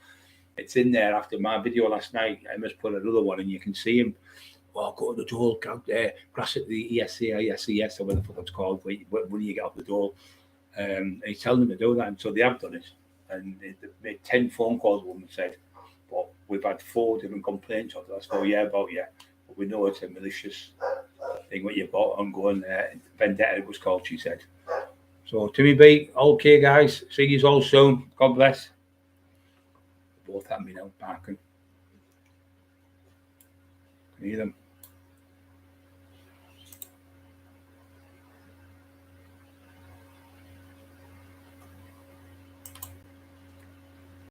It's in there after my video last night. I must put another one, and you can see him. Well, go to the door, grass at the ESCS or whatever the fuck it's called when you get off the door. He's telling them to do that, and so they have done it. And they made 10 phone calls. Woman said, but we've had 4 different complaints after the last 4 years about you. But we know it's a malicious thing what you've got ongoing. Vendetta it was called, she said. So Timmy B, okay guys, see you all soon. God bless. Both have me now, barking. Can you hear them?